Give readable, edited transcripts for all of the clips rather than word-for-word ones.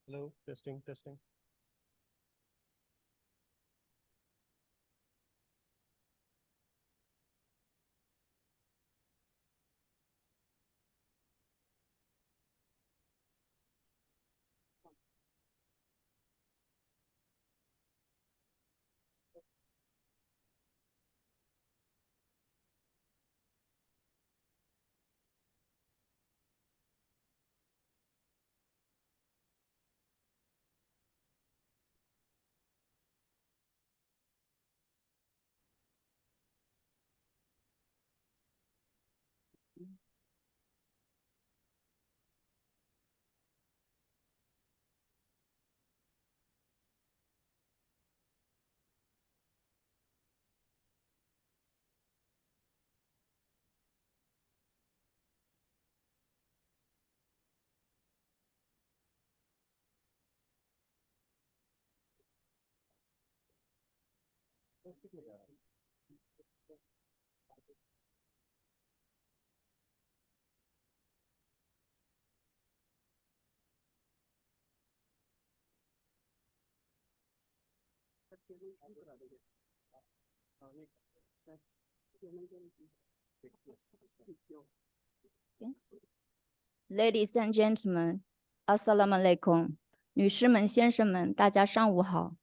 Hello, testing, testing. Ladies and gentlemen, Assalamu alaikum. 女士们、先生们，大家上午好。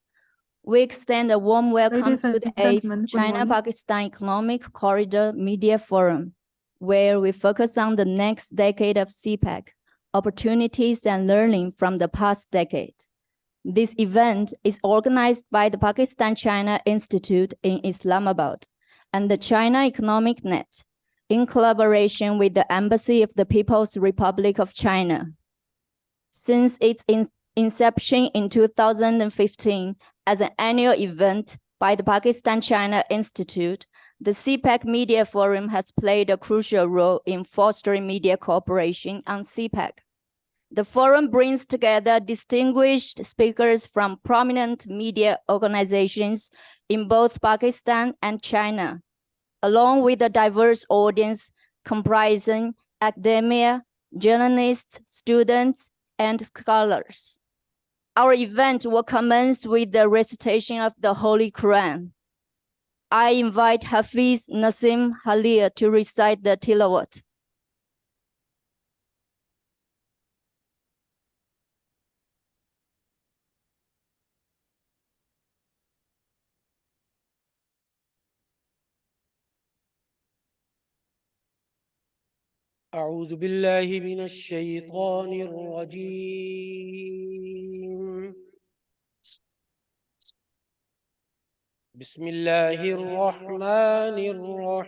We extend a warm welcome Ladies to and the 8th gentlemen, good morning. China-Pakistan Economic Corridor Media Forum, where we focus on the next decade of CPEC, opportunities and learning from the past decade. This event is organized by the Pakistan-China Institute in Islamabad and the China Economic Net, in collaboration with the Embassy of the People's Republic of China. Since its inception in 2015 as an annual event by the Pakistan-China Institute, the CPEC Media Forum has played a crucial role in fostering media cooperation on CPEC. The forum brings together distinguished speakers from prominent media organizations in both Pakistan and China, along with a diverse audience comprising academia, journalists, students, and scholars. Our event will commence with the recitation of the Holy Quran. I invite Hafiz Nasim Halil to recite the tilawat. أعوذ بالله من الشيطان الرجيم بسم الله الرحمن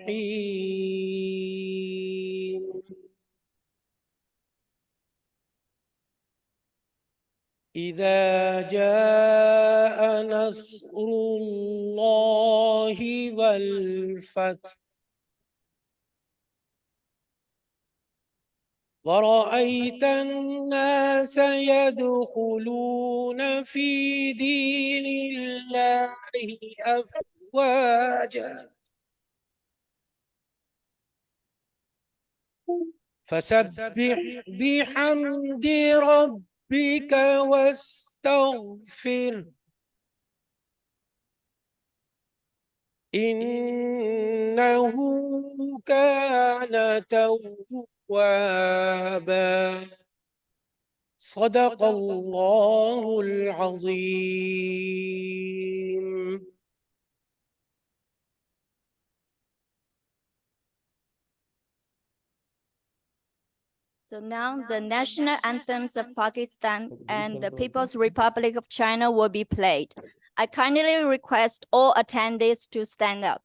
الرحيم إذا جاء نصر الله والفتح ورأيت الناس يدخلون في دين الله أفواجا فسبح بحمد ربك واستغفر إنه كان توابا صدق الله العظيم. So now the national anthems of Pakistan and the People's Republic of China will be played. I kindly request all attendees to stand up.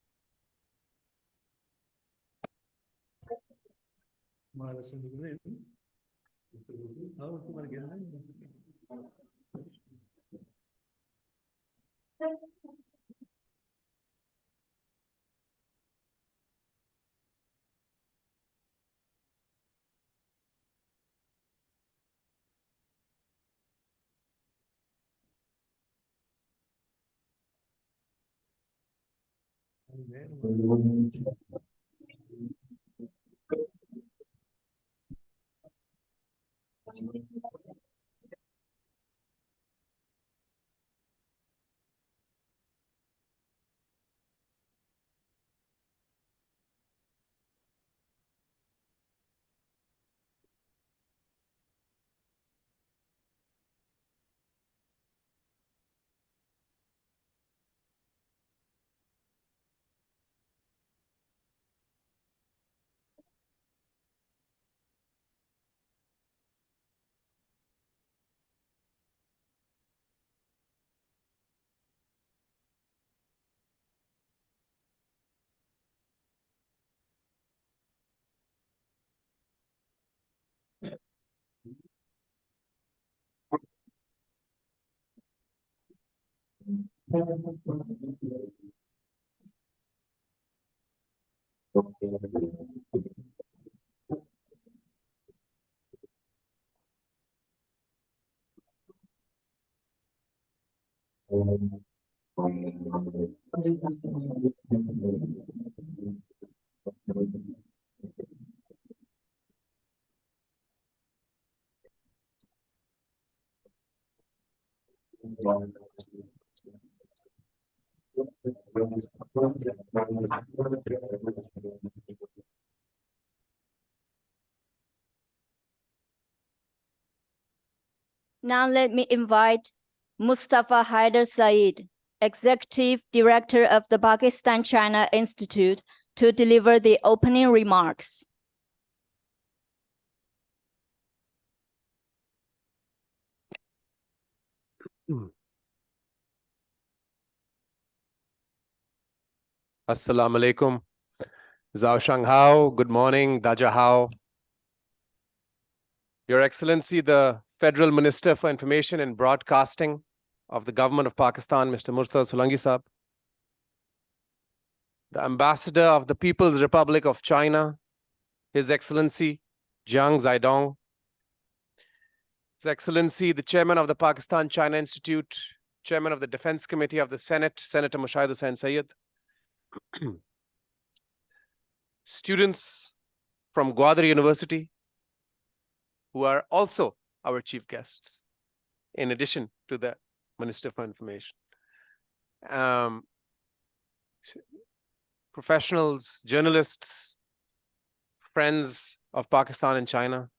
Now let me invite Mustafa Haider Saeed, Executive Director of the Pakistan-China Institute, to deliver the opening remarks. Assalamu alaikum. Zhao Shang Hao, good morning. Daja Hao. Your Excellency, the Federal Minister for Information and Broadcasting of the Government of Pakistan, Mr. Murtaza Solanki Saab. The Ambassador of the People's Republic of China, His Excellency Jiang Zhaidong. His Excellency, the Chairman of the Pakistan-China Institute, Chairman of the Defense Committee of the Senate, Senator Mushahid Hussain Sayyid. Students from Gwadar University, who are also our chief guests, in addition to the Minister for Information. Professionals, journalists, friends of Pakistan and China.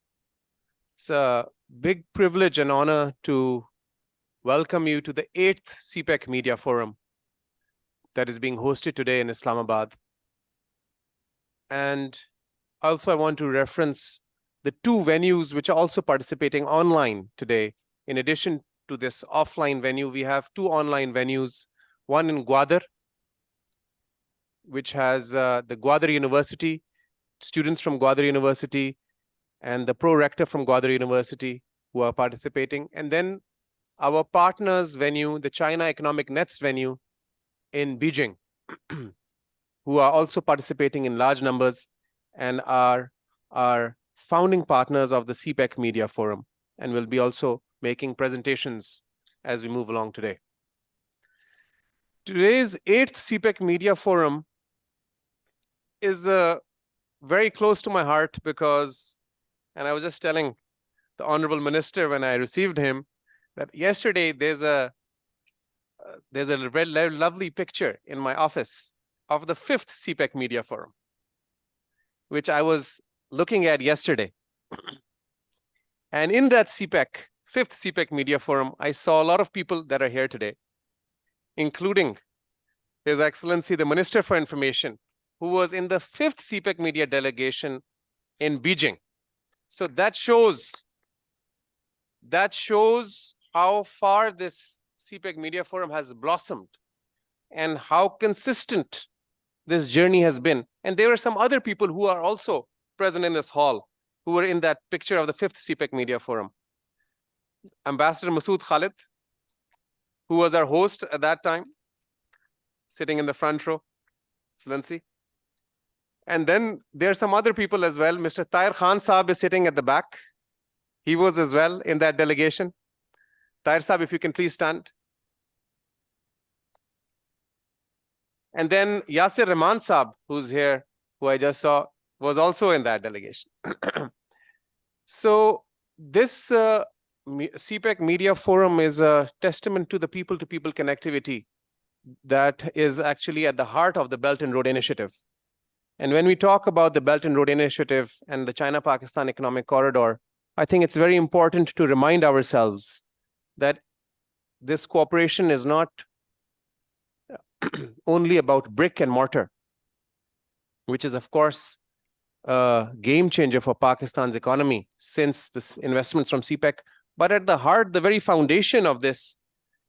It's a big privilege and honor to welcome you to the 8th CPEC Media Forum that is being hosted today in Islamabad. And also I want to reference the 2 venues which are also participating online today. In addition to this offline venue, we have 2 online venues, one in Gwadar, which has the Gwadar University, students from Gwadar University, and the pro-rector from Gwadar University who are participating. And then our partners venue, the China Economic Nets venue in Beijing, who are also participating in large numbers and are founding partners of the CPEC Media Forum, and will be also making presentations as we move along today. Today's 8th CPEC Media Forum is very close to my heart because, and I was just telling the Honorable Minister when I received him, that yesterday there's a very lovely picture in my office of the 5th CPEC Media Forum, which I was looking at yesterday. And in that CPEC, 5th CPEC Media Forum, I saw a lot of people that are here today, including His Excellency, the Minister for Information, who was in the 5th CPEC Media delegation in Beijing. So that shows how far this CPEC Media Forum has blossomed and how consistent this journey has been. And there were some other people who are also present in this hall who were in that picture of the 5th CPEC Media Forum. Ambassador Masood Khalid, who was our host at that time, sitting in the front row, Excellency. And then there are some other people as well. Mr. Tahir Khan Saab is sitting at the back. He was as well in that delegation. Tahir Saab, if you can please stand. And then Yasir Rahman Saab, who's here, who I just saw, was also in that delegation. So this CPEC Media Forum is a testament to the people-to-people connectivity that is actually at the heart of the Belt and Road Initiative. And when we talk about the Belt and Road Initiative and the China-Pakistan Economic Corridor, I think it's very important to remind ourselves that this cooperation is not only about brick and mortar, which is, of course, a game changer for Pakistan's economy since this investments from CPEC. But at the heart, the very foundation of this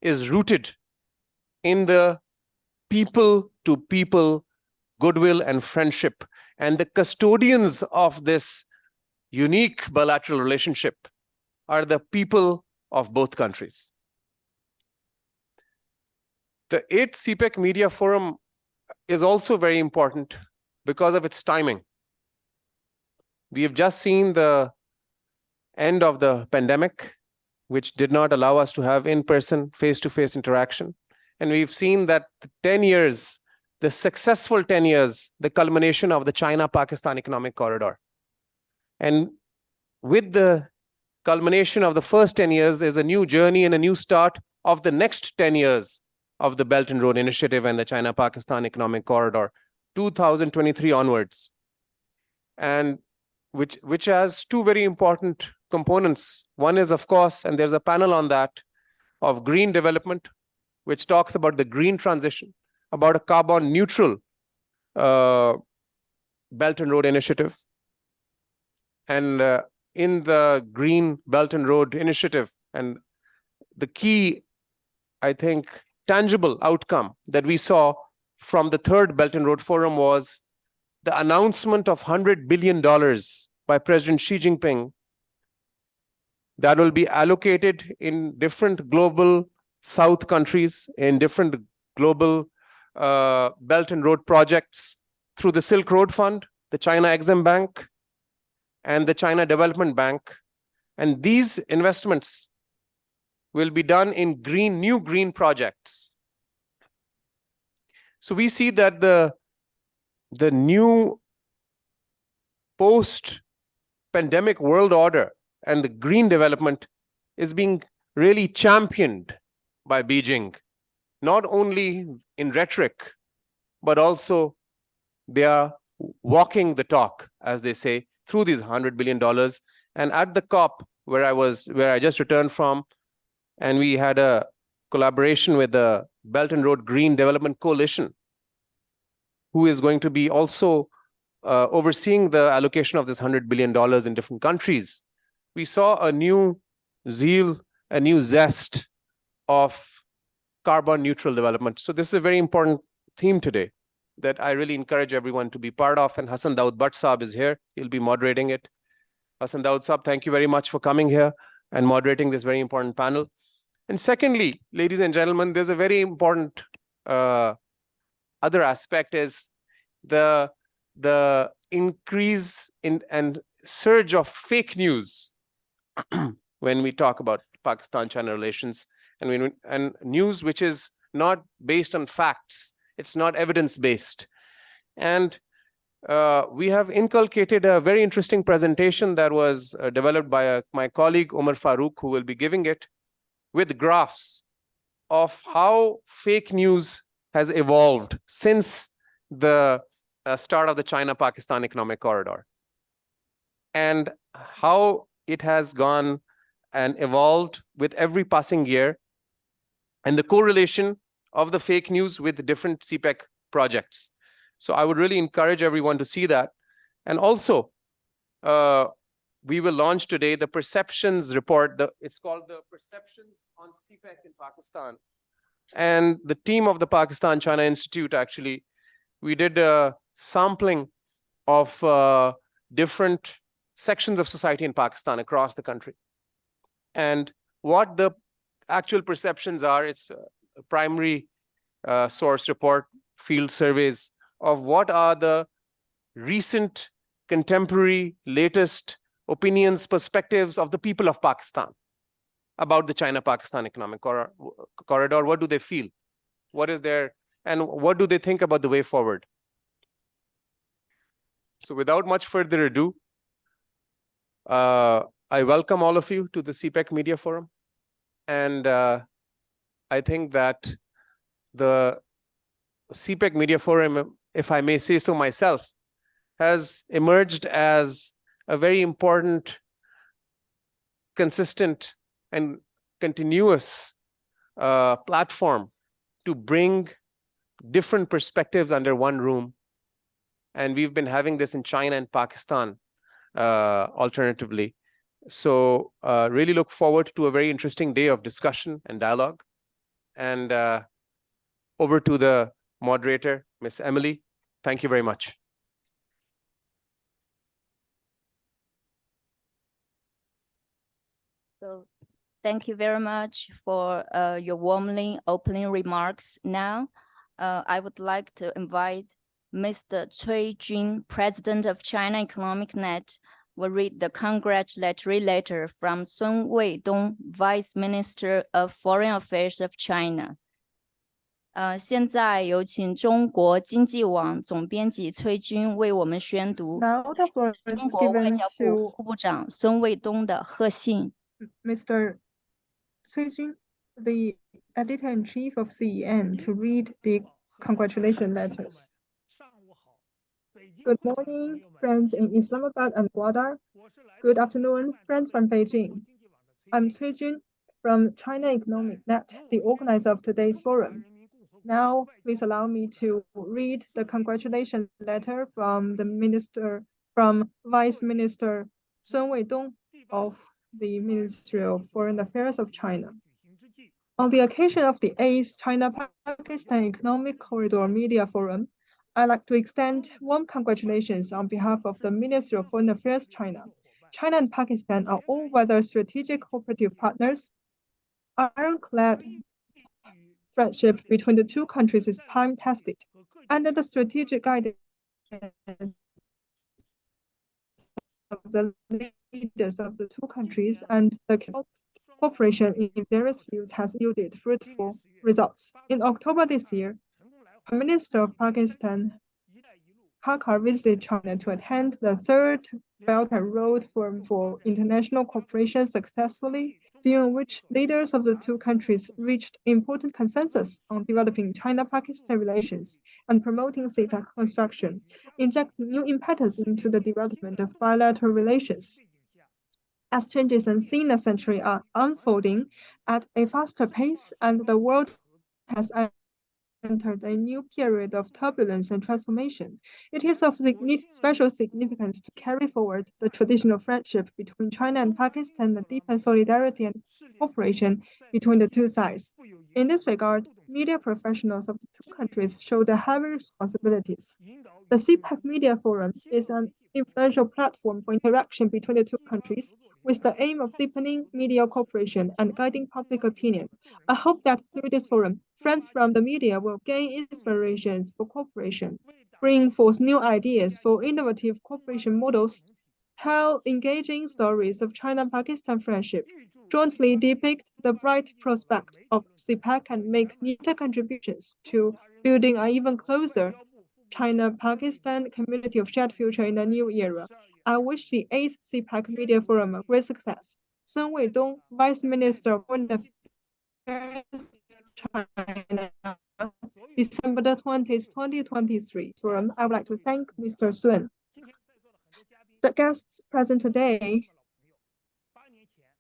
is rooted in the people-to-people goodwill and friendship. And the custodians of this unique bilateral relationship are the people of both countries. The 8th CPEC Media Forum is also very important because of its timing. We have just seen the end of the pandemic, which did not allow us to have in-person, face-to-face interaction. And we've seen that the 10 years, the successful 10 years, the culmination of the China-Pakistan economic corridor. And with the culmination of the first 10 years, there's a new journey and a new start of the next 10 years of the Belt and Road Initiative and the China-Pakistan economic corridor, 2023 onwards. And which has two very important components. One is, of course, and there's a panel on that, of green development, which talks about the green transition, about a carbon neutral Belt and Road Initiative. And in the Green Belt and Road Initiative, and the key, I think, tangible outcome that we saw from the third Belt and Road Forum was the announcement of $100 billion by President Xi Jinping that will be allocated in different global South countries, in different global Belt and Road projects through the Silk Road Fund, the China Exim Bank, and the China Development Bank. And these investments will be done in new green projects. So we see that the new post-pandemic world order and the green development is being really championed by Beijing, not only in rhetoric, but also they are walking the talk, as they say, through these $100 billion. And at the COP, where I just returned from, and we had a collaboration with the Belt and Road Green Development Coalition, who is going to be also overseeing the allocation of this $100 billion in different countries. We saw a new zeal, a new zest of carbon neutral development. So this is a very important theme today that I really encourage everyone to be part of. And Hassan Daud Bhatt Saab is here. He'll be moderating it. Hassan Daud Saab, thank you very much for coming here and moderating this very important panel. And secondly, ladies and gentlemen, there's a very important other aspect is the increase in and surge of fake news when we talk about Pakistan-China relations, and news which is not based on facts. It's not evidence-based. And we have inculcated a very interesting presentation that was developed by my colleague, Omar Farooq, who will be giving it, with graphs of how fake news has evolved since the start of the China-Pakistan economic corridor, and how it has gone and evolved with every passing year, and the correlation of the fake news with different CPEC projects. So I would really encourage everyone to see that. And also, we will launch today the perceptions report. It's called the Perceptions on CPEC in Pakistan. And the team of the Pakistan-China Institute, actually, we did a sampling of different sections of society in Pakistan across the country. And what the actual perceptions are, it's a primary source report, field surveys of what are the recent, contemporary, latest opinions, perspectives of the people of Pakistan about the China-Pakistan economic corridor. What do they feel? What is their, and what do they think about the way forward? So without much further ado, I welcome all of you to the CPEC Media Forum. And I think that the CPEC Media Forum, if I may say so myself, has emerged as a very important, consistent, and continuous platform to bring different perspectives under one room. And we've been having this in China and Pakistan alternatively. So really look forward to a very interesting day of discussion and dialogue. And over to the moderator, Miss Emily. Thank you very much. So Thank you very much for your warmly opening remarks. Now, I would like to invite Mr. Cui Jun, President of China Economic Net, will read the congratulatory letter from Sun Weidong, Vice Minister of Foreign Affairs of China. 现在有请中国经济网总编辑崔军为我们宣读 Now the floor is 中国外 given 交部 to 副部长孙卫东的贺信。 Mr. Cui Jun, the editor-in-chief of CEN, to read the congratulation letters. Good morning, friends in Islamabad and Gwadar. Good afternoon, friends from Beijing. I'm Cui Jun from China Economic Net, the organizer of today's forum. Now, please allow me to read the congratulation letter from Vice Minister Sun Weidong of the Ministry of Foreign Affairs of China. On the occasion of the 8th China-Pakistan Economic Corridor Media Forum, I'd like to extend warm congratulations on behalf of the Ministry of Foreign Affairs China. China and Pakistan are all-weather strategic cooperative partners. Ironclad friendship between the two countries is time-tested. Under the strategic guidance of the leaders of the two countries, and the cooperation in various fields has yielded fruitful results. In October this year, Prime Minister of Pakistan, Kakar, visited China to attend the third Belt and Road Forum for International Cooperation successfully, during which leaders of the two countries reached important consensus on developing China-Pakistan relations and promoting CPEC construction, injecting new impetus into the development of bilateral relations. As changes unseen in a century are unfolding at a faster pace, and the world has entered a new period of turbulence and transformation, it is of special significance to carry forward the traditional friendship between China and Pakistan and deepen solidarity and cooperation between the two sides. In this regard, media professionals of the two countries show their heavy responsibilities. The CPEC Media Forum is an influential platform for interaction between the two countries, with the aim of deepening media cooperation and guiding public opinion. I hope that through this forum, friends from the media will gain inspirations for cooperation, bring forth new ideas for innovative cooperation models, tell engaging stories of China-Pakistan friendship, jointly depict the bright prospect of CPEC, and make new contributions to building an even closer China-Pakistan community of shared future in the new era. I wish the 8th CPEC Media Forum a great success. Sun Weidong, Vice Minister of Foreign Affairs, China, December 20th, 2023. Forum, I would like to thank Mr. Sun. The guests present today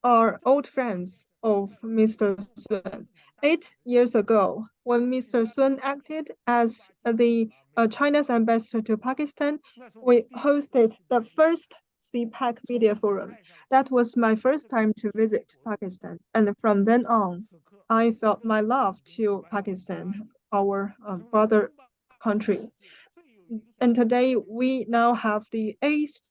are old friends of Mr. Sun. 8 years ago, when Mr. Sun acted as the China's ambassador to Pakistan, we hosted the first CPEC Media Forum. That was my first time to visit Pakistan, and from then on, I felt my love to Pakistan, our brother country. And today, we now have the 8th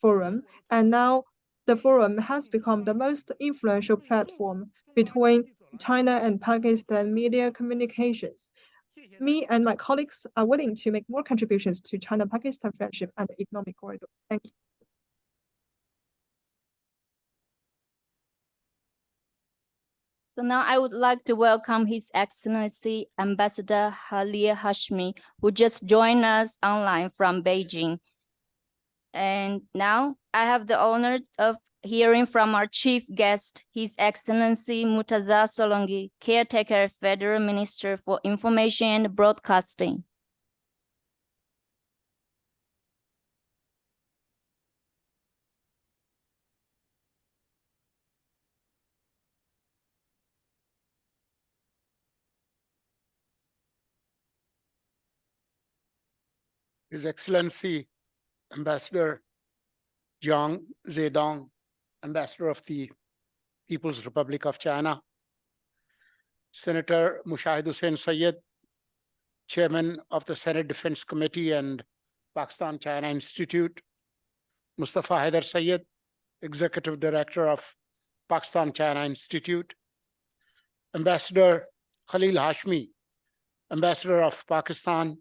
forum, and now the forum has become the most influential platform between China and Pakistan media communications. Me and my colleagues are willing to make more contributions to China-Pakistan friendship and economic corridor. Thank you. So now I would like to welcome His Excellency Ambassador Halia Hashmi, who just joined us online from Beijing. And now I have the honor of hearing from our chief guest, His Excellency Murtaza Solongi, Caretaker Federal Minister for Information and Broadcasting. His Excellency Ambassador Jiang Zedong, Ambassador of the People's Republic of China, Senator Mushahid Hussain Sayyid, Chairman of the Senate Defense Committee and Pakistan-China Institute, Mustafa Haider Sayyid, Executive Director of Pakistan-China Institute, Ambassador Khalil Hashmi, Ambassador of Pakistan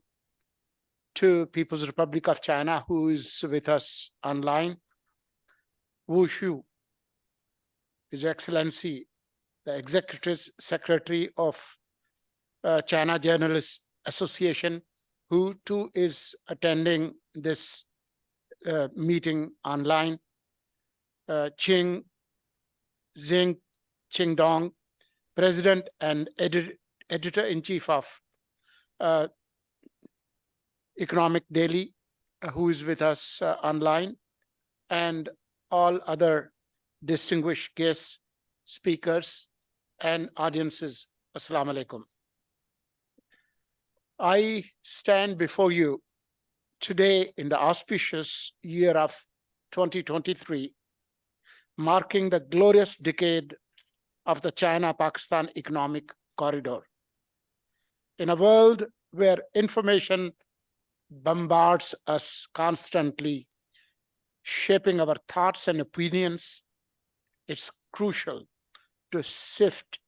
to People's Republic of China, who is with us online, Wu Shu, His Excellency, the Executive Secretary of China Journalists Association, who too is attending this meeting online, Zheng Qingdong, President and Editor-in-Chief of Economic Daily, who is with us online, and all other distinguished guests, speakers, and audiences. Assalamu alaikum. I stand before you today in the auspicious year of 2023, marking the glorious decade of the China-Pakistan economic corridor. In a world where information bombards us constantly, shaping our thoughts and opinions, it's crucial to sift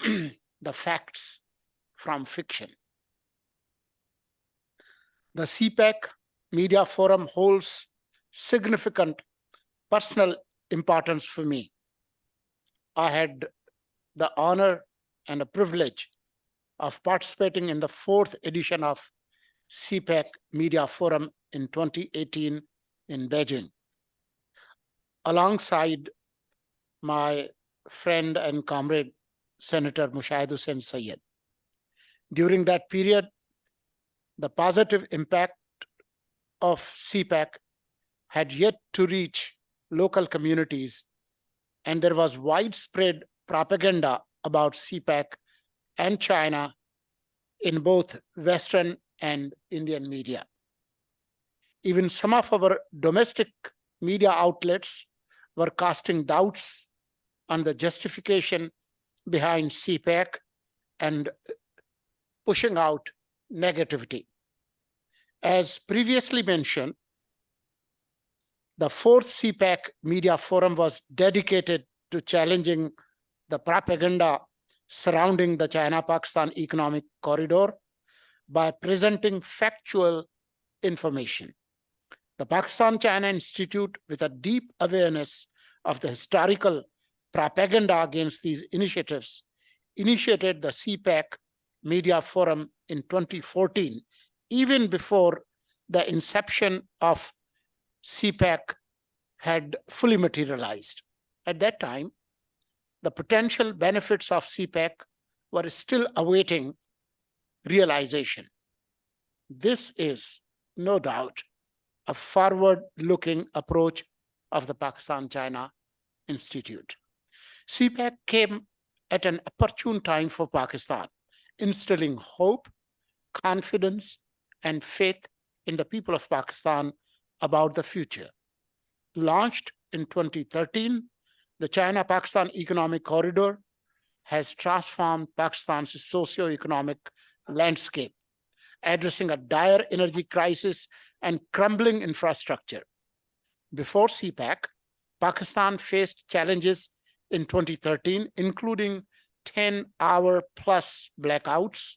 the facts from fiction. The CPEC Media Forum holds significant personal importance for me. I had the honor and a privilege of participating in the 4th edition of CPEC Media Forum in 2018 in Beijing, alongside my friend and comrade, Senator Mushahid Hussain Sayyed. During that period, the positive impact of CPEC had yet to reach local communities, and there was widespread propaganda about CPEC and China in both Western and Indian media. Even some of our domestic media outlets were casting doubts on the justification behind CPEC and pushing out negativity. As previously mentioned, the 4th CPEC Media Forum was dedicated to challenging the propaganda surrounding the China-Pakistan economic corridor by presenting factual information. The Pakistan-China Institute, with a deep awareness of the historical propaganda against these initiatives, initiated the CPEC Media Forum in 2014, even before the inception of CPEC had fully materialized. At that time, the potential benefits of CPEC were still awaiting realization. This is, no doubt, a forward-looking approach of the Pakistan-China Institute. CPEC came at an opportune time for Pakistan, instilling hope, confidence, and faith in the people of Pakistan about the future. Launched in 2013, the China-Pakistan Economic Corridor has transformed Pakistan's socio-economic landscape, addressing a dire energy crisis and crumbling infrastructure. Before CPEC, Pakistan faced challenges in 2013, including 10-hour-plus blackouts,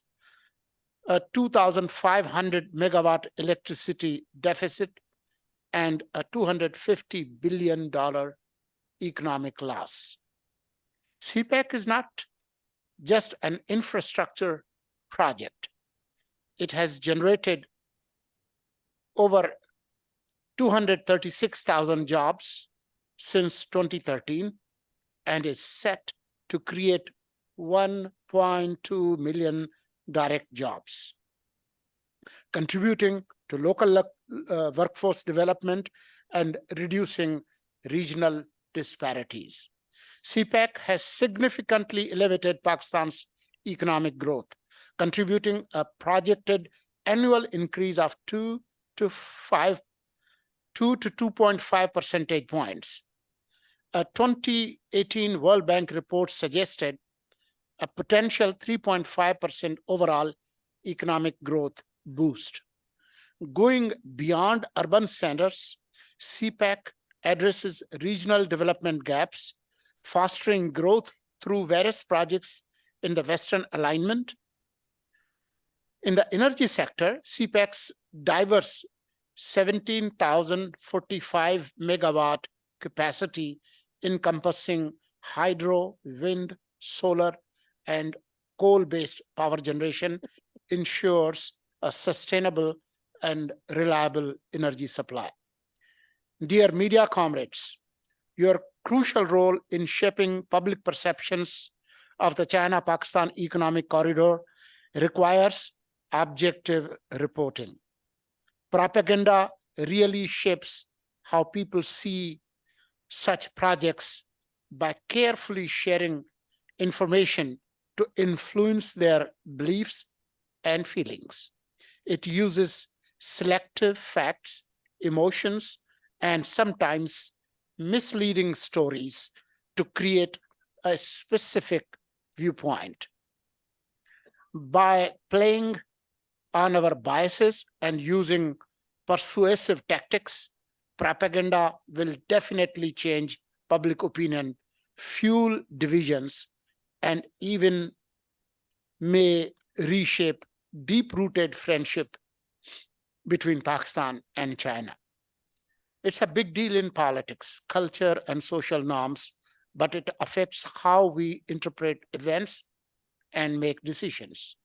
a 2,500 megawatt electricity deficit, and a $250 billion economic loss. CPEC is not just an infrastructure project. It has generated over 236,000 jobs since 2013 and is set to create 1.2 million direct jobs, contributing to local workforce development and reducing regional disparities. CPEC has significantly elevated Pakistan's economic growth, contributing a projected annual increase of 2 to 2.5 percentage points. A 2018 World Bank report suggested a potential 3.5% overall economic growth boost. Going beyond urban centers, CPEC addresses regional development gaps, fostering growth through various projects in the Western alignment. In the energy sector, CPEC's diverse 17,045 megawatt capacity encompassing hydro, wind, solar, and coal-based power generation ensures a sustainable and reliable energy supply. Dear media comrades, your crucial role in shaping public perceptions of the China-Pakistan economic corridor requires objective reporting. Propaganda really shapes how people see such projects by carefully sharing information to influence their beliefs and feelings. It uses selective facts, emotions, and sometimes misleading stories to create a specific viewpoint. By playing on our biases and using persuasive tactics, propaganda will definitely change public opinion, fuel divisions, and even may reshape deep-rooted friendship between Pakistan and China. It's a big deal in politics, culture, and social norms, but it affects how we interpret events and make decisions.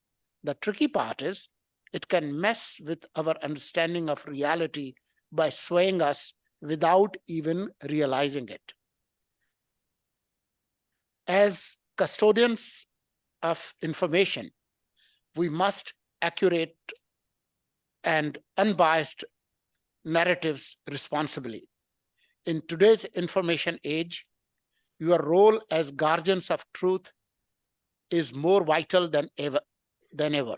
The tricky part is it can mess with our understanding of reality by swaying us without even realizing it. As custodians of information, we must accurate and unbiased narratives responsibly. In today's information age, your role as guardians of truth is more vital than ever.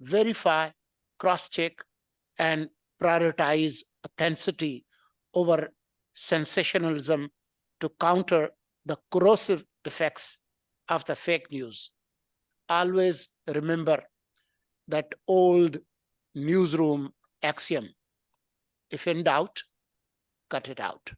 Verify, cross-check, and prioritize authenticity over sensationalism to counter the corrosive effects of the fake news. Always remember that old newsroom axiom: if in doubt, cut it out.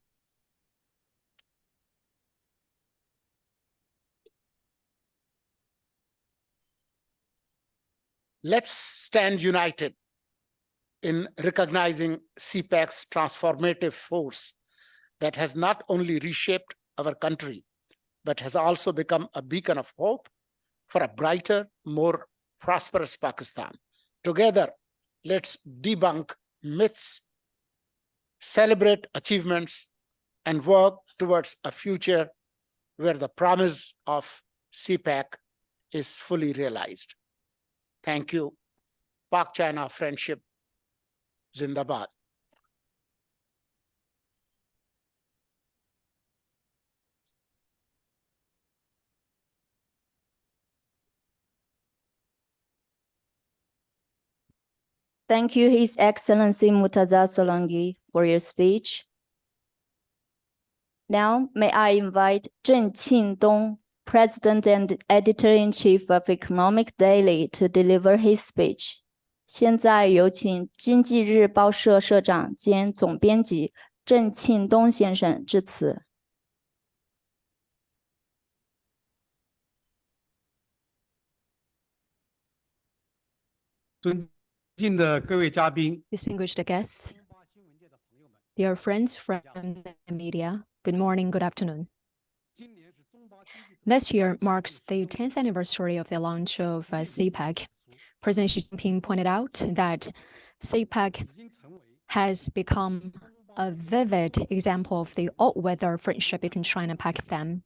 Let's stand united in recognizing CPEC's transformative force that has not only reshaped our country, but has also become a beacon of hope for a brighter, more prosperous Pakistan. Together, let's debunk myths, celebrate achievements, and work towards a future where the promise of CPEC is fully realized. Thank you. Pak-China friendship, Zindabad. Thank you, His Excellency Murtaza Solangi, for your speech. Now, may I invite Zheng Qingdong, President and Editor-in-Chief of Economic Daily, to deliver his speech. 现在有请经济日报社社长兼总编辑郑庆东先生致辞。尊敬的各位嘉宾， Distinguished guests, dear friends from the media, good morning, good afternoon. This year marks the 10th anniversary of the launch of CPEC. President Xi Jinping pointed out that CPEC has become a vivid example of the all-weather friendship between China and Pakistan.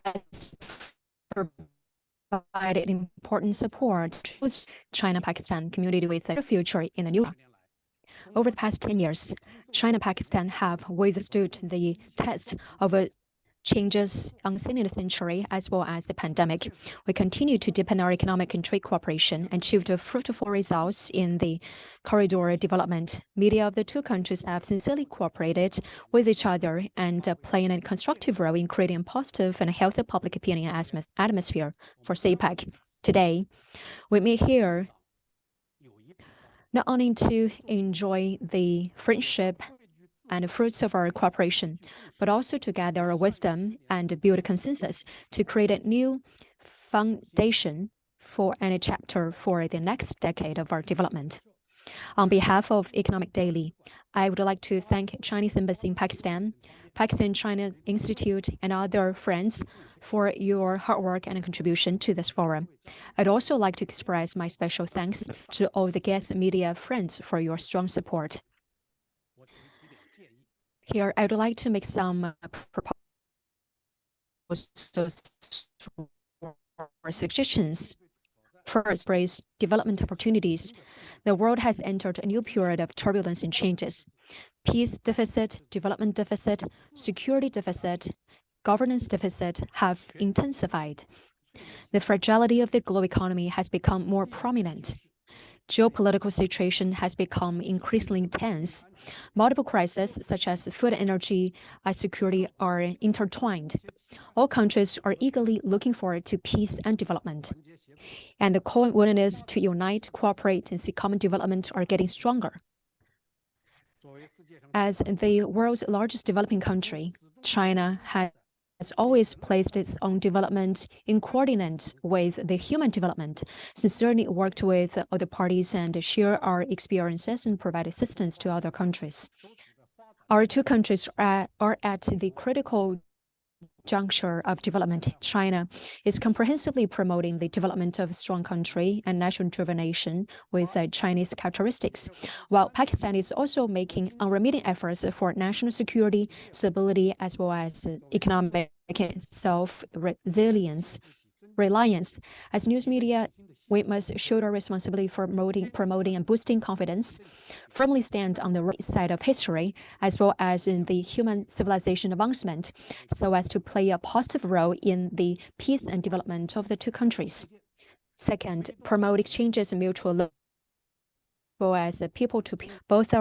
Has provided important support to China-Pakistan community with a future in the new era. Over the past 10 years, China-Pakistan have withstood the test of changes unseen in the century, as well as the pandemic. We continue to deepen our economic and trade cooperation and achieved fruitful results in the corridor development. Media of the two countries have sincerely cooperated with each other and playing a constructive role in creating a positive and healthy public opinion atmosphere for CPEC. Today, we meet here not only to enjoy the friendship and the fruits of our cooperation, but also to gather wisdom and build a consensus to create a new foundation for any chapter for the next decade of our development. On behalf of Economic Daily, I would like to thank Chinese Embassy in Pakistan, Pakistan-China Institute, and other friends for your hard work and contribution to this forum. I'd also like to express my special thanks to all the guest media friends for your strong support. Here, I would like to make some proposals or suggestions. First, raise development opportunities. The world has entered a new period of turbulence and changes. Peace deficit, development deficit, security deficit, governance deficit have intensified. The fragility of the global economy has become more prominent. Geopolitical situation has become increasingly tense. Multiple crises, such as food, energy, security, are intertwined. All countries are eagerly looking forward to peace and development. And the core willingness to unite, cooperate, and seek common development are getting stronger. As the world's largest developing country, China has always placed its own development in coordinate with the human development, sincerely worked with other parties and share our experiences and provide assistance to other countries. Our two countries are at the critical juncture of development. China is comprehensively promoting the development of a strong country and national-driven nation with Chinese characteristics, while Pakistan is also making unremitting efforts for national security, stability, as well as economic self-reliance. As news media, we must shoulder our responsibility for promoting and boosting confidence, firmly stand on the right side of history, as well as in the human civilization advancement, so as to play a positive role in the peace and development of the two countries. Second, promote exchanges and mutual love, as well as people to people. Both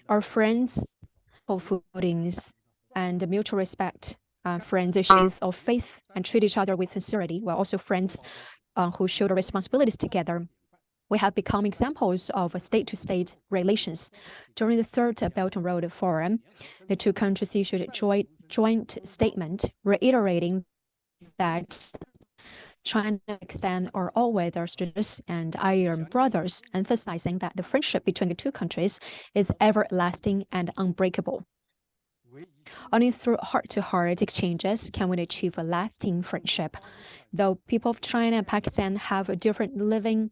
are friends of footings and mutual respect. Friends of faith and treat each other with sincerity. We're also friends who shoulder responsibilities together. We have become examples of state-to-state relations. During the third Belt and Road Forum, the two countries issued a joint statement reiterating that China and Pakistan are all-weather students and iron brothers, emphasizing that the friendship between the two countries is everlasting and unbreakable. Only through heart-to-heart exchanges can we achieve a lasting friendship. Though people of China and Pakistan have different living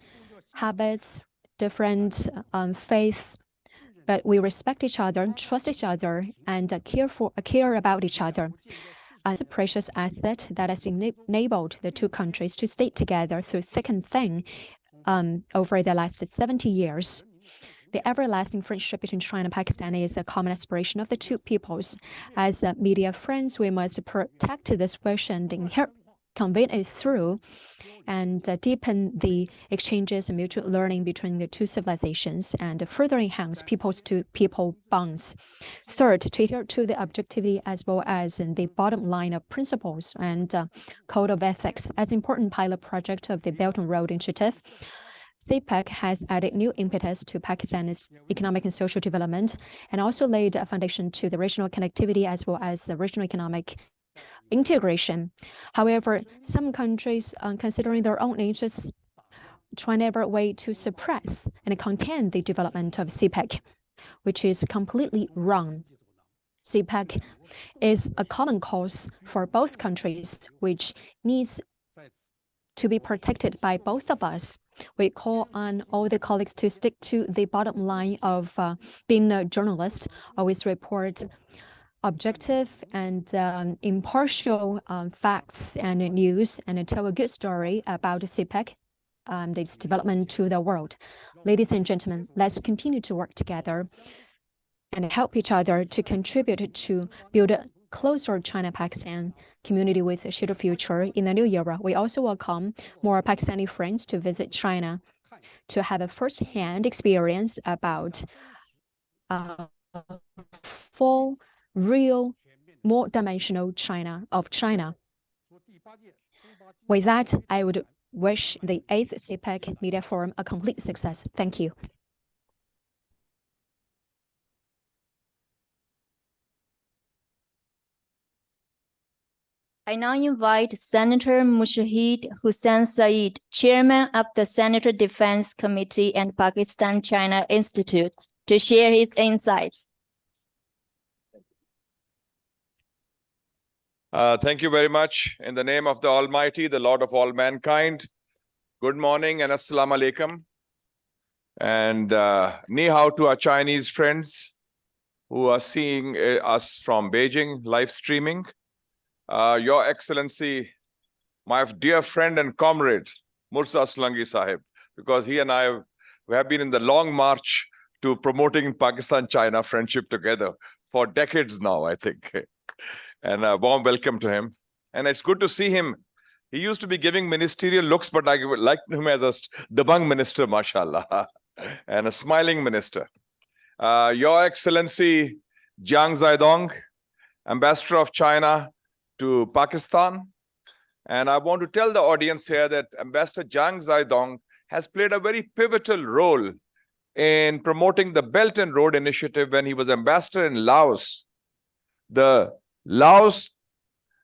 habits, different faiths, but we respect each other, trust each other, and care about each other. It's a precious asset that has enabled the two countries to stay together through thick and thin over the last 70 years. The everlasting friendship between China and Pakistan is a common aspiration of the two peoples. As media friends, we must protect this wish and convey it through and deepen the exchanges and mutual learning between the two civilizations and further enhance people-to-people bonds. Third, to adhere to the objectivity as well as the bottom line of principles and code of ethics. As an important pilot project of the Belt and Road Initiative, CPEC has added new impetus to Pakistan's economic and social development and also laid a foundation to the regional connectivity as well as the regional economic integration. However, some countries, considering their own interests, try every way to suppress and contain the development of CPEC, which is completely wrong. CPEC is a common cause for both countries, which needs to be protected by both of us. We call on all the colleagues to stick to the bottom line of being a journalist, always report objective and impartial facts and news, and tell a good story about CPEC, its development to the world. Ladies and gentlemen, let's continue to work together and help each other to contribute to build a closer China-Pakistan community with a shared future in the new era. We also welcome more Pakistani friends to visit China to have a first-hand experience about full, real, more dimensional China. With that, I would wish the 8th CPEC Media Forum a complete success. Thank you. I now invite Senator Mushahid Hussain Saeed, Chairman of the Senator Defense Committee and Pakistan-China Institute, to share his insights. Thank you very much. In the name of the Almighty, the Lord of all mankind, good morning and Assalamu alaikum. And ni hao to our Chinese friends who are seeing us from Beijing live streaming. Your Excellency, my dear friend and comrade, Mursa Aslangi Sahib, because he and I have been in the long march to promoting Pakistan-China friendship together for decades now, I think. And a warm welcome to him. And it's good to see him. He used to be giving ministerial looks, but I like him as a Dabang minister, mashallah, and a smiling minister. Your Excellency Jiang Zaidong, Ambassador of China to Pakistan. And I want to tell the audience here that Ambassador Jiang Zaidong has played a very pivotal role in promoting the Belt and Road Initiative when he was ambassador in Laos. The Laos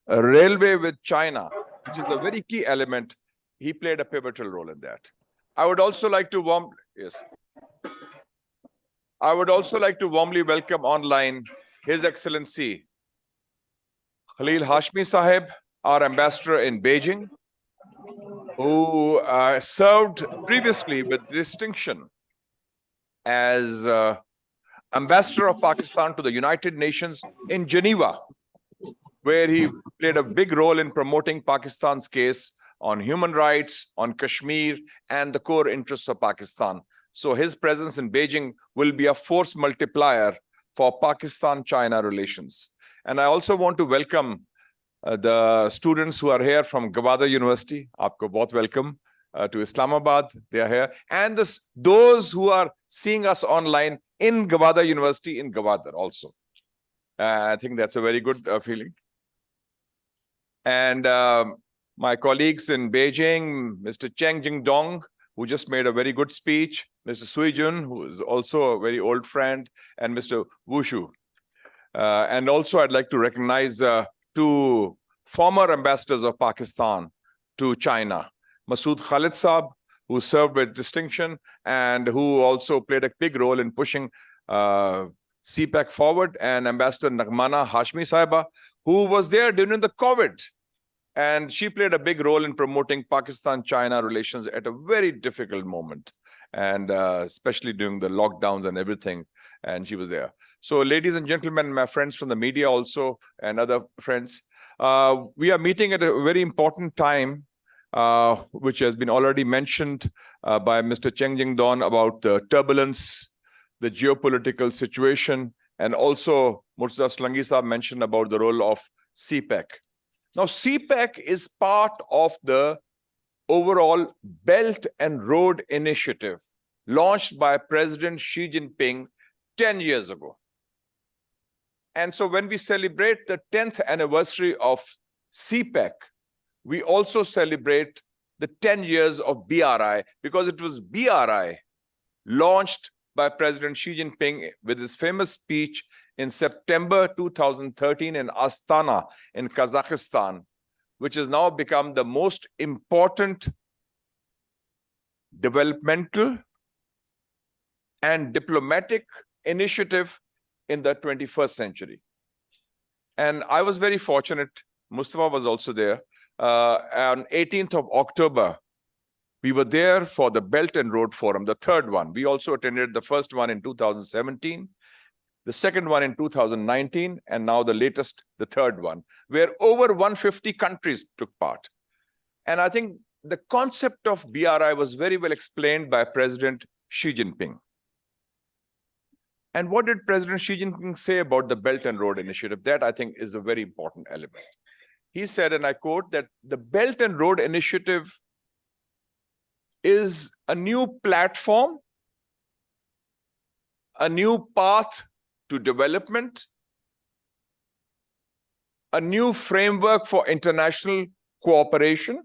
railway with China, which is a very key element, he played a pivotal role in that. I would also like to warmly welcome online His Excellency Khalil Hashmi Sahib, our ambassador in Beijing, who served previously with distinction as ambassador of Pakistan to the United Nations in Geneva, where he played a big role in promoting Pakistan's case on human rights, on Kashmir, and the core interests of Pakistan. So his presence in Beijing will be a force multiplier for Pakistan-China relations. And I also want to welcome the students who are here from Gwadar University. Aapko bahut welcome to Islamabad. They are here. And those who are seeing us online in Gwadar University in Gwadar also. I think that's a very good feeling. And my colleagues in Beijing, Mr. Cheng Jingdong, who just made a very good speech, Mr. Sui Jun, who is also a very old friend, and Mr. Wu Shu. And also I'd like to recognize two former ambassadors of Pakistan to China, Masood Khalid Saab, who served with distinction and who also played a big role in pushing CPEC forward, and Ambassador Nagmana Hashmi Saiba, who was there during the COVID. And she played a big role in promoting Pakistan-China relations at a very difficult moment, and especially during the lockdowns and everything, and she was there. So ladies and gentlemen, my friends from the media also, and other friends, we are meeting at a very important time, which has been already mentioned by Mr. Cheng Jingdong about the turbulence, the geopolitical situation, and also Murtaza Aslangi Saab mentioned about the role of CPEC. Now, CPEC is part of the overall Belt and Road Initiative launched by President Xi Jinping 10 years ago. And so when we celebrate the 10th anniversary of CPEC, we also celebrate the 10 years of BRI, because it was BRI launched by President Xi Jinping with his famous speech in September 2013 in Astana in Kazakhstan, which has now become the most important developmental and diplomatic initiative in the 21st century. And I was very fortunate, Mustafa was also there, on 18th of October, we were there for the Belt and Road Forum, the third one. We also attended the first one in 2017, the second one in 2019, and now the latest, the third one, where over 150 countries took part. And I think the concept of BRI was very well explained by President Xi Jinping. And what did President Xi Jinping say about the Belt and Road Initiative? That, I think, is a very important element. He said, and I quote, that the Belt and Road Initiative is a new platform, a new path to development, a new framework for international cooperation,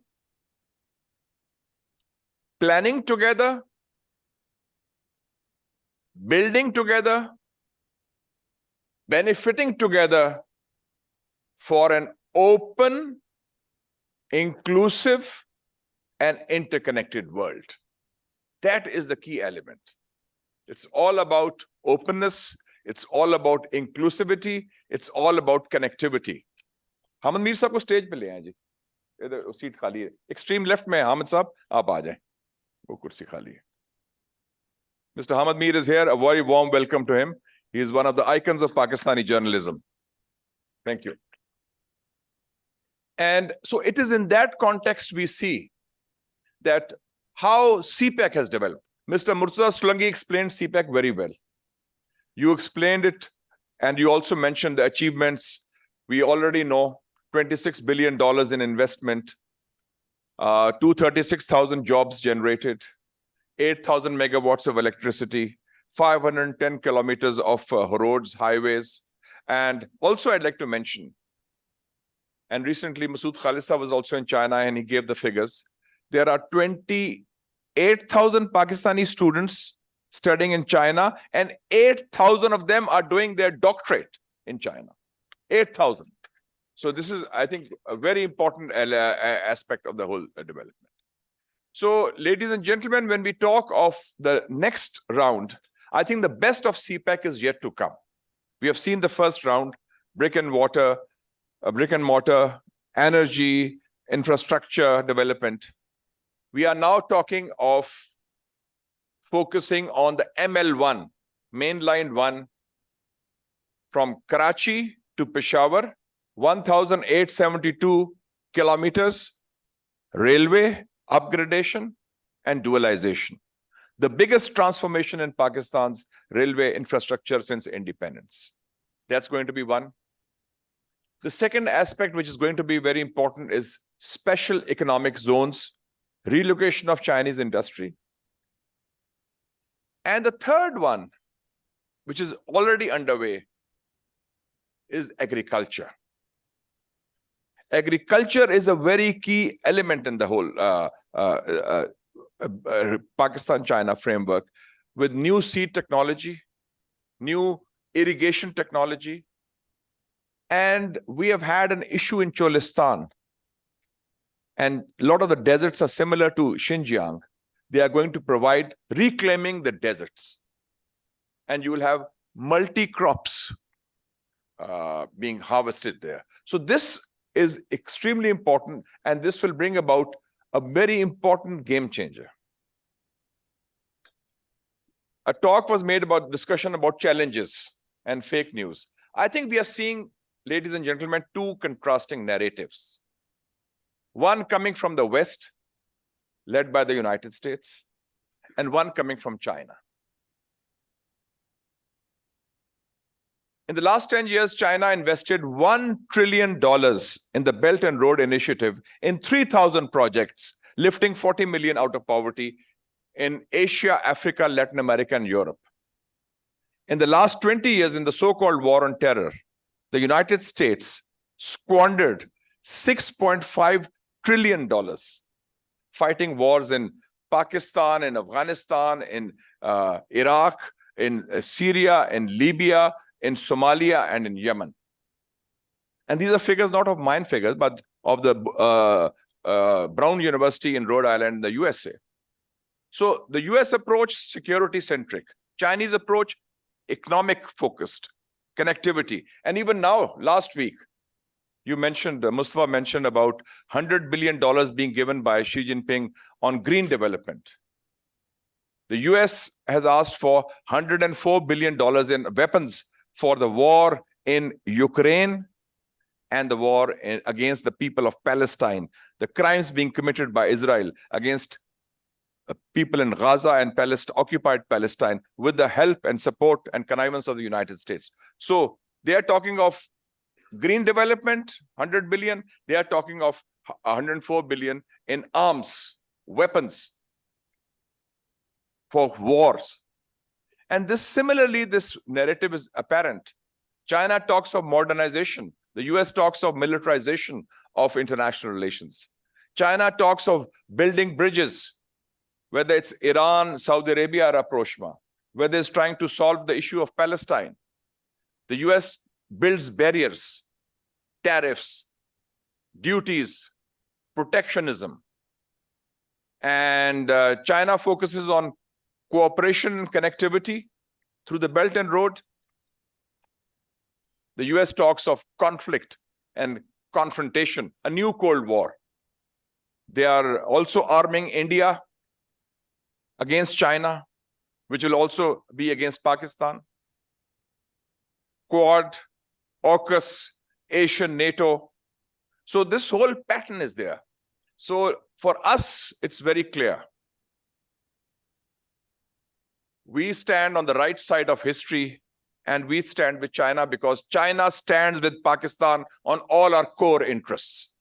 planning together, building together, benefiting together for an open, inclusive, and interconnected world. That is the key element. It's all about openness. It's all about inclusivity. It's all about connectivity. Hamid Mir साहब को stage पे ले आए जी. इधर seat खाली है. Extreme left में हामिद साहब आप आ जाएं. वो कुर्सी खाली है. Mr. Hamid Mir is here. A very warm welcome to him. He is one of the icons of Pakistani journalism. Thank you. And so it is in that context we see that how CPEC has developed. Mr. Murtaza Solanki explained CPEC very well. You explained it, and you also mentioned the achievements. We already know $26 billion in investment, 236,000 jobs generated, 8,000 megawatts of electricity, 510 kilometers of roads, highways. And also I'd like to mention, and recently Masood Khalisa was also in China and he gave the figures. There are 28,000 Pakistani students studying in China, and 8,000 of them are doing their doctorate in China. 8,000. So this is, I think, a very important aspect of the whole development. So, ladies and gentlemen, when we talk of the next round, I think the best of CPEC is yet to come. We have seen the first round, brick and mortar, energy, infrastructure development. We are now talking of focusing on the ML1, mainline 1, from Karachi to Peshawar, 1,872 kilometers, railway upgradation and dualization. The biggest transformation in Pakistan's railway infrastructure since independence. That's going to be one. The second aspect, which is going to be very important, is special economic zones, relocation of Chinese industry. And the third one, which is already underway, is agriculture. Agriculture is a very key element in the whole Pakistan-China framework, with new seed technology, new irrigation technology. And we have had an issue in Cholistan. And a lot of the deserts are similar to Xinjiang. They are going to provide reclaiming the deserts. And you will have multi-crops being harvested there. So this is extremely important, and this will bring about a very important game changer. A talk was made about discussion about challenges and fake news. I think we are seeing, ladies and gentlemen, two contrasting narratives. One coming from the West, led by the United States, and one coming from China. In the last 10 years, China invested $1 trillion in the Belt and Road Initiative in 3,000 projects, lifting 40 million out of poverty in Asia, Africa, Latin America, and Europe. In the last 20 years, in the so-called war on terror, the United States squandered $6.5 trillion fighting wars in Pakistan, in Afghanistan, in Iraq, in Syria, in Libya, in Somalia, and in Yemen. And these are figures not of mine figures, but of the Brown University in Rhode Island, the USA. So the US approach, security-centric. Chinese approach, economic-focused, connectivity. And even now, last week, you mentioned, Mustafa mentioned about $100 billion being given by Xi Jinping on green development. The US has asked for $104 billion in weapons for the war in Ukraine and the war against the people of Palestine, the crimes being committed by Israel against people in Gaza and occupied Palestine, with the help and support and connivance of the United States. So they are talking of green development, 100 billion. They are talking of 104 billion in arms, weapons for wars. And this, similarly, this narrative is apparent. China talks of modernization. The US talks of militarization of international relations. China talks of building bridges whether it's Iran, Saudi Arabia, or rapprochement, whether it's trying to solve the issue of Palestine. The US builds barriers, tariffs, duties, protectionism. And China focuses on cooperation and connectivity through the Belt and Road. The US talks of conflict and confrontation, a new Cold War. They are also arming India against China, which will also be against Pakistan. Quad, AUKUS, Asian, NATO. So this whole pattern is there. So for us, it's very clear. We stand on the right side of history, and we stand with China because China stands with Pakistan on all our core interests.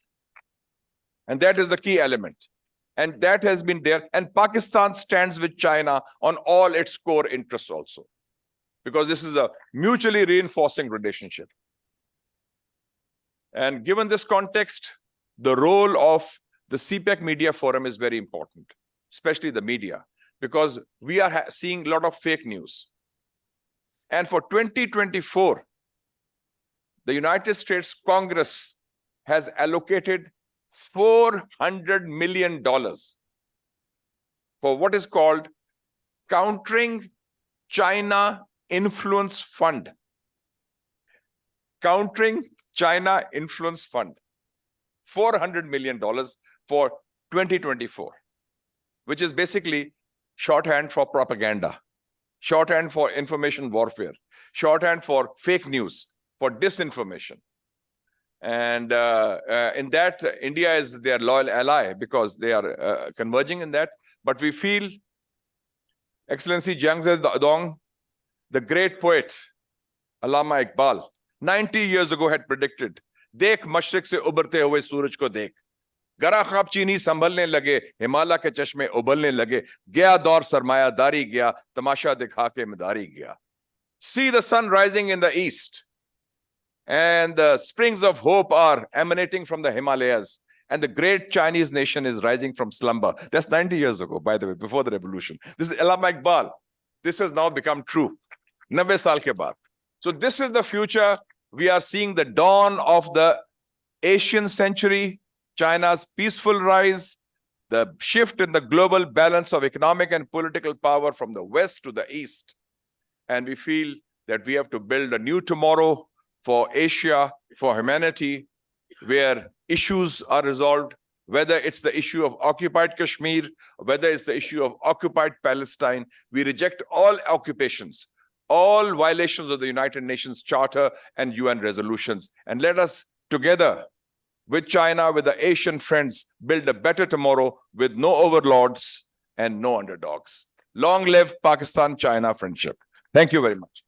And that is the key element. And that has been there. And Pakistan stands with China on all its core interests also, because this is a mutually reinforcing relationship. And given this context, the role of the CPEC Media Forum is very important, especially the media, because we are seeing a lot of fake news. And for 2024, the United States Congress has allocated $400 million for what is called Countering China Influence Fund. Countering China Influence Fund. $400 million for 2024, which is basically shorthand for propaganda, shorthand for information warfare, shorthand for fake news, for disinformation. And in that, India is their loyal ally because they are converging in that. But we feel, Excellency Jiang Zedong, the great poet, Allama Iqbal, 90 years ago had predicted, देख मशरिक से उभरते हुए सूरज को देख, गरा ख्वाब चीनी संभलने लगे, हिमालय के चश्मे उबलने लगे, गया दौर सरमायादारी गया, तमाशा दिखा के मदारी गया. See the sun rising in the east, and the springs of hope are emanating from the Himalayas, and the great Chinese nation is rising from slumber. That's 90 years ago, by the way, before the revolution. This is Allama Iqbal. This has now become true. 90 saal ke baad. So this is the future. We are seeing the dawn of the Asian century, China's peaceful rise, the shift in the global balance of economic and political power from the West to the East. And we feel that we have to build a new tomorrow for Asia, for humanity, where issues are resolved, whether it's the issue of occupied Kashmir, whether it's the issue of occupied Palestine. We reject all occupations, all violations of the United Nations Charter and UN resolutions. And let us together with China, with the Asian friends, build a better tomorrow with no overlords and no underdogs. Long live Pakistan-China friendship. Thank you very much.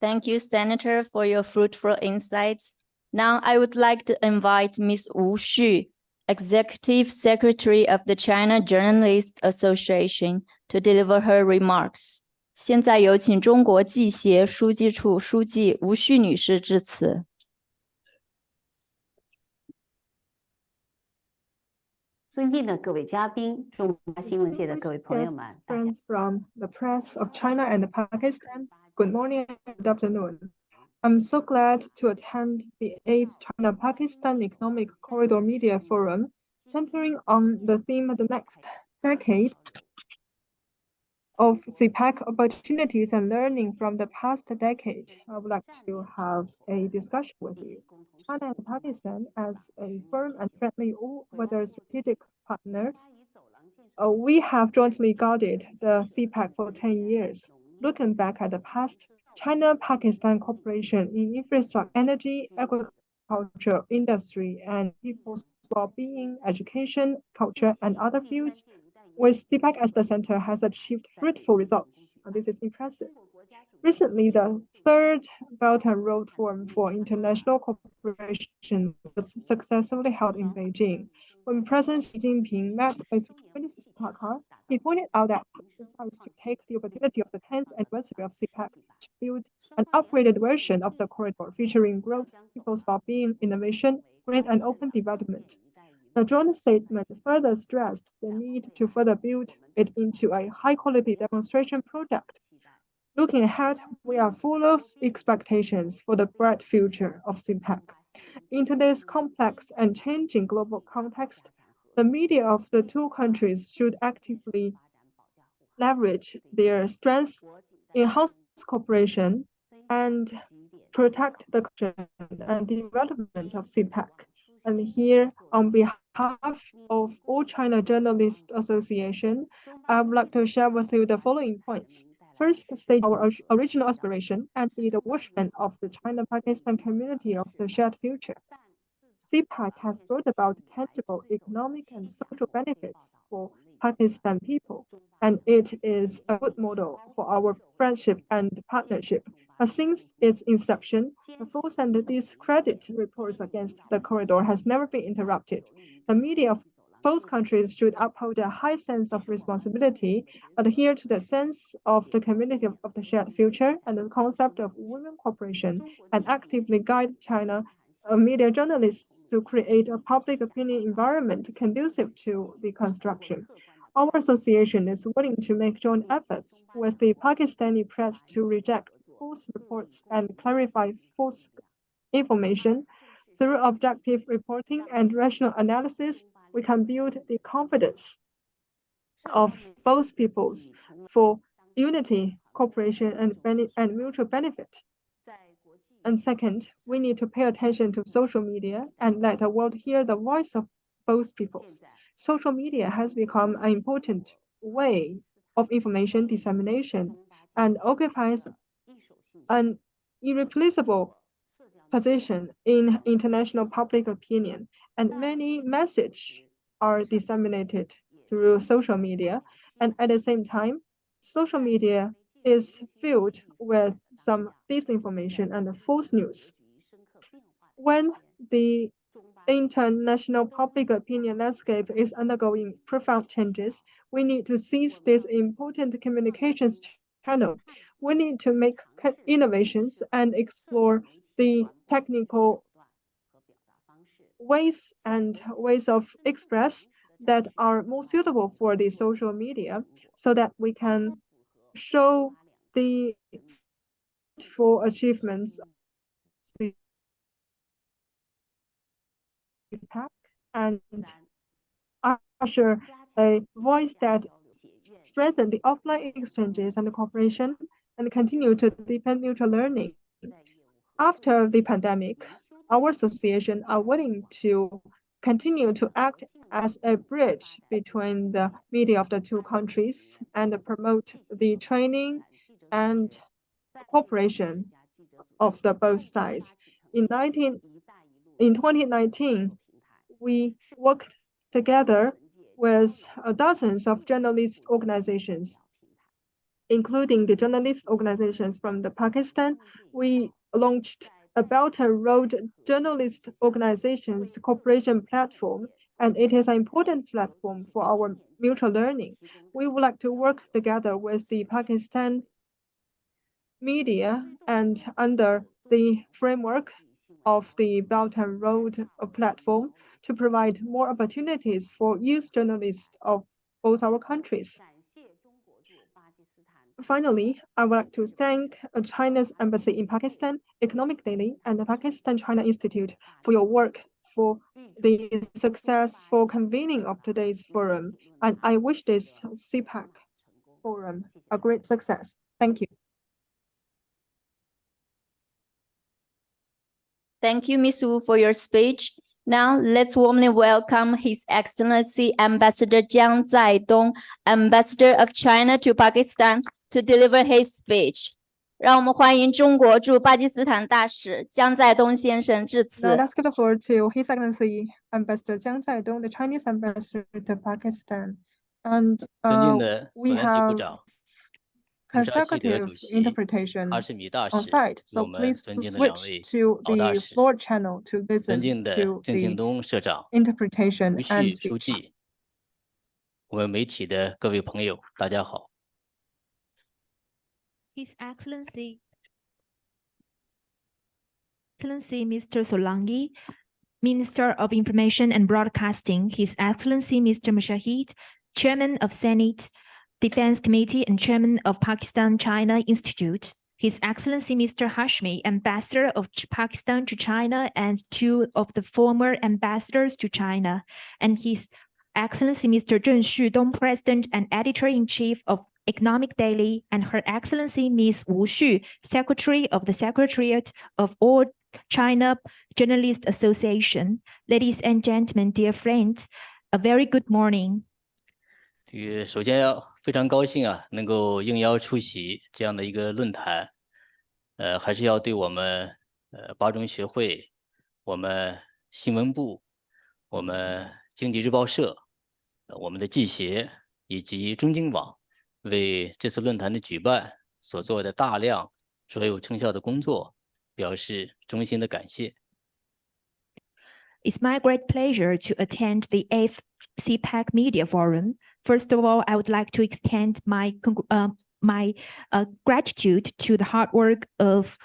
Thank you, Senator, for your fruitful insights. Now, I would like to invite Ms. Wu Xu, Executive Secretary of the China Journalists Association, to deliver her remarks. 现在有请中国记协书记处书记吴旭女士致辞。尊敬的各位嘉宾，中华新闻界的各位朋友们，大家 Friends from the press of China and Pakistan, good morning and good afternoon. I'm so glad to attend the 8th China-Pakistan Economic Corridor Media Forum, centering on the theme of the next decade of CPEC opportunities and learning from the past decade. I would like to have a discussion with you. China and Pakistan, as a firm and friendly all-weather strategic partners, we have jointly guided the CPEC for 10 years. Looking back at the past, China-Pakistan cooperation in infrastructure, energy, agriculture, industry, and people's well-being, education, culture, and other fields, with CPEC as the center, has achieved fruitful results. This is impressive. Recently, the third Belt and Road Forum for International Cooperation was successfully held in Beijing. When President Xi Jinping met with Minister Parker, he pointed out that Pakistan has to take the opportunity of the 10th anniversary of CPEC to build an upgraded version of the corridor featuring growth, people's well-being, innovation, green and open development. The joint statement further stressed the need to further build it into a high-quality demonstration project. Looking ahead, we are full of expectations for the bright future of CPEC. In today's complex and changing global context, the media of the two countries should actively leverage their strengths, enhance cooperation, and protect the culture and development of CPEC. And here, on behalf of All China Journalists Association, I would like to share with you the following points. First, state our original aspiration and be the watchman of the China-Pakistan community of the shared future. CPEC has brought about tangible economic and social benefits for Pakistan people, and it is a good model for our friendship and partnership. But since its inception, the false and discredit reports against the corridor has never been interrupted. The media of both countries should uphold a high sense of responsibility, adhere to the sense of the community of the shared future and the concept of women cooperation, and actively guide China media journalists to create a public opinion environment conducive to reconstruction. Our association is willing to make joint efforts with the Pakistani press to reject false reports and clarify false information. Through objective reporting and rational analysis, we can build the confidence of both peoples for unity, cooperation, and mutual benefit. And second, we need to pay attention to social media and let the world hear the voice of both peoples. Social media has become an important way of information dissemination and occupies an irreplaceable position in international public opinion, and many messages are disseminated through social media. And at the same time, social media is filled with some disinformation and false news. When the international public opinion landscape is undergoing profound changes, we need to seize this important communications channel. We need to make innovations and explore the technical ways of express that are more suitable for the social media so that we can show the full achievements of the CPEC and usher a voice that strengthen the offline exchanges and cooperation and continue to deepen mutual learning. After the pandemic, our association are willing to continue to act as a bridge between the media of the two countries and promote the training and cooperation of the both sides. In 2019, we worked together with dozens of journalist organizations, including the journalist organizations from Pakistan. We launched a Belt and Road Journalist Organizations Cooperation Platform, and it is an important platform for our mutual learning. We would like to work together with the Pakistan media and under the framework of the Belt and Road platform to provide more opportunities for youth journalists of both our countries. Finally, I would like to thank China's embassy in Pakistan, Economic Daily, and the Pakistan-China Institute for your work for the successful convening of today's forum. And I wish this CPEC forum a great success. Thank you. Thank you, Ms. Wu, for your speech. Now, let's warmly welcome His Excellency Ambassador Jiang Zaidong, Ambassador of China to Pakistan, to deliver his speech. 让我们欢迎中国驻巴基斯坦大使姜在东先生致辞。 Now let's give the floor to His Excellency Ambassador Jiang Zaidong, the Chinese ambassador to Pakistan. And we have consecutive interpretation on site. So please to switch to the floor channel to listen to the interpretation and speech. 我们媒体的各位朋友，大家好。 His Excellency Mr. Solangi, Minister of Information and Broadcasting, His Excellency Mr. Mujahid, Chairman of Senate Defense Committee and Chairman of Pakistan-China Institute, His Excellency Mr. Hashmi, Ambassador of Pakistan to China and two of the former ambassadors to China, and His Excellency Mr. Zheng Xudong, President and Editor-in-Chief of Economic Daily, and Her Excellency Ms. Wu Xu, Secretary of the Secretariat of All China Journalist Association. Ladies and gentlemen, dear friends, a very good morning. 首先非常高兴啊，能够应邀出席这样的一个论坛。还是要对我们八中学会、我们新闻部、我们经济日报社、我们的记协以及中经网为这次论坛的举办所做的大量卓有成效的工作表示衷心的感谢。 It's my great pleasure to attend the 8th CPEC Media Forum. First of all, I would like to extend my gratitude to the hard work of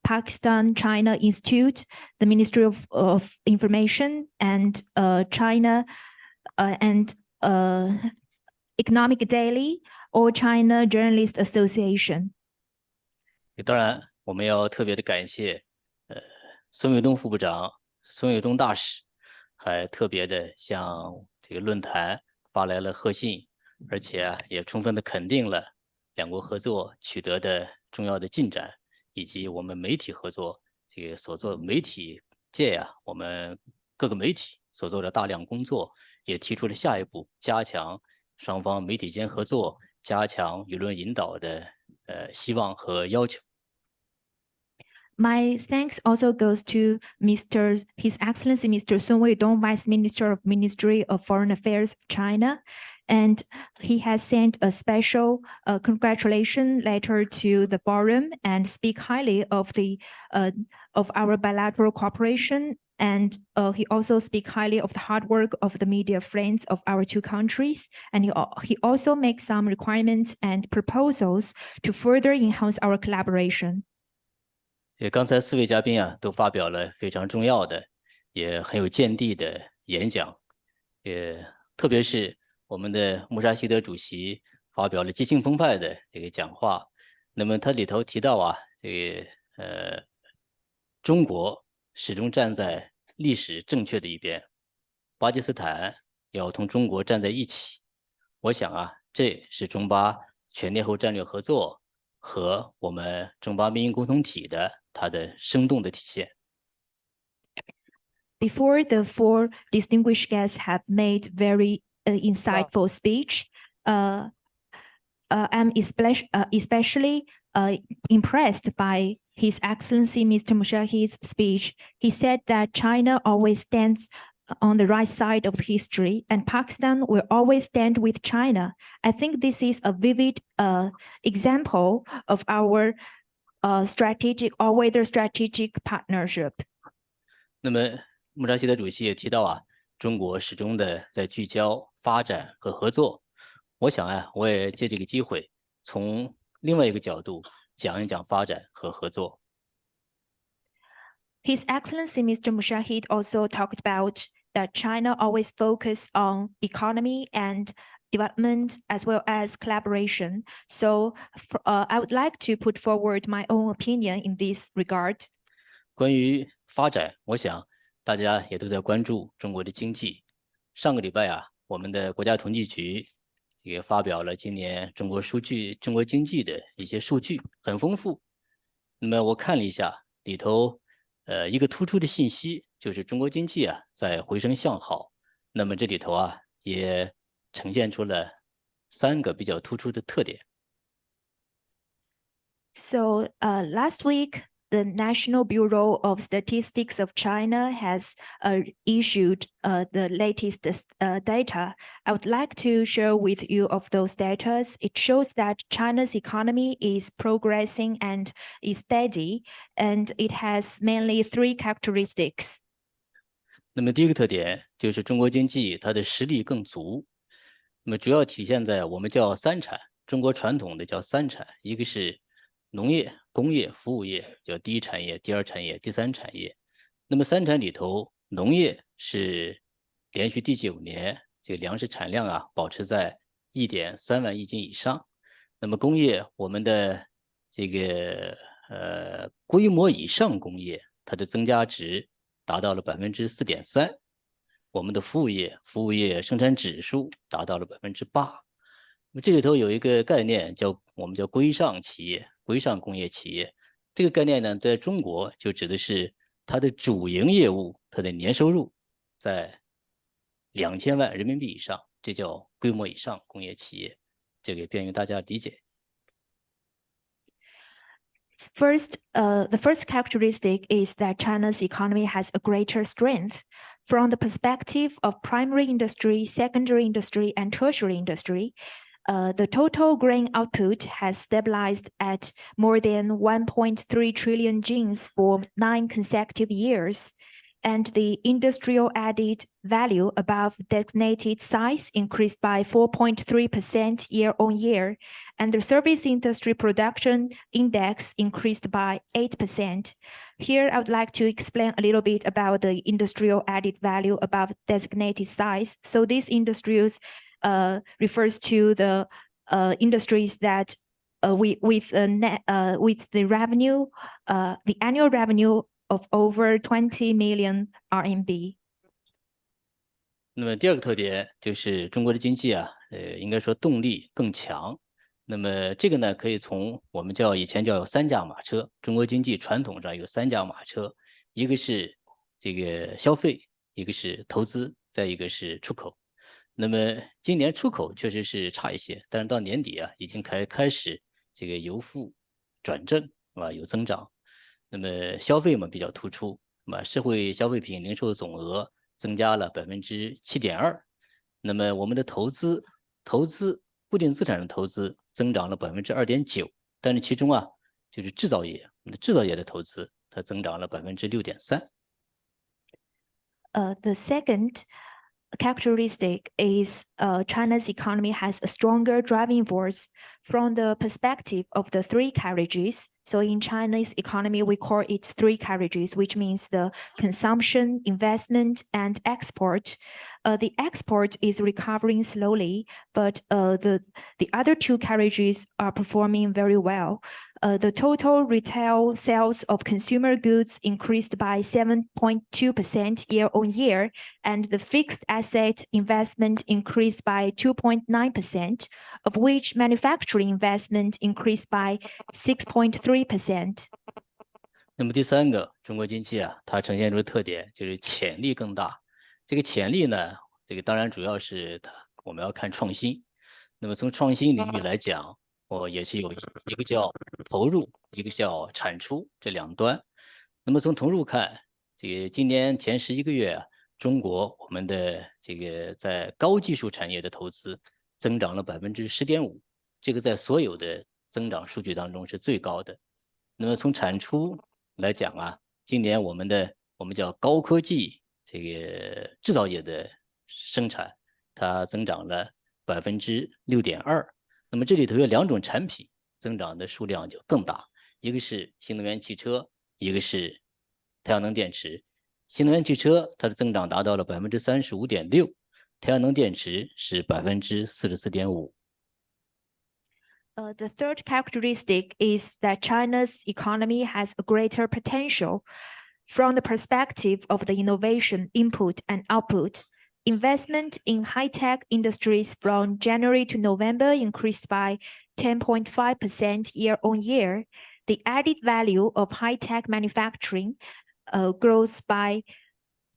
Pakistan-China Institute, the Ministry of Information, and China and Economic Daily, or China Journalist Association. 当然，我们要特别的感谢孙卫东副部长、孙卫东大使，还特别的向这个论坛发来了贺信，而且也充分的肯定了两国合作取得的重要的进展，以及我们媒体合作这个所做媒体界呀，我们各个媒体所做的大量工作，也提出了下一步加强双方媒体间合作、加强舆论引导的希望和要求。 My thanks also goes to His Excellency Mr. Sun Weidong, Vice Minister of Ministry of Foreign Affairs of China, and he has sent a special congratulation letter to the forum and speak highly of our bilateral cooperation. And he also speak highly of the hard work of the media friends of our two countries. And he also makes some requirements and proposals to further enhance our collaboration. 刚才4位嘉宾啊，都发表了非常重要的，也很有见地的演讲，特别是我们的穆沙希德主席发表了激情澎湃的这个讲话。那么他里头提到啊，这个中国始终站在历史正确的一边，巴基斯坦要同中国站在一起。我想啊，这是中巴全天候战略合作和我们中巴民营共同体的它的生动的体现。 Before the four distinguished guests have made very insightful speech, I'm especially impressed by His Excellency Mr. Mushahid's speech. He said that China always stands on the right side of history, and Pakistan will always stand with China. I think this is a vivid example of our strategic partnership. 那么穆扎希德主席也提到啊，中国始终的在聚焦发展和合作。我想啊，我也借这个机会从另外一个角度讲一讲发展和合作。 His Excellency Mr. Mushahid also talked about that China always focus on economy and development as well as collaboration. So I would like to put forward my own opinion in this regard. 关于发展，我想大家也都在关注中国的经济。上个礼拜啊，我们的国家统计局也发表了今年中国经济的一些数据，很丰富。那么我看了一下，里头一个突出的信息就是中国经济啊在回升向好。那么这里头啊也呈现出了3个比较突出的特点。 So last week, the National Bureau of Statistics of China has issued the latest data. I would like to share with you of those data. It shows that China's economy is progressing and is steady, and it has mainly 3 characteristics. 那么第一个特点就是中国经济它的实力更足，那么主要体现在我们叫三产，中国传统的叫三产，一个是农业、工业、服务业，叫第一产业、第二产业、第三产业。那么三产里头，农业是连续第9年这个粮食产量啊保持在1.3万亿斤以上。那么工业，我们的这个规模以上工业，它的增加值达到了4.3%。我们的服务业生产指数达到了8%。那么这里头有一个概念我们叫规上企业、规上工业企业。这个概念呢，在中国就指的是它的主营业务，它的年收入在2000万人民币以上，这叫规模以上工业企业，这个便于大家理解。First, the first characteristic is that China's economy has a greater strength. From the perspective of primary industry, secondary industry, and tertiary industry, the total grain output has stabilized at more than 1.3 trillion jeans for 9 consecutive years. And the industrial added value above designated size increased by 4.3% year-on-year, and the service industry production index increased by 8%. Here, I would like to explain a little bit about the industrial added value above designated size. So these industries refers to the industries that with the revenue, the annual revenue of over 20 million RMB. 那么第二个特点就是中国的经济啊，应该说动力更强。那么这个呢，可以从我们以前叫3驾马车，中国经济传统上有3驾马车，一个是这个消费，一个是投资，再一个是出口。那么今年出口确实是差一些，但是到年底啊，已经开始这个由负转正，是吧？有增长。那么消费嘛比较突出，那么社会消费品零售总额增加了7.2%。那么我们的投资固定资产的投资增长了2.9%，但是其中啊就是制造业，我们的制造业的投资它增长了6.3%。The second characteristic is China's economy has a stronger driving force from the perspective of the 3 carriages. So in China's economy, we call it 3 carriages, which means the consumption, investment, and export. The export is recovering slowly, but the other 2 carriages are performing very well. The total retail sales of consumer goods increased by 7.2% year-on-year, and the fixed asset investment increased by 2.9%, of which manufacturing investment increased by 6.3%. 那么第3个，中国经济啊，它呈现出的特点就是潜力更大。这个潜力呢，这个当然主要是我们要看创新。那么从创新领域来讲，也是有一个叫投入，一个叫产出这2端。那么从投入看，这个今年前11个月啊，中国我们的这个在高技术产业的投资增长了10.5%，这个在所有的增长数据当中是最高的。那么从产出来讲啊，今年我们叫高科技这个制造业的生产，它增长了6.2%。那么这里头有2种产品增长的数量就更大，一个是新能源汽车，一个是太阳能电池。新能源汽车它的增长达到了35.6%，太阳能电池是44.5%。The third characteristic is that China's economy has a greater potential. From the perspective of the innovation input and output, investment in high-tech industries from January to November increased by 10.5% year-on-year. The added value of high-tech manufacturing grows by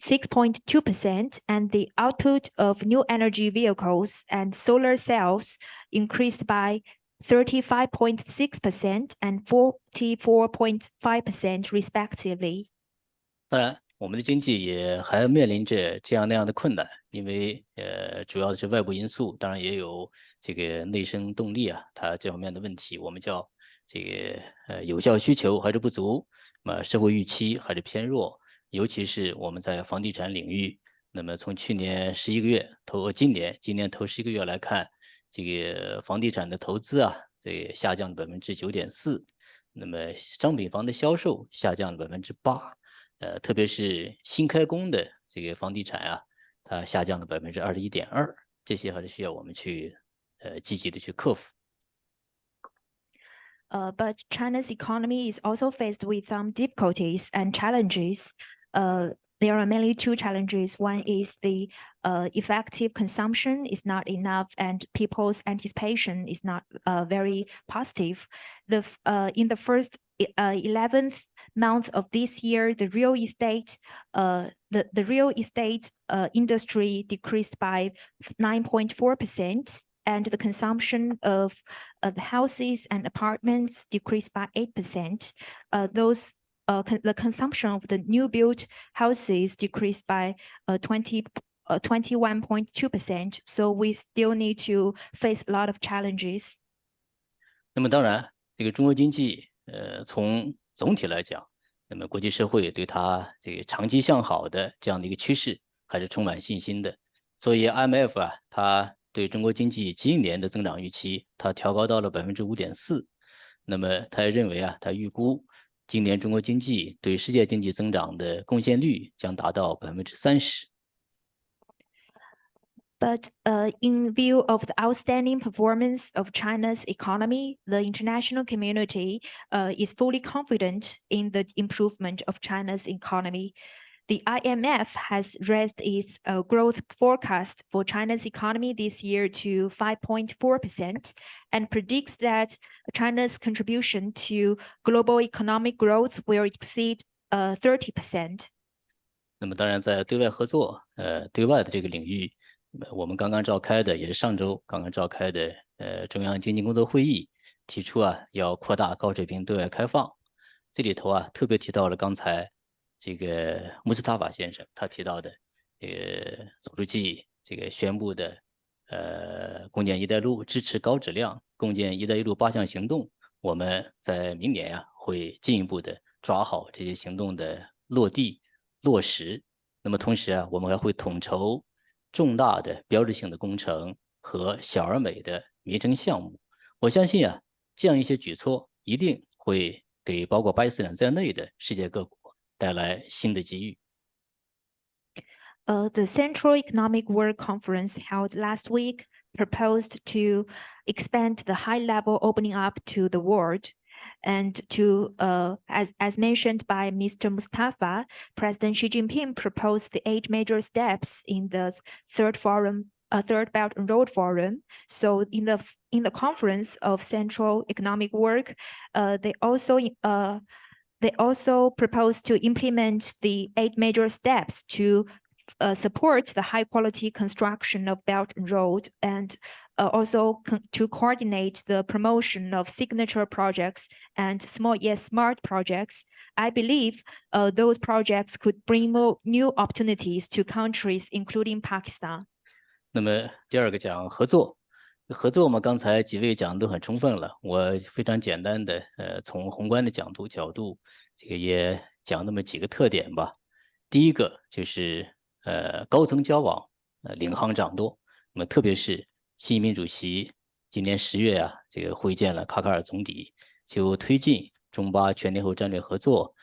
6.2%, and the output of new energy vehicles and solar cells increased by 35.6% and 44.5% respectively. 当然，我们的经济也还面临着这样那样的困难，因为主要的是外部因素，当然也有这个内生动力啊，它这方面的问题，我们叫这个有效需求还是不足，社会预期还是偏弱，尤其是我们在房地产领域，那么从去年11个月今年头11个月来看，这个房地产的投资啊，这个下降了9.4%，那么商品房的销售下降了8%。特别是新开工的这个房地产啊，它下降了21.2%，这些还是需要我们去积极的去克服。But China's economy is also faced with some difficulties and challenges. There are mainly two challenges. One is the effective consumption is not enough, and people's anticipation is not very positive. In the first 11th month of this year, the real estate industry decreased by 9.4%. And the consumption of the houses and apartments decreased by 8%. The consumption of the new built houses decreased by 21.2%. So we still need to face a lot of challenges. 那么当然，这个中国经济，从总体来讲，那么国际社会对它这个长期向好的这样的一个趋势还是充满信心的。所以 IMF 啊，它对中国经济今年的增长预期，它调高到了5.4%。那么他认为啊，他预估今年中国经济对世界经济增长的贡献率将达到30%。But in view of the outstanding performance of China's economy, the international community is fully confident in the improvement of China's economy. The IMF has raised its growth forecast for China's economy this year to 5.4% and predicts that China's contribution to global economic growth will exceed 30%. 那么当然，在对外合作，对外的这个领域，我们刚刚召开的，也是上周刚刚召开的，中央经济工作会议提出啊，要扩大高水平对外开放。这里头啊，特别提到了刚才这个穆斯塔法先生他提到的，总书记这个宣布的，共建“一带一路”支持高质量共建“一带一路”8项行动，我们在明年啊会进一步的抓好这些行动的落地落实。那么同时啊，我们还会统筹重大的标志性的工程和小而美的民生项目。我相信啊，这样一些举措一定会给包括巴基斯坦在内的世界各国带来新的机遇。The Central Economic Work Conference held last week proposed to expand the high-level opening up to the world. And to, as mentioned by Mr. Mustafa, President Xi Jinping proposed the 8 major steps in the third Belt and Road Forum. So in the conference of Central Economic Work, they also proposed to implement the 8 major steps to support the high quality construction of Belt and Road, and also to coordinate the promotion of signature projects and small yet smart projects. I believe those projects could bring more new opportunities to countries, including Pakistan. 那么第二个讲合作，合作嘛，刚才几位讲的都很充分了，我非常简单的，从宏观的角度，这个也讲那么几个特点吧。第一个就是高层交往，领航掌舵。那么特别是习近平主席今年10月啊，这个会见了卡塔尔总理，就推进中巴全天候战略合作，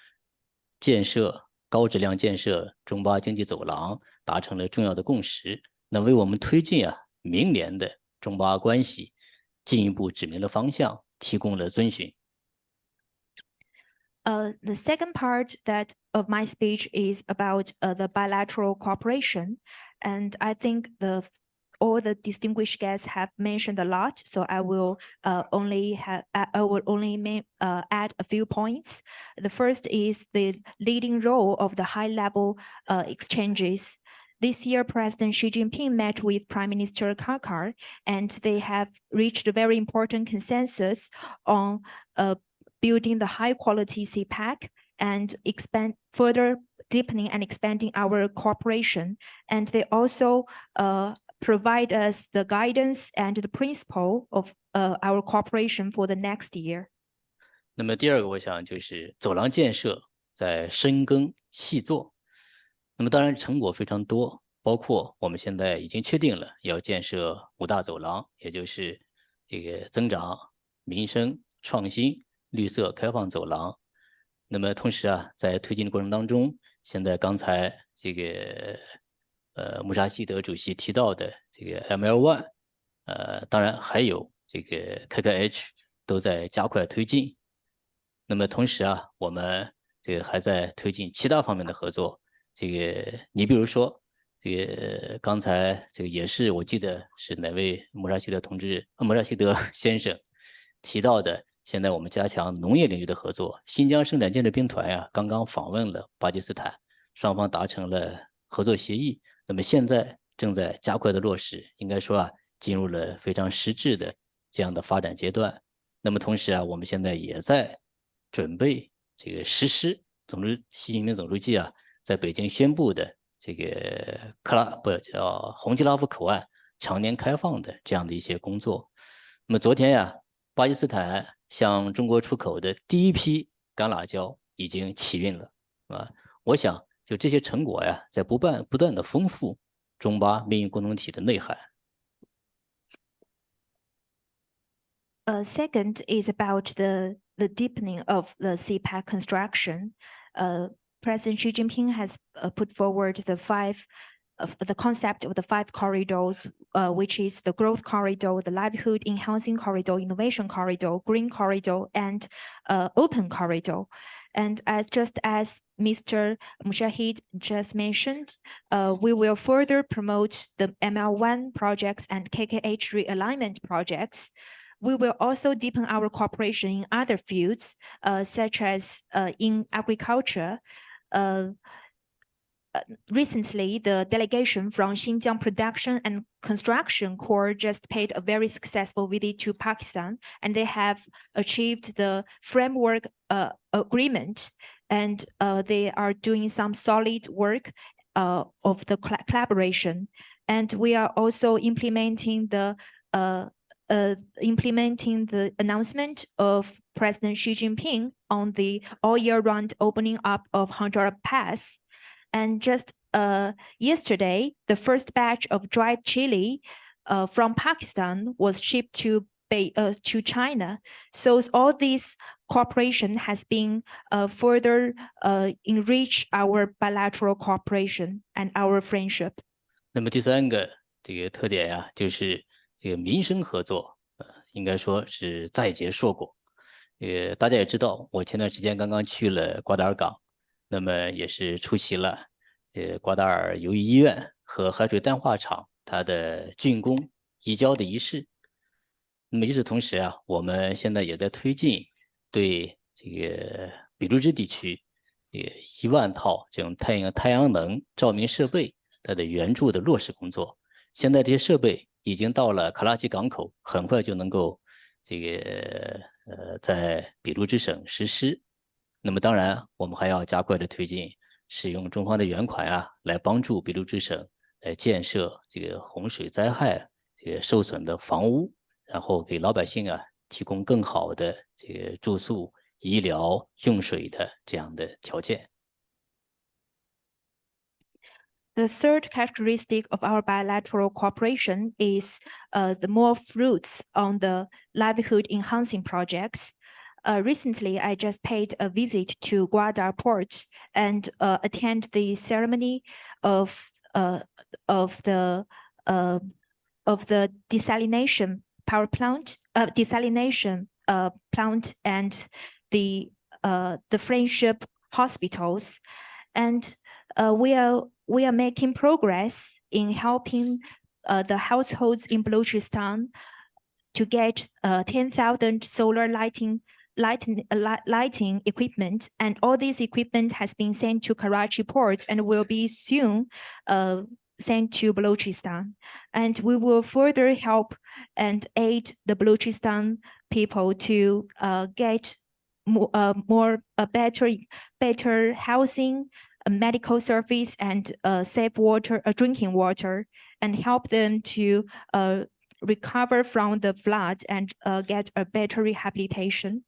高质量建设中巴经济走廊达成了重要的共识，那为我们推进啊明年的中巴关系进一步指明了方向，提供了遵循。The second part of my speech is about the bilateral cooperation, and I think all the distinguished guests have mentioned a lot, so I will only add a few points. The first is the leading role of the high-level exchanges. this year, President Xi Jinping met with Prime Minister Kakar, and they have reached a very important consensus on building the high-quality CPEC and further deepening and expanding our cooperation. And they also provide us the guidance and the principle of our cooperation for the next year. 那么第二个，我想就是走廊建设在深耕细作。那么当然成果非常多，包括我们现在已经确定了要建设5大走廊，也就是这个增长、民生、创新、绿色、开放走廊。那么同时啊，在推进的过程当中，现在刚才这个穆沙希德主席提到的这个 ML1，当然还有这个 KKH 都在加快推进。那么同时啊，我们这个还在推进其他方面的合作。这个你比如说，这个刚才这个也是我记得是哪位穆沙希德先生提到的，现在我们加强农业领域的合作。新疆生产建设兵团呀，刚刚访问了巴基斯坦，双方达成了合作协议。那么现在正在加快的落实，应该说啊，进入了非常实质的这样的发展阶段。那么同时啊，我们现在也在准备这个实施习近平总书记啊在北京宣布的这个洪基拉夫口岸常年开放的这样的一些工作。那么昨天呀，巴基斯坦向中国出口的第一批干辣椒已经起运了啊。我想就这些成果呀，在不断的丰富中巴命运共同体的内涵。Second is about the deepening of the CPEC construction. President Xi Jinping has put forward the concept of the 5 corridors, which is the growth corridor, the livelihood enhancing corridor, innovation corridor, green corridor, and open corridor. And just as Mr. Mujahid just mentioned, we will further promote the ML1 projects and KKH realignment projects. We will also deepen our cooperation in other fields, such as in agriculture. Recently, the delegation from Xinjiang Production and Construction Corps just paid a very successful visit to Pakistan, and they have achieved the framework agreement, and they are doing some solid work of the collaboration. And we are also implementing the announcement of President Xi Jinping on the all-year-round opening up of Honduras Pass. And just yesterday, the first batch of dried chili from Pakistan was shipped to China. So all this cooperation has been further enrich our bilateral cooperation and our friendship. 那么第三个这个特点呀，就是这个民生合作，应该说是在劫硕果。大家也知道，我前段时间刚刚去了瓜达尔港。那么也是出席了瓜达尔友谊医院和海水淡化厂它的竣工移交的仪式。那么与此同时啊，我们现在也在推进对这个俾路支地区1万套这种太阳能照明设备它的援助的落实工作。现在这些设备已经到了卡拉奇港口，很快就能够在俾路支省实施。那么当然，我们还要加快的推进使用中方的援款啊，来帮助俾路支省来建设这个洪水灾害这个受损的房屋，然后给老百姓啊提供更好的这个住宿、医疗、用水的这样的条件。The third characteristic of our bilateral cooperation is the more fruits on the livelihood enhancing projects. Recently, I just paid a visit to Gwadar Port and attend the ceremony of the desalination power plant, plant and the friendship hospitals, and we are making progress in helping the households in Balochistan to get 10,000 solar lighting equipment, and all this equipment has been sent to Karachi port and will be soon sent to Balochistan, and we will further help and aid the Balochistan people to get better housing, medical service, and safe water, drinking water, and help them to recover from the flood and get a better rehabilitation.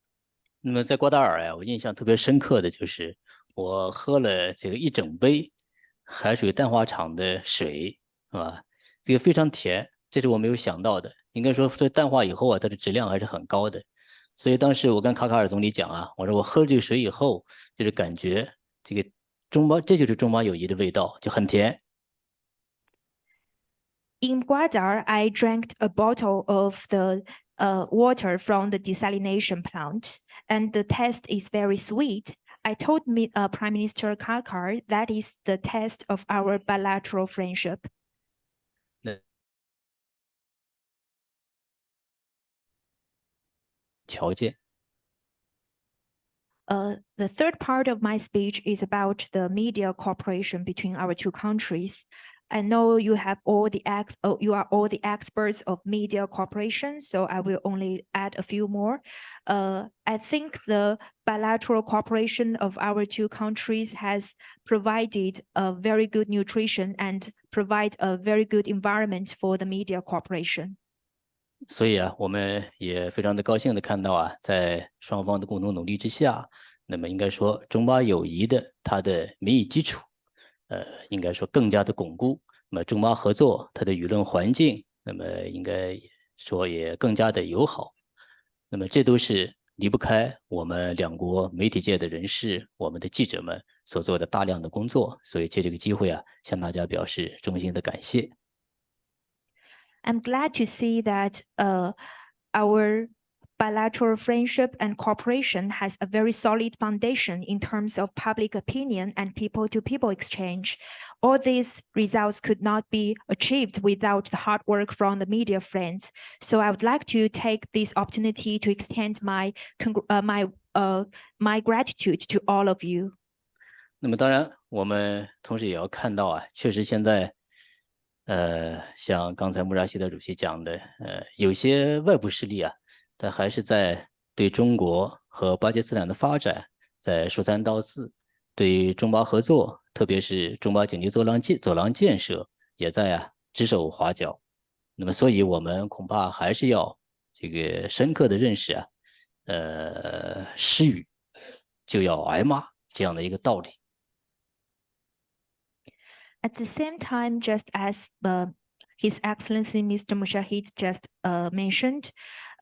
那么在瓜达尔呀，我印象特别深刻的就是我喝了这个一整杯海水淡化厂的水，是吧？这个非常甜，这是我没有想到的。应该说，这淡化以后啊，它的质量还是很高的。所以当时我跟卡卡尔总理讲啊，我说我喝了这个水以后，就是感觉这个这就是中巴友谊的味道，就很甜。In Gwadar, I drank a bottle of the water from the desalination plant, and the taste is very sweet. I told Prime Minister Kakar that is the test of our bilateral friendship. 条件。The third part of my speech is about the media cooperation between our two countries. I know you are all the experts of media cooperation, so I will only add a few more. I think the bilateral cooperation of our two countries has provided a very good nutrition and provide a very good environment for the media cooperation. 所以啊，我们也非常的高兴的看到啊，在双方的共同努力之下，那么应该说中巴友谊的它的民意基础，应该说更加的巩固。那么中巴合作它的舆论环境，那么应该说也更加的友好。那么这都是离不开我们两国媒体界的人士，我们的记者们所做的大量的工作。所以借这个机会啊，向大家表示衷心的感谢。I'm glad to see that our bilateral friendship and cooperation has a very solid foundation in terms of public opinion and people-to-people exchange. All these results could not be achieved without the hard work from the media friends. So I would like to take this opportunity to extend my gratitude to all of you. 那么当然，我们同时也要看到啊，确实现在。像刚才穆扎希德主席讲的，有些外部势力啊，但还是在对中国和巴基斯坦的发展在说三道四，对于中巴合作，特别是中巴经济走廊建设，也在指手画脚。那么，所以我们恐怕还是要这个深刻的认识啊，施予就要挨骂这样的一个道理。At the same time, just as His Excellency Mr. Mushahid just mentioned,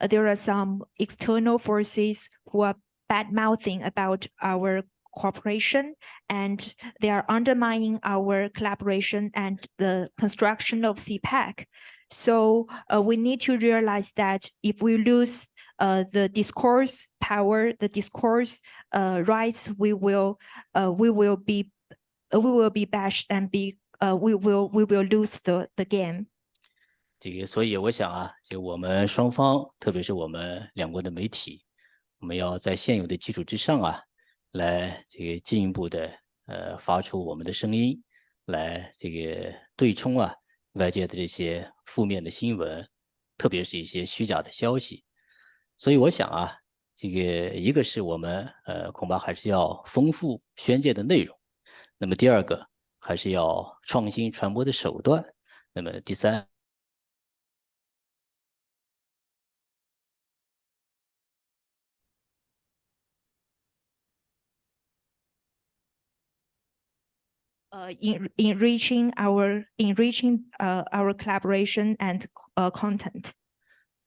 there are some external forces who are bad-mouthing about our cooperation, and they are undermining our collaboration and the construction of CPEC. So we need to realize that if we lose the discourse power, the discourse rights, we will be bashed and we will lose the game. 这个，所以我想啊，就我们双方，特别是我们两国的媒体，我们要在现有的基础之上啊，来这个进一步的发出我们的声音，来这个对冲啊外界的这些负面的新闻，特别是一些虚假的消息。所以我想啊，这个一个是我们恐怕还是要丰富宣介的内容，那么第二个还是要创新传播的手段，那么第三。enriching our collaboration and content.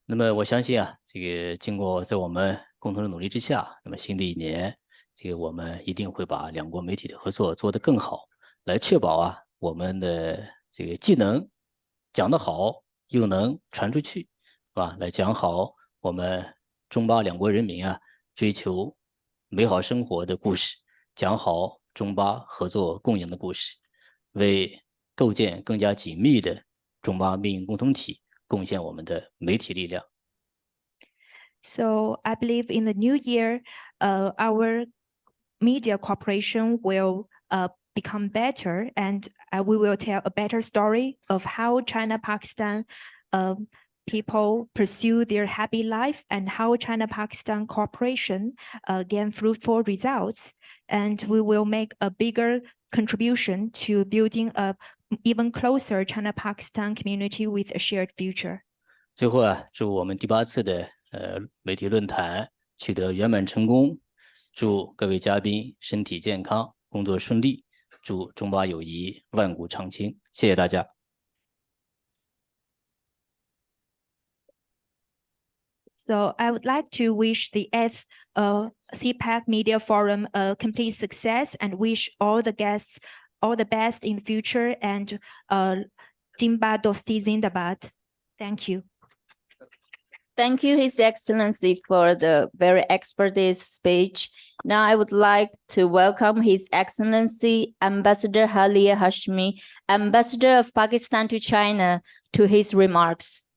那么我相信啊，这个经过在我们共同的努力之下，那么新的一年，这个我们一定会把两国媒体的合作做得更好，来确保啊我们的这个既能讲得好，又能传出去，是吧？来讲好我们中巴两国人民啊追求美好生活的故事，讲好中巴合作共赢的故事，为构建更加紧密的中巴命运共同体贡献我们的媒体力量。So I believe in the new year, our media cooperation will become better, and we will tell a better story of how China-Pakistan people pursue their happy life and how China-Pakistan cooperation gain fruitful results. And we will make a bigger contribution to building a even closer China-Pakistan community with a shared future. 最后啊，祝我们第8次的媒体论坛取得圆满成功，祝各位嘉宾身体健康，工作顺利，祝中巴友谊万古长青。谢谢大家。So I would like to wish the 8th CPEC Media Forum a complete success and wish all the guests all the best in the future, and Jimba Dosti Zindabad. Thank you. Thank you, His Excellency, for the very expertise speech. Now I would like to welcome His Excellency Ambassador Halia Hashmi, Ambassador of Pakistan to China, to his remarks.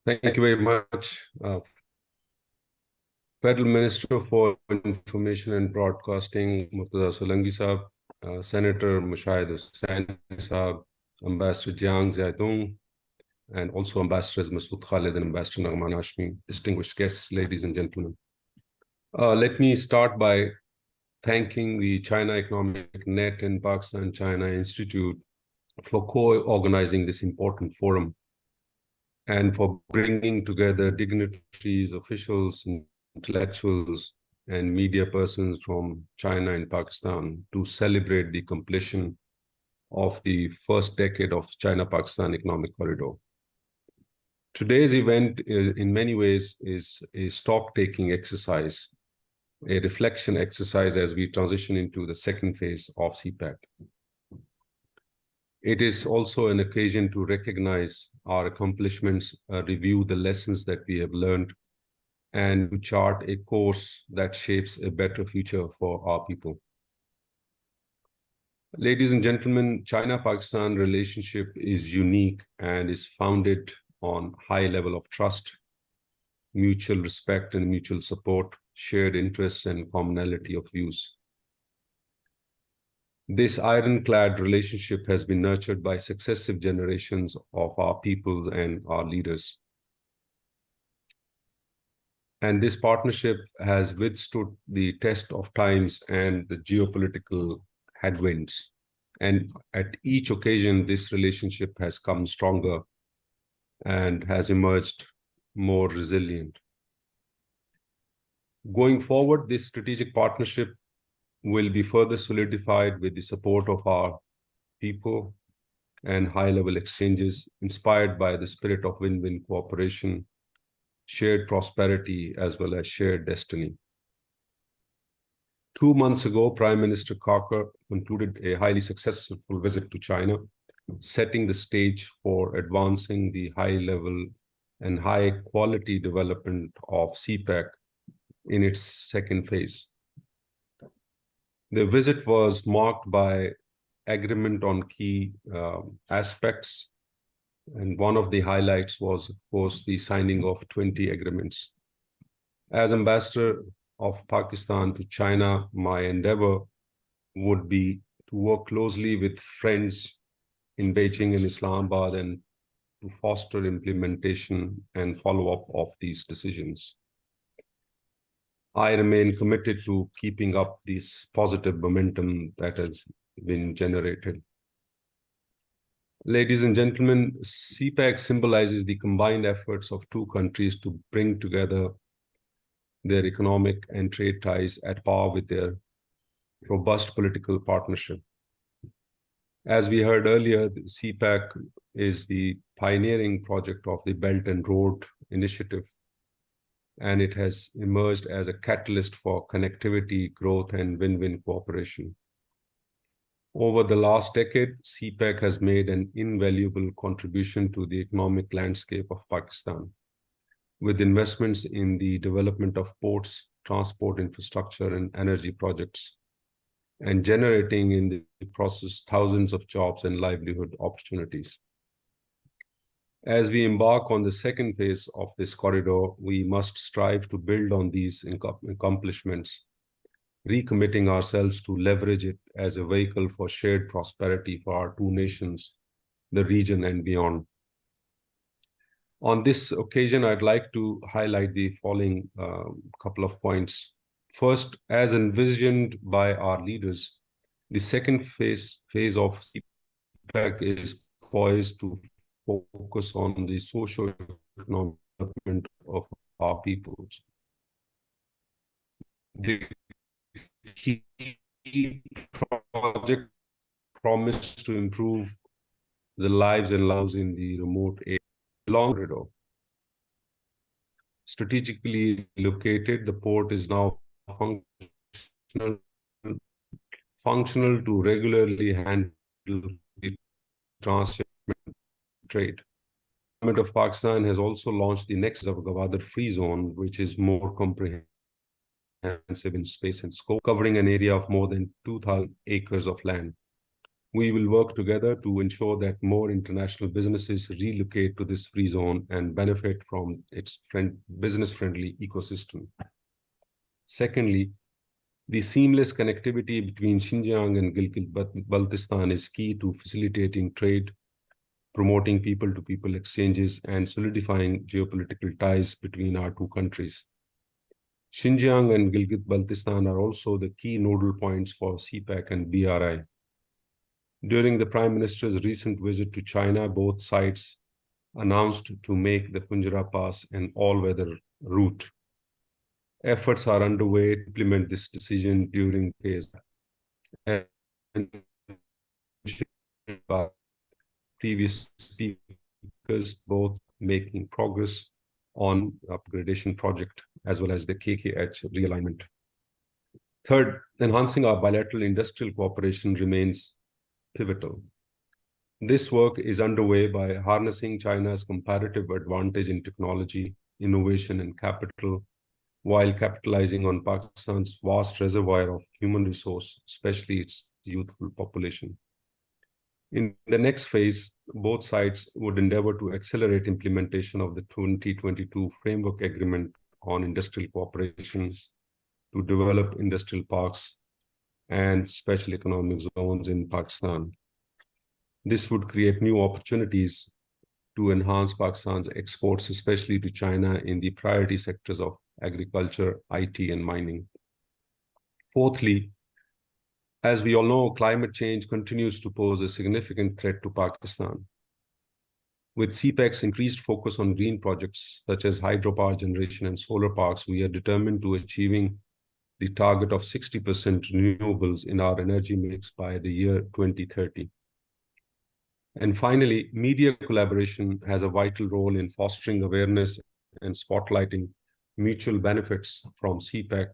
Thank you very much. Federal Minister for Information and Broadcasting, Murtaza Solangi Sahab, Senator Mushahid Hussain Sahab, Ambassador Jiang Zaitung, and also Ambassadors Masood Khalid and Ambassador Naghman Hashmi, distinguished guests, ladies and gentlemen. Let me start by thanking the China Economic Net and Pakistan China Institute for co-organizing this important forum and for bringing together dignitaries, officials, intellectuals, and media persons from China and Pakistan to celebrate the completion of the first decade of China-Pakistan Economic Corridor. Today's event, in many ways, is a stock-taking exercise, a reflection exercise as we transition into the second phase of CPEC. It is also an occasion to recognize our accomplishments, review the lessons that we have learned, and to chart a course that shapes a better future for our people. Ladies and gentlemen, China-Pakistan relationship is unique and is founded on high level of trust, mutual respect and mutual support, shared interests and commonality of views. This ironclad relationship has been nurtured by successive generations of our people and our leaders. And this partnership has withstood the test of times and the geopolitical headwinds. And at each occasion, this relationship has come stronger and has emerged more resilient. Going forward, this strategic partnership will be further solidified with the support of our people and high-level exchanges inspired by the spirit of win-win cooperation, shared prosperity, as well as shared destiny. 2 months ago, Prime Minister Khakar concluded a highly successful visit to China, setting the stage for advancing the high-level and high-quality development of CPEC in its second phase. The visit was marked by agreement on key aspects, and one of the highlights was, of course, the signing of 20 agreements. As Ambassador of Pakistan to China, my endeavor would be to work closely with friends in Beijing and Islamabad and to foster implementation and follow-up of these decisions. I remain committed to keeping up this positive momentum that has been generated. Ladies and gentlemen, CPEC symbolizes the combined efforts of two countries to bring together their economic and trade ties at par with their robust political partnership. As we heard earlier, the CPEC is the pioneering project of the Belt and Road Initiative, and it has emerged as a catalyst for connectivity, growth, and win-win cooperation. Over the last decade, CPEC has made an invaluable contribution to the economic landscape of Pakistan, with investments in the development of ports, transport infrastructure, and energy projects, and generating in the process thousands of jobs and livelihood opportunities. As we embark on the second phase of this corridor, we must strive to build on these accomplishments, recommitting ourselves to leverage it as a vehicle for shared prosperity for our two nations, the region and beyond. On this occasion, I'd like to highlight the following couple of points. First, as envisioned by our leaders, the second phase of CPEC is poised to focus on the socio-economic development of our peoples. The key project promised to improve the lives and lives in the remote area. Long corridor. Strategically located, the port is now functional to regularly handle the transshipment trade. The government of Pakistan has also launched the next of Gwadar Free Zone, which is more comprehensive in space and scope, covering an area of more than 2,000 acres of land. We will work together to ensure that more international businesses relocate to this free zone and benefit from its business-friendly ecosystem. Secondly, the seamless connectivity between Xinjiang and Gilgit-Baltistan is key to facilitating trade, promoting people-to-people exchanges, and solidifying geopolitical ties between our two countries. Xinjiang and Gilgit-Baltistan are also the key nodal points for CPEC and BRI. During the Prime Minister's recent visit to China, both sides announced to make the Funjara Pass an all-weather route. Efforts are underway to implement this decision during phase. Previous speakers both making progress on upgradation project as well as the KKH realignment. Third, enhancing our bilateral industrial cooperation remains pivotal. This work is underway by harnessing China's comparative advantage in technology, innovation, and capital, while capitalizing on Pakistan's vast reservoir of human resource, especially its youthful population. In the next phase, both sides would endeavor to accelerate implementation of the 2022 Framework Agreement on Industrial Cooperation to develop industrial parks and special economic zones in Pakistan. This would create new opportunities to enhance Pakistan's exports, especially to China in the priority sectors of agriculture, IT, and mining. Fourthly, as we all know, climate change continues to pose a significant threat to Pakistan. With CPEC's increased focus on green projects such as hydropower generation and solar parks, we are determined to achieving the target of 60% renewables in our energy mix by the year 2030. And finally, media collaboration has a vital role in fostering awareness and spotlighting mutual benefits from CPEC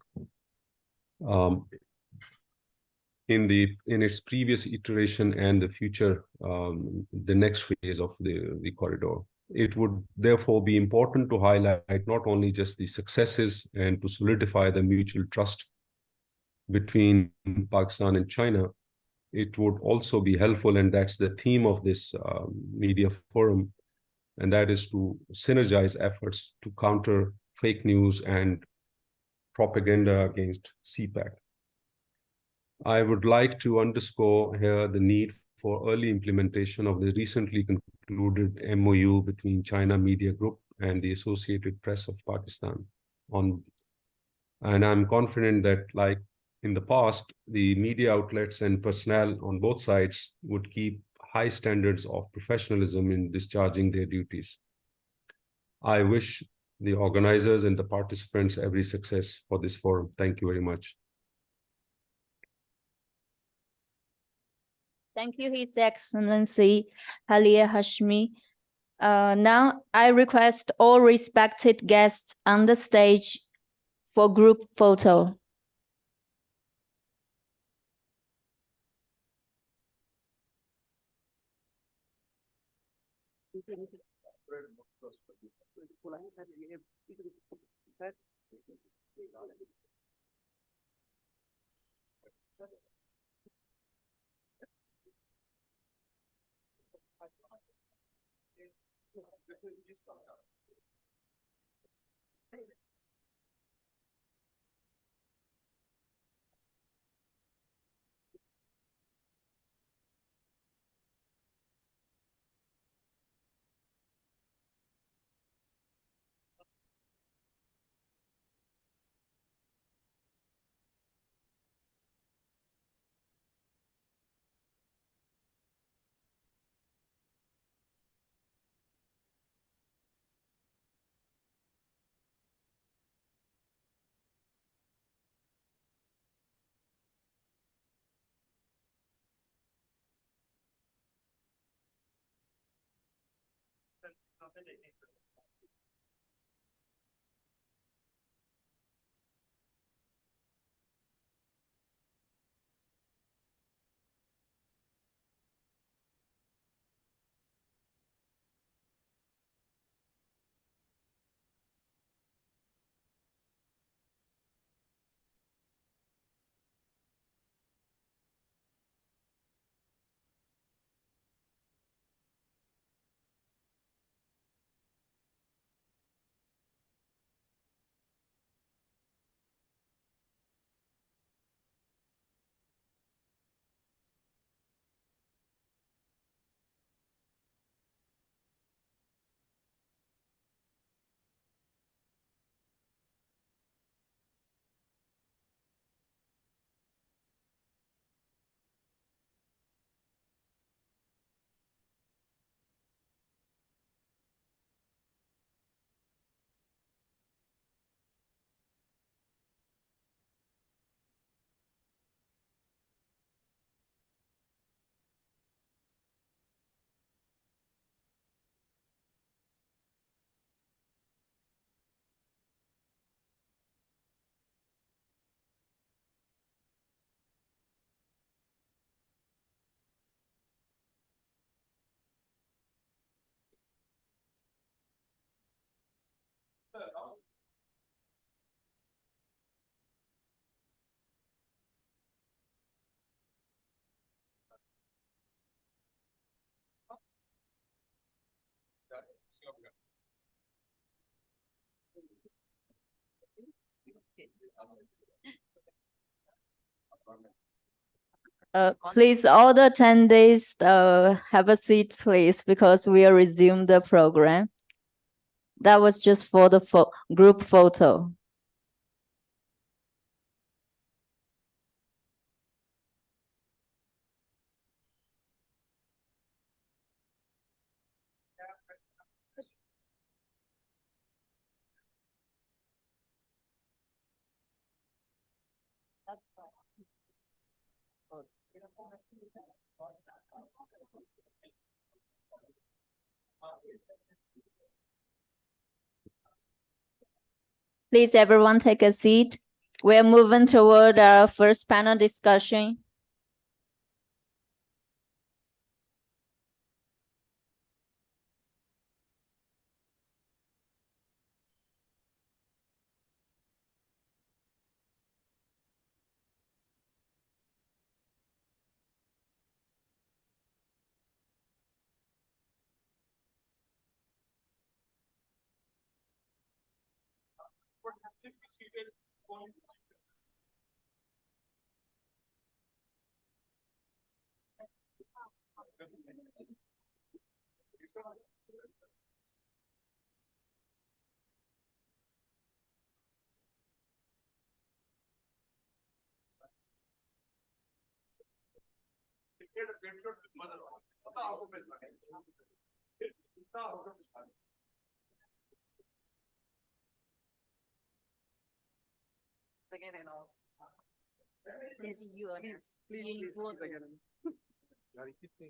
in its previous iteration and the future, the next phase of the corridor. It would therefore be important to highlight not only just the successes and to solidify the mutual trust between Pakistan and China. It would also be helpful, and that's the theme of this media forum, and that is to synergize efforts to counter fake news and propaganda against CPEC. I would like to underscore here the need for early implementation of the recently concluded MOU between China Media Group and the Associated Press of Pakistan. And I'm confident that, like in the past, the media outlets and personnel on both sides would keep high standards of professionalism in discharging their duties. I wish the organizers and the participants every success for this forum. Thank you very much. Thank you, His Excellency Halia Hashmi. Now I request all respected guests on the stage for group photo. Please, all the attendees, have a seat, please, because we'll resume the program. That was just for the group photo. Please, everyone take a seat. We're moving toward our first panel discussion.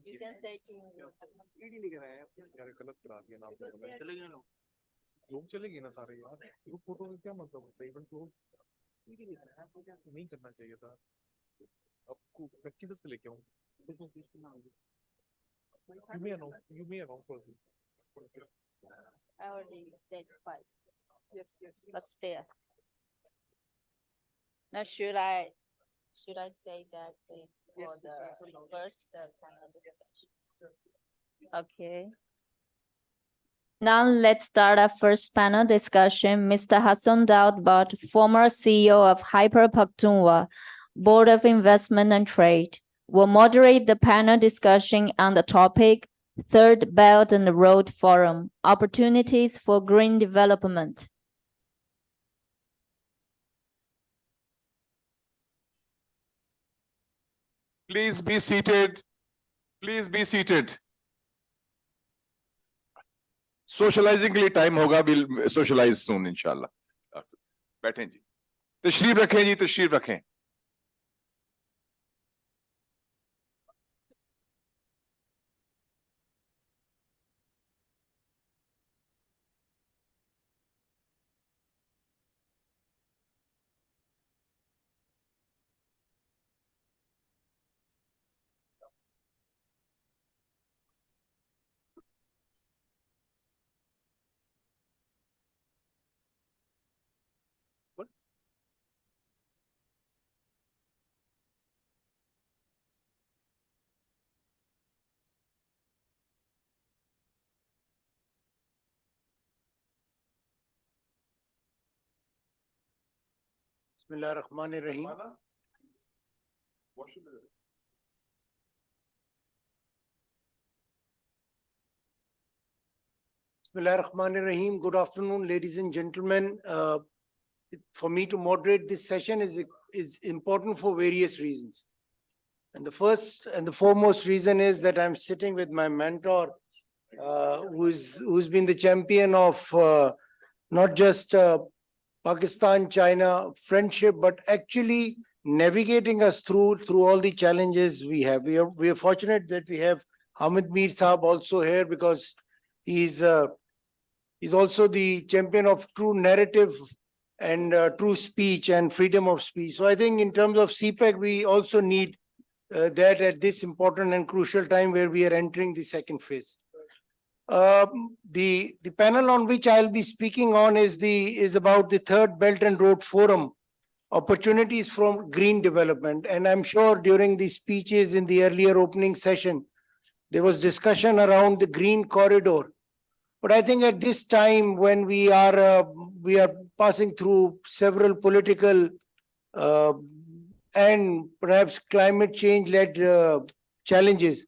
You can say लोग चलेंगे ना सारे यार group photo में क्या मतलब होता है इवन क्लोज नहीं करना चाहिए था आपको मैं किधर से लेके आऊं you may announce for this. I already said twice. Yes. But still. Now should I say that it's for the first panel discussion? Okay. Now let's start our first panel discussion. Mr. Hassan Daud, former CEO of Hyper Pakhtunkhwa, Board of Investment and Trade, will moderate the panel discussion on the topic Third Belt and Road Forum, Opportunities for Green Development. Please be seated. Please be seated. Socializing के लिए time होगा. We'll socialize soon, inshallah. बैठें जी. तशरीफ रखें जी, तशरीफ रखें. Bismillahirrahmanirrahim. Bismillahirrahmanirrahim. Good afternoon, ladies and gentlemen. For me to moderate this session is important for various reasons. And the first and the foremost reason is that I'm sitting with my mentor, who's been the champion of not just Pakistan-China friendship, but actually navigating us through all the challenges we have. We are fortunate that we have Hamid Mir Saab also here, because he's also the champion of true narrative and true speech and freedom of speech. So I think in terms of CPEC, we also need that at this important and crucial time where we are entering the second phase. The panel on which I'll be speaking on is about the Third Belt and Road Forum, opportunities from green development. And I'm sure during the speeches in the earlier opening session, there was discussion around the green corridor. But I think at this time, when we are passing through several political and perhaps climate change-led challenges,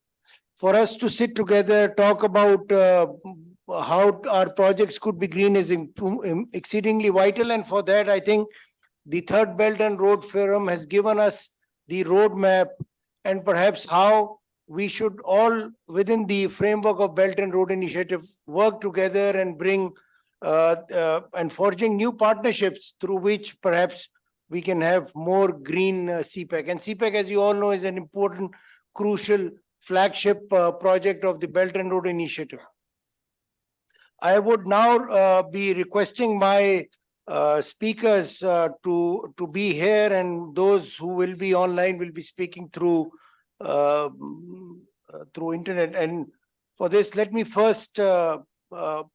for us to sit together, talk about how our projects could be green is exceedingly vital. And for that, I think the Third Belt and Road Forum has given us the roadmap, and perhaps how we should all, within the framework of Belt and Road Initiative, work together and bring and forging new partnerships through which perhaps we can have more green CPEC. And CPEC, as you all know, is an important, crucial flagship project of the Belt and Road Initiative. I would now be requesting my speakers to be here, and those who will be online will be speaking through internet. And for this, let me first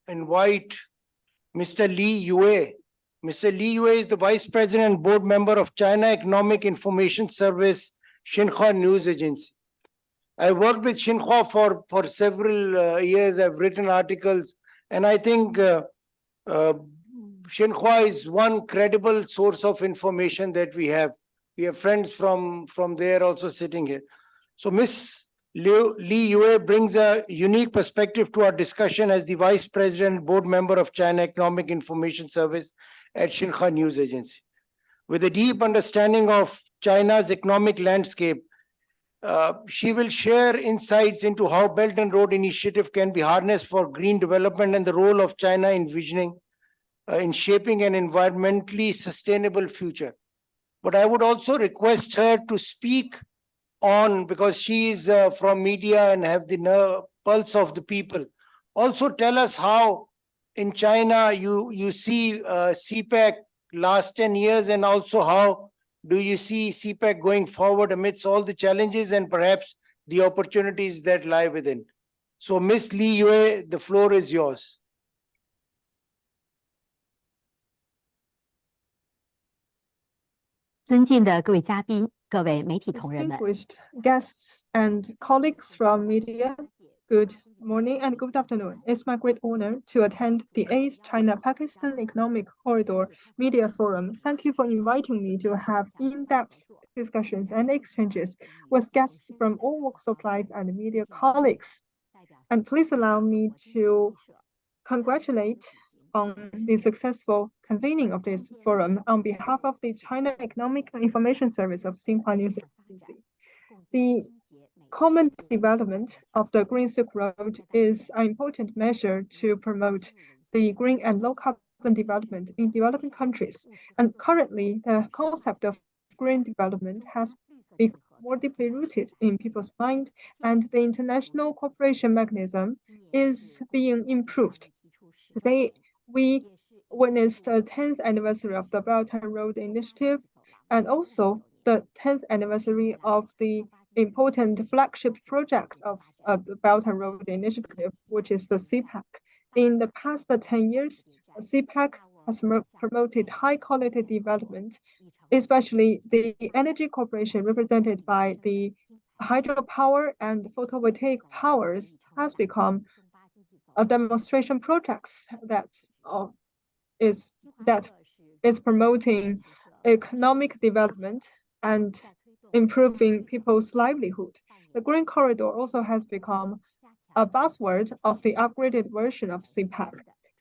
invite Mr. Li Yue. Mr. Li Yue is the Vice President and Board Member of China Economic Information Service, Xinhua News Agency. I worked with Xinhua for several years. I've written articles, and I think Xinhua is one credible source of information that we have. We have friends from there also sitting here. So Ms. Li Yue brings a unique perspective to our discussion as the Vice President and Board Member of China Economic Information Service at Xinhua News Agency. With a deep understanding of China's economic landscape, she will share insights into how Belt and Road Initiative can be harnessed for green development and the role of China in shaping an environmentally sustainable future. But I would also request her to speak on, because she is from media and have the pulse of the people. Also tell us how in China you see CPEC last 10 years, and also how do you see CPEC going forward amidst all the challenges and perhaps the opportunities that lie within. So Ms. Li Yue, the floor is yours. Distinguished guests and colleagues from media, good morning and good afternoon. It's my great honor to attend the 8th China-Pakistan Economic Corridor Media Forum. Thank you for inviting me to have in-depth discussions and exchanges with guests from all walks of life and media colleagues. And please allow me to congratulate on the successful convening of this forum on behalf of the China Economic Information Service of Xinhua News Agency. The common development of the Green Silk Road is an important measure to promote the green and low carbon development in developing countries. And currently, the concept of green development has become more deeply rooted in people's mind, and the international cooperation mechanism is being improved. Today, we witnessed the 10th anniversary of the Belt and Road Initiative, and also the 10th anniversary of the important flagship project of the Belt and Road Initiative, which is the CPEC. In the past 10 years, CPEC has promoted high-quality development, especially the energy cooperation represented by the hydropower and photovoltaic powers has become a demonstration projects that is promoting economic development and improving people's livelihood. The Green Corridor also has become a buzzword of the upgraded version of CPEC.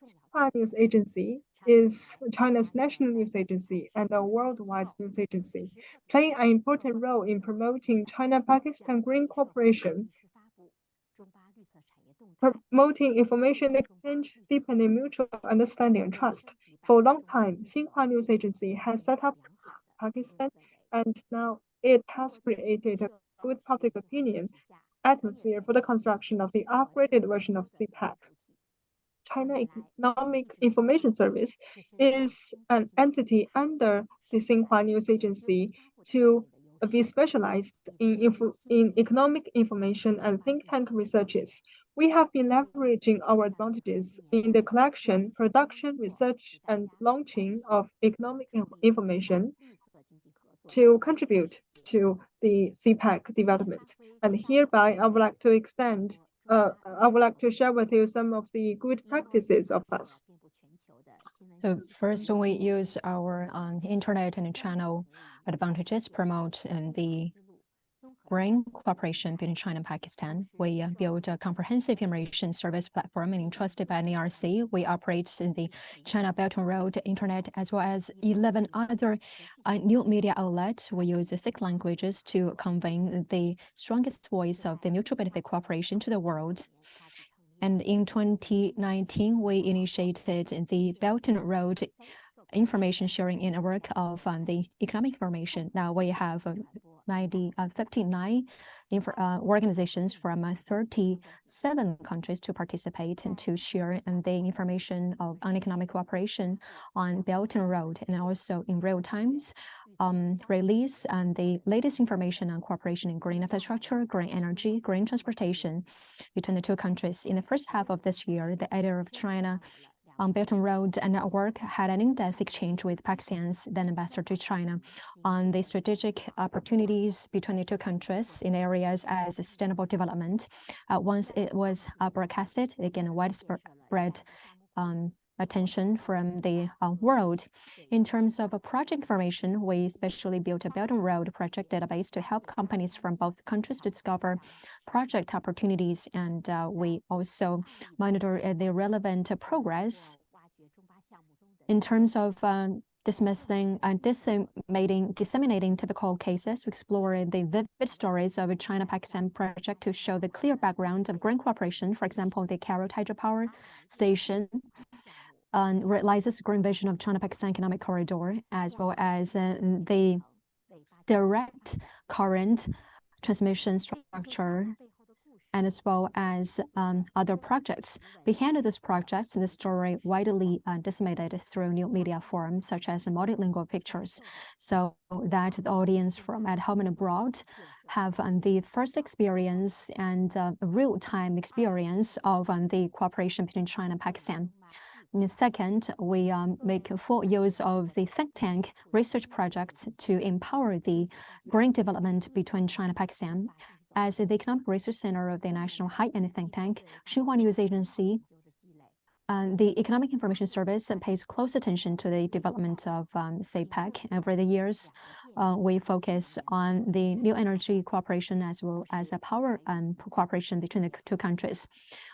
Xinhua News Agency is China's national news agency and a worldwide news agency, playing an important role in promoting China-Pakistan Green Cooperation, promoting information exchange, deepening mutual understanding and trust. For a long time, Xinhua News Agency has set up Pakistan, and now it has created a good public opinion atmosphere for the construction of the upgraded version of CPEC. China Economic Information Service is an entity under the Xinhua News Agency to be specialized in economic information and think tank researches. We have been leveraging our advantages in the collection, production, research, and launching of economic information to contribute to the CPEC development. And hereby, I would like to share with you some of the good practices of us. So first, we use our internet and channel advantages promote the green cooperation between China and Pakistan. We build a comprehensive information service platform and entrusted by NERC. We operate in the China Belt and Road Internet as well as 11 other new media outlets. We use 6 languages to convey the strongest voice of the mutual benefit cooperation to the world. And in 2019, we initiated the Belt and Road information sharing network of the economic information. Now we have 59 organizations from 37 countries to participate and to share the information on economic cooperation on Belt and Road, and also in real times release the latest information on cooperation in green infrastructure, green energy, green transportation between the 2 countries. In the first half of this year, the editor of China Belt and Road Network had an in-depth exchange with Pakistan's then ambassador to China on the strategic opportunities between the 2 countries in areas as sustainable development. Once it was broadcasted, it gained widespread attention from the world. In terms of project information, we especially built a Belt and Road project database to help companies from both countries to discover project opportunities, and we also monitor the relevant progress. In terms of dismissing and disseminating typical cases, we explore the vivid stories of a China-Pakistan project to show the clear background of green cooperation. For example, the Carrot hydropower station realizes the green vision of China-Pakistan economic corridor, as well as the direct current transmission structure, and as well as other projects. Behind those projects, the story widely disseminated through new media forums, such as multilingual pictures, so that the audience from at home and abroad have the first experience and real-time experience of the cooperation between China and Pakistan. And second, we make full use of the think tank research projects to empower the green development between China and Pakistan. As the Economic Research Center of the National High-End Think Tank, Xinhua News Agency, the Economic Information Service pays close attention to the development of CPEC. Over the years, we focus on the new energy cooperation as well as a power cooperation between the two countries.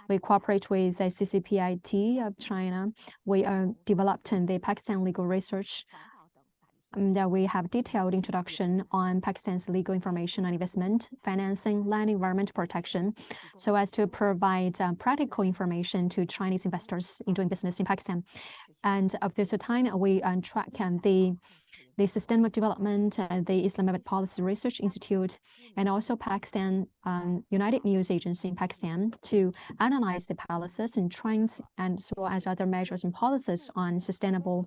We cooperate with the CCPEC of China. We developed the Pakistan legal research. That we have detailed introduction on Pakistan's legal information on investment, financing, land, environment protection, so as to provide practical information to Chinese investors in doing business in Pakistan. And of this time, we track the Sustainable Development, the Islamabad Policy Research Institute, and also Pakistan United News Agency in Pakistan to analyze the policies and trends, and as well as other measures and policies on sustainable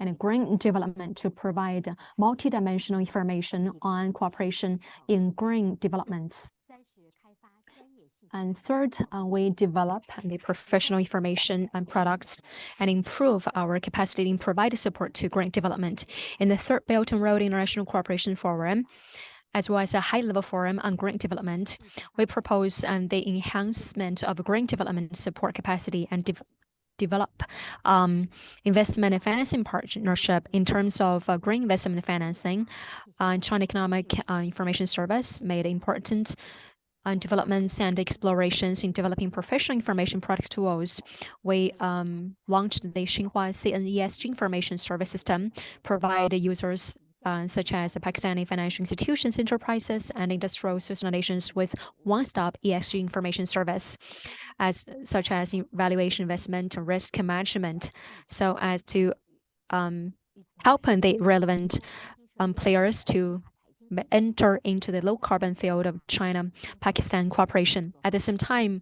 and green development to provide multidimensional information on cooperation in green developments. And third, we develop the professional information and products and improve our capacity in providing support to green development. In the third Belt and Road International Cooperation Forum, as well as a high-level forum on green development, we propose the enhancement of green development support capacity and develop investment and financing partnership in terms of green investment financing. China Economic Information Service made important developments and explorations in developing professional information products tools. We launched the Xinhua CNESG information service system, provide users such as Pakistani financial institutions, enterprises, and industrial associations with one-stop ESG information service, such as evaluation, investment, and risk management, so as to help the relevant players to enter into the low-carbon field of China-Pakistan cooperation. At the same time,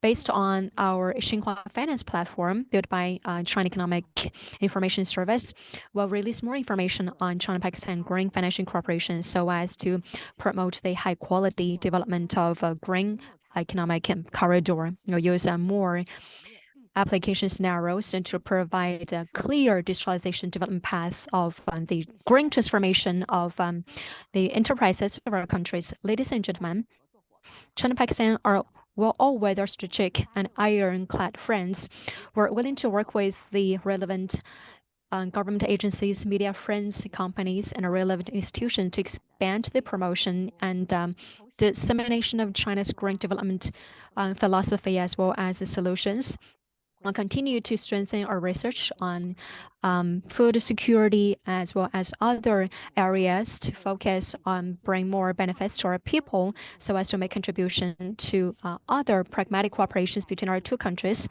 based on our Xinhua Finance platform built by China Economic Information Service, we'll release more information on China-Pakistan green financial cooperation so as to promote the high-quality development of a green economic corridor. We'll use more application scenarios and to provide a clear digitalization development path of the green transformation of the enterprises of our countries. Ladies and gentlemen, China-Pakistan are all-weather strategic and ironclad friends. We're willing to work with the relevant government agencies, media friends, companies, and relevant institutions to expand the promotion and dissemination of China's green development philosophy as well as the solutions. We'll continue to strengthen our research on food security as well as other areas to focus on bring more benefits to our people so as to make contribution to other pragmatic cooperations between our two countries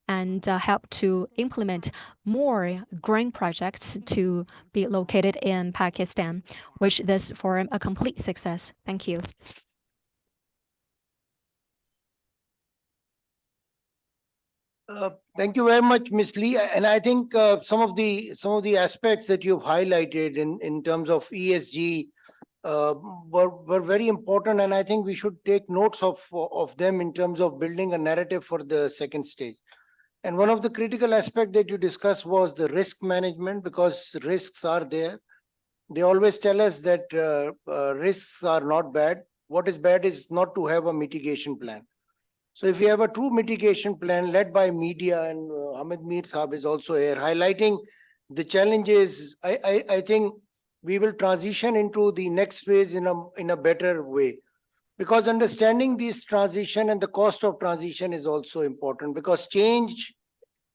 and help to implement more green projects to be located in Pakistan, which this forum a complete success. Thank you. Thank you very much, Ms. Lee. And I think some of the aspects that you've highlighted in terms of ESG were very important, and I think we should take notes of them in terms of building a narrative for the second stage. And one of the critical aspects that you discussed was the risk management, because risks are there. They always tell us that risks are not bad. What is bad is not to have a mitigation plan. So if you have a true mitigation plan led by media, and Hamid Mir Saab is also here highlighting the challenges, I think we will transition into the next phase in a better way. Because understanding this transition and the cost of transition is also important, because change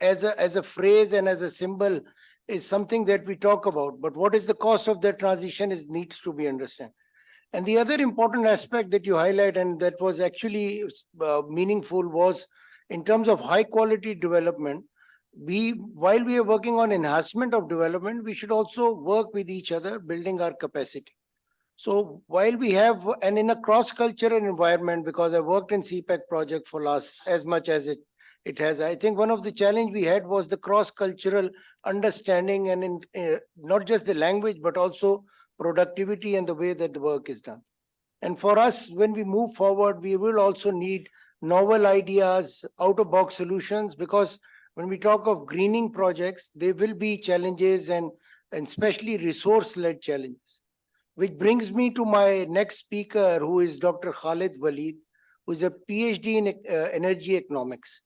as a phrase and as a symbol is something that we talk about. But what is the cost of that transition needs to be understood. And the other important aspect that you highlight, and that was actually meaningful, was in terms of high quality development. While we are working on enhancement of development, we should also work with each other, building our capacity. So while we have, and in a cross-cultural environment, because I worked in CPEC project for last as much as it has, I think one of the challenge we had was the cross-cultural understanding, and in not just the language, but also productivity and the way that the work is done. And for us, when we move forward, we will also need novel ideas, out-of-box solutions, because when we talk of greening projects, there will be challenges and especially resource-led challenges. which brings me to my next speaker, who is Dr. Khalid Walid, who is a PhD in energy economics.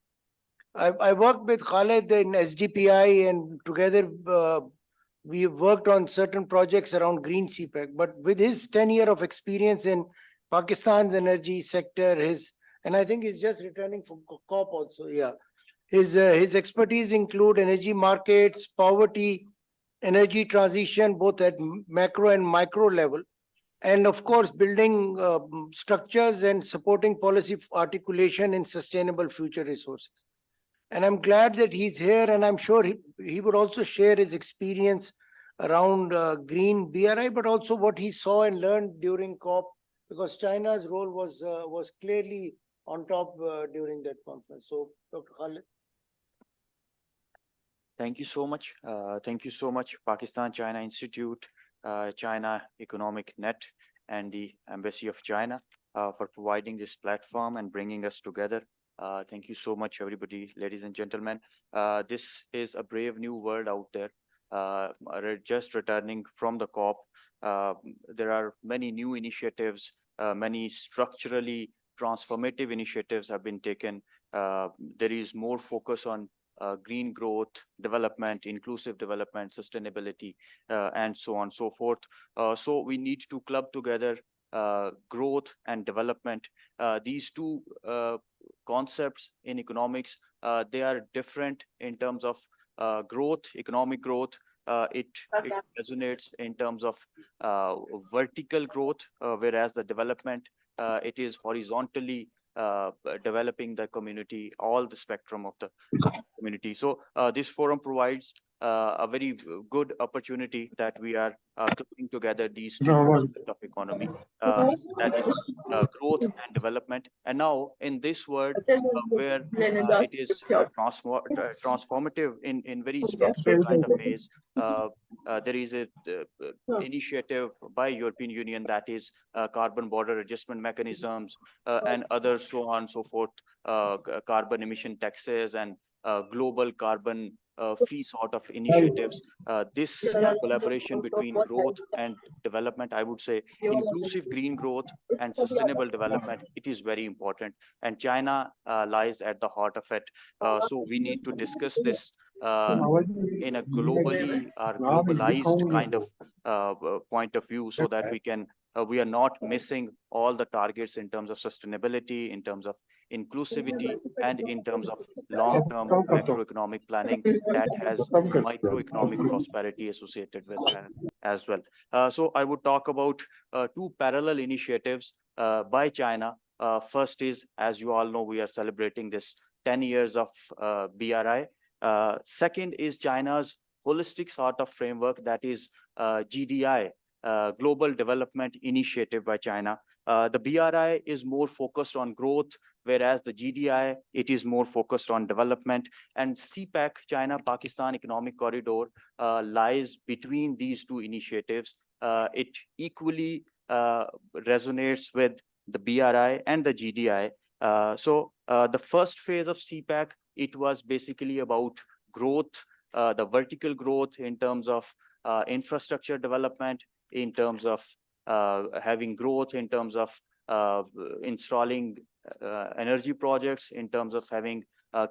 I worked with Khalid in SDPI, and together we worked on certain projects around green CPEC. But with his 10 years of experience in Pakistan's energy sector, and I think he's just returning from COP also, yeah. His expertise include energy markets, poverty, energy transition, both at macro and micro level, and of course, building structures and supporting policy articulation in sustainable future resources. And I'm glad that he's here, and I'm sure he would also share his experience around green BRI, but also what he saw and learned during COP, because China's role was clearly on top during that conference. So, Dr. Khalid. Thank you so much. Thank you so much, Pakistan China Institute, China Economic Net, and the Embassy of China for providing this platform and bringing us together. Thank you so much, everybody, ladies and gentlemen. This is a brave new world out there. Just returning from the COP, there are many new initiatives, many structurally transformative initiatives have been taken. There is more focus on green growth, development, inclusive development, sustainability, and so on and so forth. So we need to club together growth and development. These two concepts in economics, they are different in terms of growth, economic growth. It resonates in terms of vertical growth, whereas the development, it is horizontally developing the community, all the spectrum of the community. So this forum provides a very good opportunity that we are clubbing together these two concepts of economy, that is growth and development. And now in this world where it is transformative in very structural kind of ways, there is a initiative by European Union that is carbon border adjustment mechanisms and others, so on and so forth, carbon emission taxes and global carbon fee sort of initiatives. This collaboration between growth and development, I would say inclusive green growth and sustainable development, it is very important. And China lies at the heart of it. So we need to discuss this in a globally or globalized kind of point of view, so that we are not missing all the targets in terms of sustainability, in terms of inclusivity, and in terms of long-term macroeconomic planning that has microeconomic prosperity associated with that as well. So I would talk about two parallel initiatives by China. First is, as you all know, we are celebrating this 10 years of BRI. Second is China's holistic sort of framework, that is GDI, Global Development Initiative by China. The BRI is more focused on growth, whereas the GDI, it is more focused on development. And CPEC, China-Pakistan Economic Corridor, lies between these two initiatives. It equally resonates with the BRI and the GDI. So the first phase of CPEC, it was basically about growth, the vertical growth in terms of infrastructure development, in terms of having growth, in terms of installing energy projects, in terms of having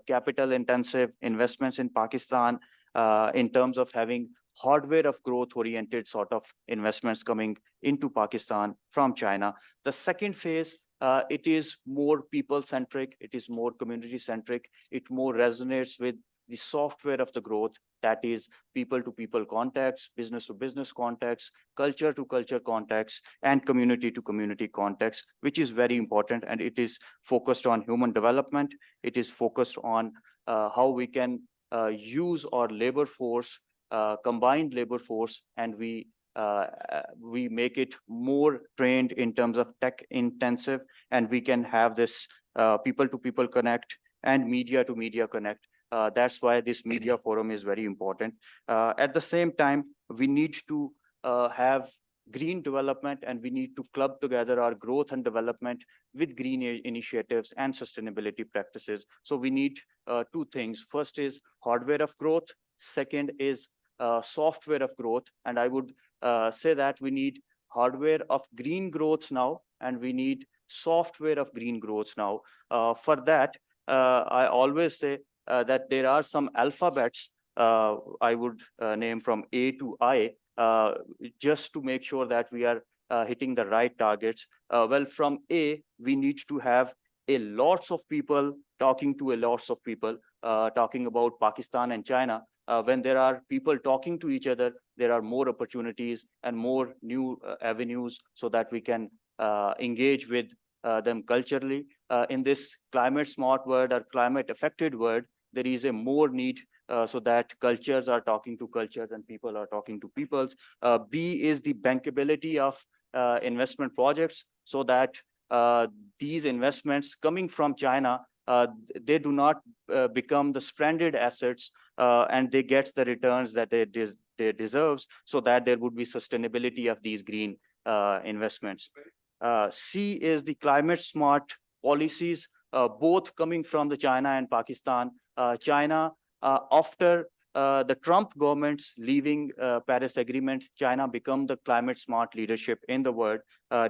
capital intensive investments in Pakistan, in terms of having hardware of growth oriented sort of investments coming into Pakistan from China. The second phase, it is more people centric, it is more community centric, it more resonates with the software of the growth, that is people to people contacts, business to business contacts, culture to culture contacts, and community to community contacts, which is very important. And it is focused on human development. It is focused on how we can use our labor force, combined labor force, and we make it more trained in terms of tech intensive, and we can have this people to people connect and media to media connect. That's why this media forum is very important. At the same time, we need to have green development, and we need to club together our growth and development with green initiatives and sustainability practices. So we need two things. First is hardware of growth. Second is software of growth. And I would say that we need hardware of green growth now, and we need software of green growth now. For that, I always say that there are some alphabets I would name from A to I, just to make sure that we are hitting the right targets. Well, from A, we need to have a lots of people talking to a lots of people, talking about Pakistan and China. When there are people talking to each other, there are more opportunities and more new avenues so that we can engage with them culturally. In this climate smart world or climate affected world, there is a more need so that cultures are talking to cultures and people are talking to peoples. B is the bankability of investment projects, so that these investments coming from China, they do not become the stranded assets, and they get the returns that they deserves, so that there would be sustainability of these green investments. C is the climate smart policies, both coming from the China and Pakistan. China, after the Trump government's leaving Paris Agreement, China become the climate smart leadership in the world.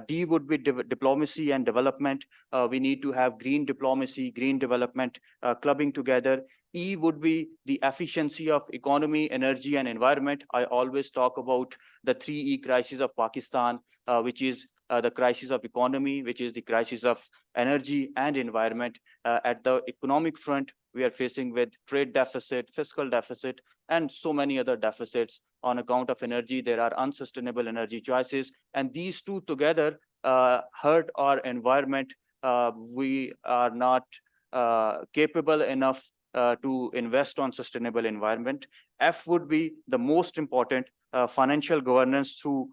D would be diplomacy and development. We need to have green diplomacy, green development clubbing together. E would be the efficiency of economy, energy, and environment. I always talk about the 3E crisis of Pakistan, which is the crisis of economy, which is the crisis of energy and environment. At the economic front, we are facing with trade deficit, fiscal deficit, and so many other deficits. On account of energy, there are unsustainable energy choices, and these two together hurt our environment. We are not capable enough to invest on sustainable environment. F would be the most important, financial governance through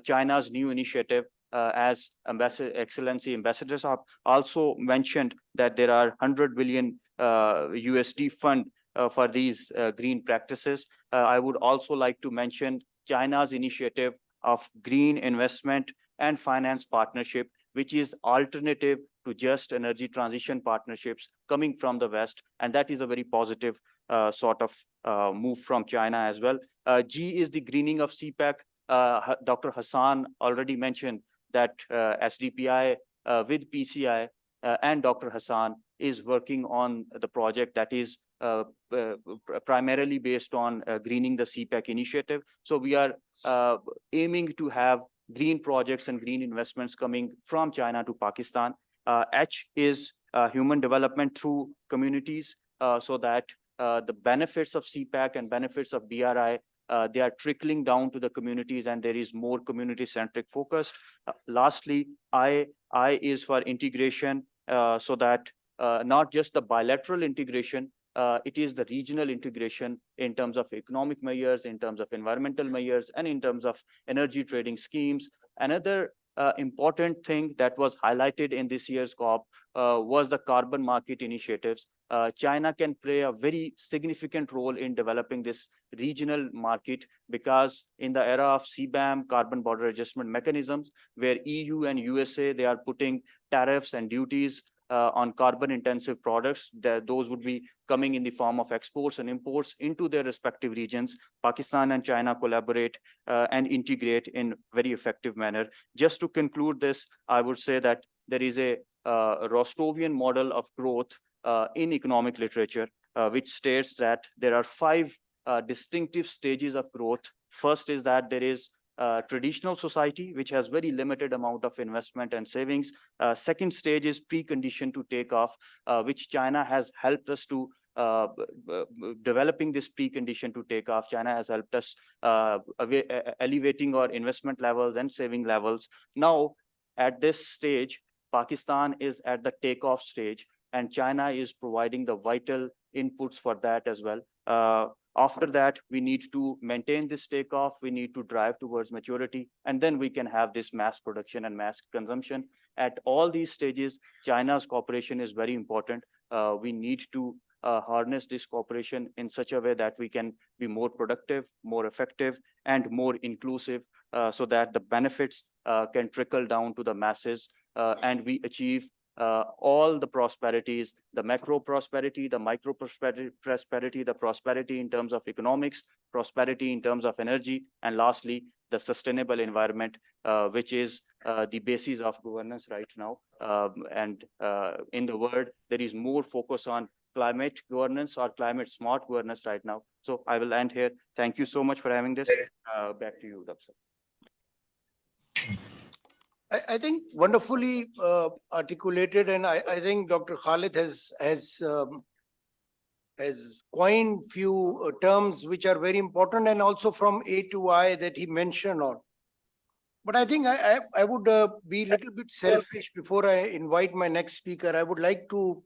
China's new initiative. As Excellency ambassadors have also mentioned that there are 100 billion USD fund for these green practices. I would also like to mention China's initiative of green investment and finance partnership, which is alternative to just energy transition partnerships coming from the West. And that is a very positive sort of move from China as well. G is the greening of CPEC. Dr. Hassan already mentioned that SDPI with PCI and Dr. Hassan is working on the project that is primarily based on greening the CPEC initiative. So we are aiming to have green projects and green investments coming from China to Pakistan. H is human development through communities, so that the benefits of CPEC and benefits of BRI, they are trickling down to the communities, and there is more community-centric focus. Lastly, I is for integration, so that not just the bilateral integration, it is the regional integration in terms of economic measures, in terms of environmental measures, and in terms of energy trading schemes. Another important thing that was highlighted in this year's COP was the carbon market initiatives. China can play a very significant role in developing this regional market, because in the era of CBAM, carbon border adjustment mechanisms, where EU and USA, they are putting tariffs and duties on carbon intensive products, those would be coming in the form of exports and imports into their respective regions. Pakistan and China collaborate and integrate in very effective manner. Just to conclude this, I would say that there is a Rostovian model of growth in economic literature, which states that there are 5 distinctive stages of growth. First is that there is traditional society, which has very limited amount of investment and savings. Second stage is precondition to take off, which China has helped us to developing this precondition to take off. China has helped us elevating our investment levels and saving levels. Now, at this stage, Pakistan is at the takeoff stage, and China is providing the vital inputs for that as well. After that, we need to maintain this takeoff. We need to drive towards maturity, and then we can have this mass production and mass consumption. At all these stages, China's cooperation is very important. We need to harness this cooperation in such a way that we can be more productive, more effective, and more inclusive, so that the benefits can trickle down to the masses, and we achieve all the prosperities, the macro prosperity, the micro prosperity, the prosperity in terms of economics, prosperity in terms of energy, and lastly, the sustainable environment, which is the basis of governance right now. And in the world, there is more focus on climate governance or climate smart governance right now. So I will end here. Thank you so much for having this. Back to you, Dr. I think wonderfully articulated, and I think Dr. Khalid has coined few terms which are very important, and also from A to I that he mentioned on. But I think I would be a little bit selfish before I invite my next speaker. I would like to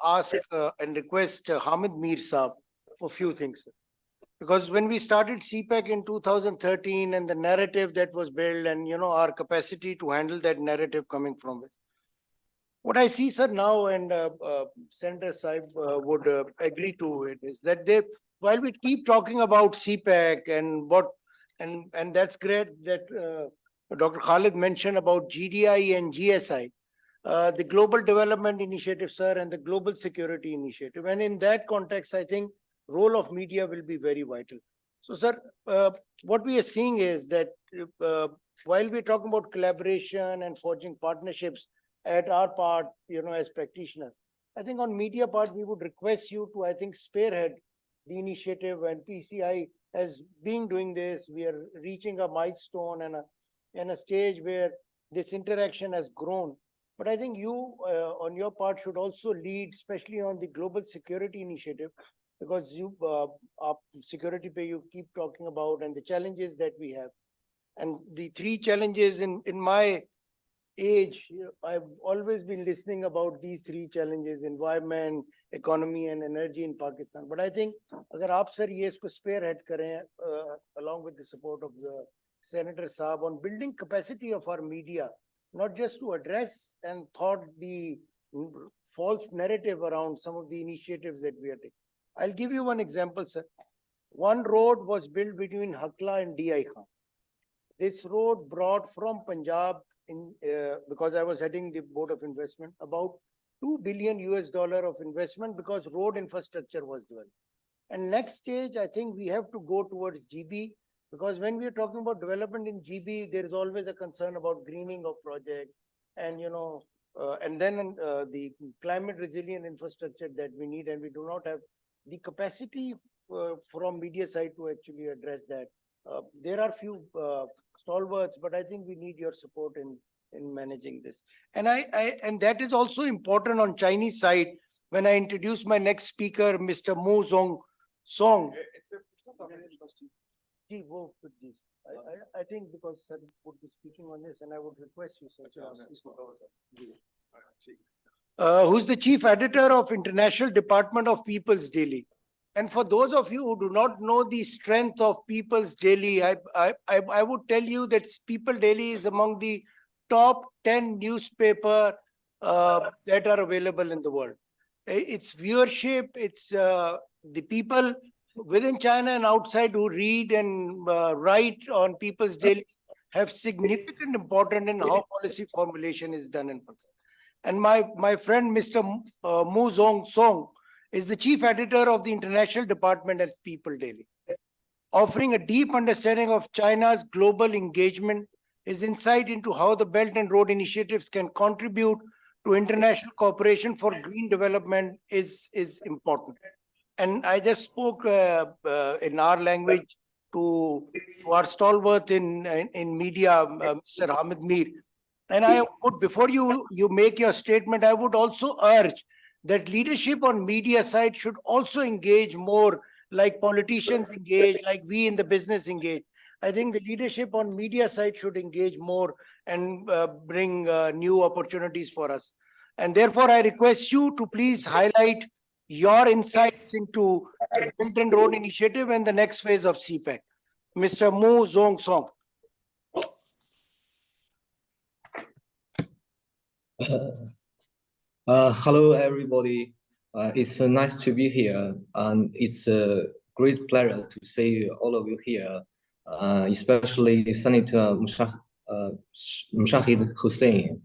ask and request Hamid Mir Saab for a few things. Because when we started CPEC in 2013 and the narrative that was built and, you know, our capacity to handle that narrative coming from it. What I see, sir, now, and Senator Saib would agree to it, is that while we keep talking about CPEC and that's great that Dr. Khalid mentioned about GDI and GSI, the Global Development Initiative, sir, and the Global Security Initiative. And in that context, I think role of media will be very vital. So, sir, what we are seeing is that while we're talking about collaboration and forging partnerships at our part, you know, as practitioners, I think on media part, we would request you to, I think, spearhead the initiative, and PCI has been doing this. We are reaching a milestone and a stage where this interaction has grown. But I think you, on your part, should also lead, especially on the Global Security Initiative, because you, security pay, you keep talking about, and the challenges that we have. And the three challenges in my age, I've always been listening about these three challenges: environment, economy, and energy in Pakistan. But I think, agar aap sir ye isko spearhead kare, along with the support of the Senator Saab, on building capacity of our media, not just to address and thought the false narrative around some of the initiatives that we are taking. I'll give you one example, sir. One road was built between Hakla and DI Khan. This road brought from Punjab, because I was heading the Board of Investment, about $2 billion of investment, because road infrastructure was developed. And next stage, I think we have to go towards GB, because when we are talking about development in GB, there is always a concern about greening of projects, and, you know, and then the climate resilient infrastructure that we need, and we do not have the capacity from media side to actually address that. There are few stalwarts, but I think we need your support in managing this. And and that is also important on Chinese side. When I introduce my next speaker, Mr. Mu Song. I think because sir would be speaking on this, and I would request you, sir, who's the chief editor of International Department of People's Daily. And for those of you who do not know the strength of People's Daily, I would tell you that People Daily is among the top 10 newspaper that are available in the world. Its viewership, it's the people within China and outside who read and write on People's Daily have significant importance in how policy formulation is done in Pakistan. And my friend, Mr. Mu Song, is the chief editor of the International Department at People Daily, offering a deep understanding of China's global engagement. His insight into how the Belt and Road initiatives can contribute to international cooperation for green development is important. And I just spoke in our language to our stalwart in media, Mr. Hamid Mir. And I would, before you make your statement, I would also urge that leadership on media side should also engage more, like politicians engage, like we in the business engage. I think the leadership on media side should engage more and bring new opportunities for us. And therefore, I request you to please highlight your insights into the Belt and Road Initiative and the next phase of CPEC. Mr. Mu Song. Hello, everybody. It's nice to be here, and it's a great pleasure to see all of you here, especially Senator Mushahid Hussain,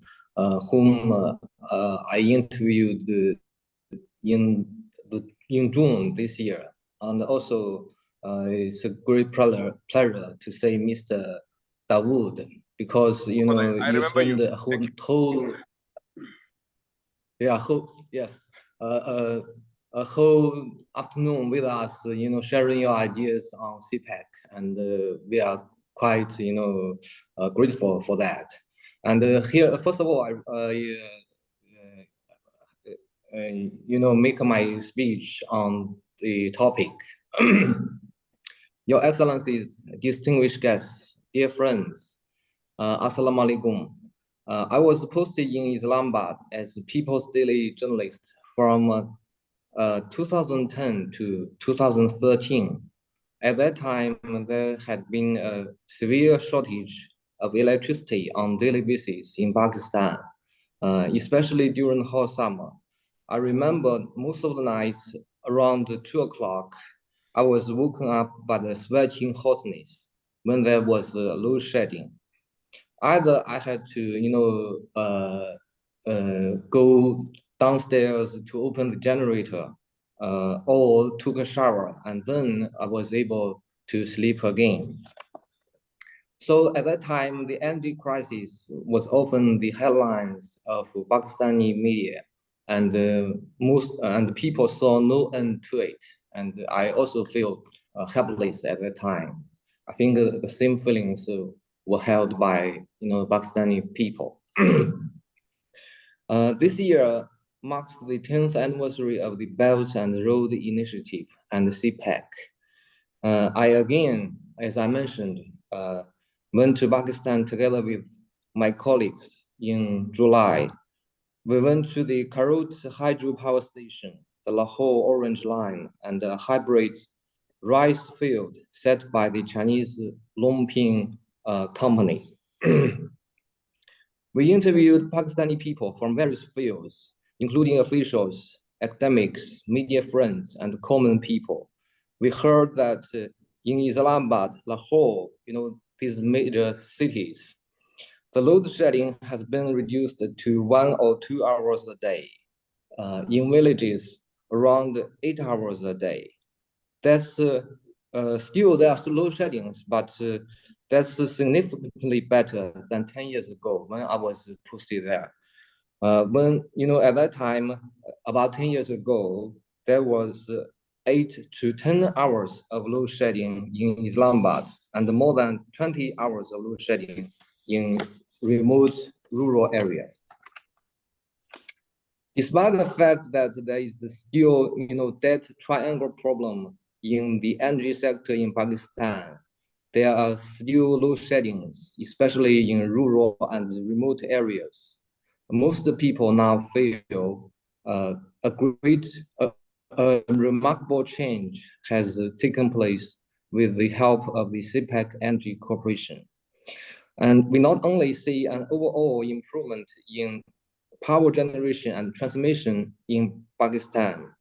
whom I interviewed in June this year. And also, it's a great pleasure to see Mr. Dawood, because you Well, know I you remember spend you. a whole yeah a whole afternoon with us, you know, sharing your ideas on CPEC, and we are quite, you know, grateful for that. And here, first of all, you know, make my speech on the topic. Your Excellencies, distinguished guests, dear friends, Assalamu alaikum. I was posted in Islamabad as People's Daily journalist from 2010 to 2013. At that time, there had been a severe shortage of electricity on daily basis in Pakistan, especially during hot summer. I remember most of the nights around 2 o'clock, I was woken up by the sweating hotness when there was load shedding. Either I had to, you know, go downstairs to open the generator, or took a shower, and then I was able to sleep again. So at that time, the energy crisis was often the headlines of Pakistani media, and people saw no end to it. And I also feel helpless at that time. I think the same feelings were held by, you know, Pakistani people. This year marks the 10th anniversary of the Belt and Road Initiative and the CPEC. I again, as I mentioned, went to Pakistan together with my colleagues in July. We went to the Karut hydropower station, the Lahore Orange Line, and the hybrid rice field set by the Chinese Longping company. We interviewed Pakistani people from various fields, including officials, academics, media friends, and common people. We heard that in Islamabad, Lahore, you know, these major cities, the load shedding has been reduced to 1 or 2 hours a day. In villages, around 8 hours a day. That's still there are load sheddings, but that's significantly better than 10 years ago when I was posted there. When, you know, at that time, about 10 years ago, there was 8 to 10 hours of load shedding in Islamabad and more than 20 hours of load shedding in remote rural areas. Despite the fact that there is still, you know, that triangle problem in the energy sector in Pakistan, there are still load sheddings, especially in rural and remote areas. Most people now feel a remarkable change has taken place with the help of the CPEC Energy Corporation. And we not only see an overall improvement in power generation and transmission in Pakistan,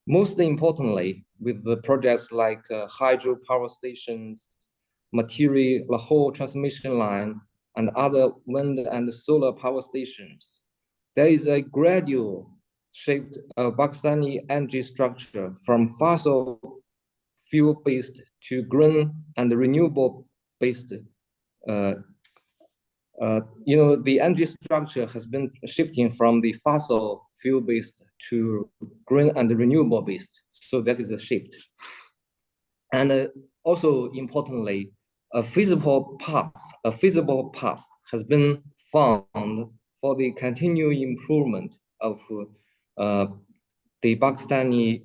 most importantly, with the projects like hydropower stations, Matiri Lahore transmission line, and other wind and solar power stations, there is a gradual shift of Pakistani energy structure from fossil fuel-based to green and renewable-based. You know, the energy structure has been shifting from the fossil fuel-based to green and renewable-based. So that is a shift. And also importantly, a feasible path has been found for the continued improvement of the Pakistani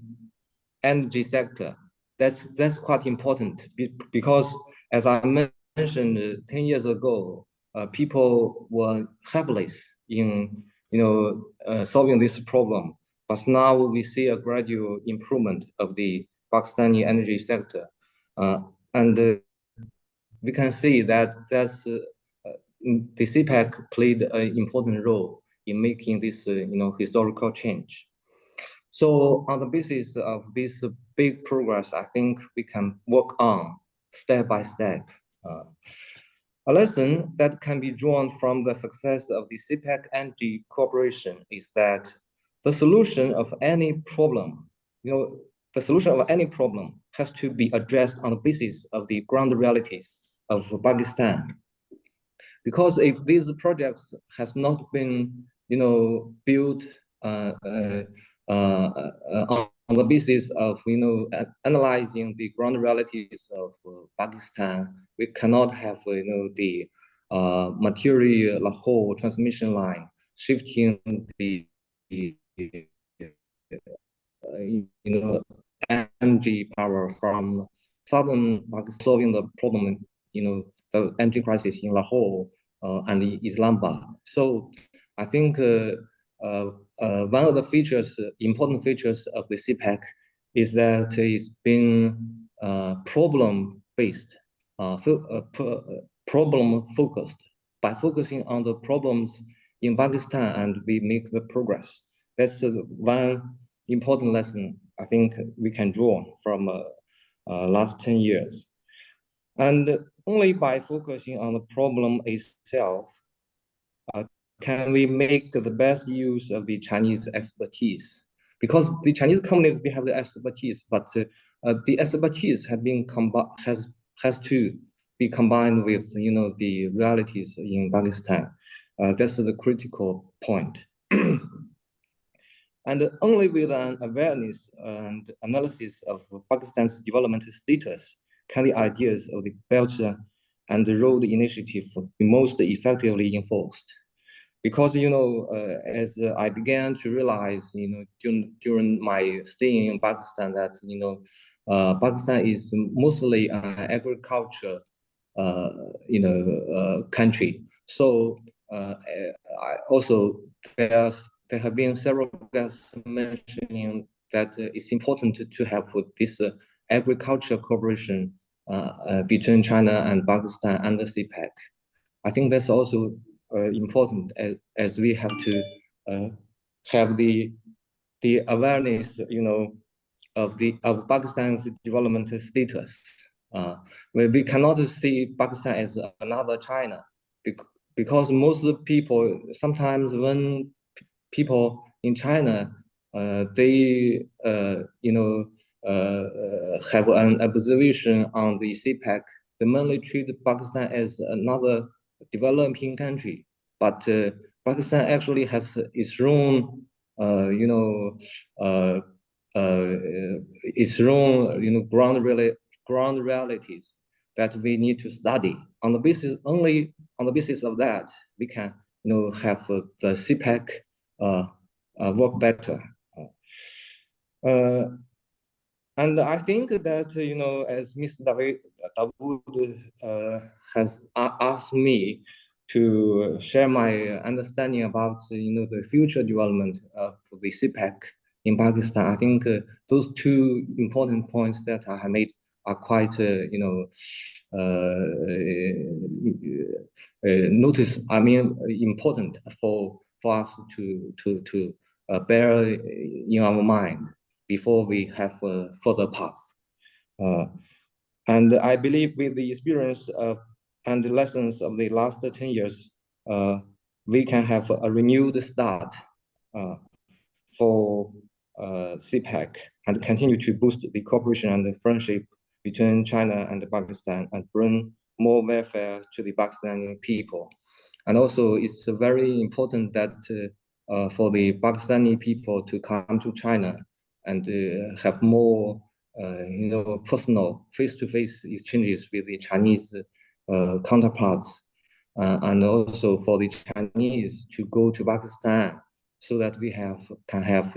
energy sector. That's quite important because, as I mentioned 10 years ago, people were helpless in, you know, solving this problem. But now we see a gradual improvement of the Pakistani energy sector, and we can see that the CPEC played an important role in making this, you know, historical change. So on the basis of this big progress, I think we can work on step by step. A lesson that can be drawn from the success of the CPEC Energy Corporation is that the solution of any problem, you know, the solution of any problem has to be addressed on the basis of the ground realities of Pakistan. Because if these projects has not been, built on the basis of, analyzing the ground realities of Pakistan, we cannot have, the material Lahore transmission line shifting the energy power from southern Pakistan, solving the problem, the energy crisis in Lahore and Islamabad. So I think one of the features, important features of the CPEC is that it's been problem-based, problem-focused. By focusing on the problems in Pakistan, and we make the progress. That's one important lesson I think we can draw from last 10 years. And only by focusing on the problem itself can we make the best use of the Chinese expertise. Because the Chinese companies, they have the expertise, but the expertise has to be combined with, the realities in Pakistan. That's the critical point. And only with an awareness and analysis of Pakistan's development status can the ideas of the Belt and the Road Initiative be most effectively enforced. Because, as I began to realize, during my stay in Pakistan that, Pakistan is mostly an agriculture, country. So I also, there have been several guests mentioning that it's important to have this agriculture cooperation between China and Pakistan and the CPEC. I think that's also important as we have to have the awareness, of Pakistan's development status. We cannot see Pakistan as another China, because most people, sometimes when people in China, they have an observation on the CPEC, they mainly treat Pakistan as another developing country, but Pakistan actually has its own, its own, ground realities that we need to study. Only on the basis of that, we can, have the CPEC work better. And I think that, as Mr. Dawood has asked me to share my understanding about, the future development of the CPEC in Pakistan, I think those two important points that I have made are quite, important for us to bear in our mind before we have further paths. And I believe with the experience and the lessons of the last 10 years, we can have a renewed start for CPEC and continue to boost the cooperation and the friendship between China and Pakistan and bring more welfare to the Pakistani people. And also, it's very important that for the Pakistani people to come to China and have more, personal face-to-face exchanges with the Chinese counterparts, and also for the Chinese to go to Pakistan, so that we can have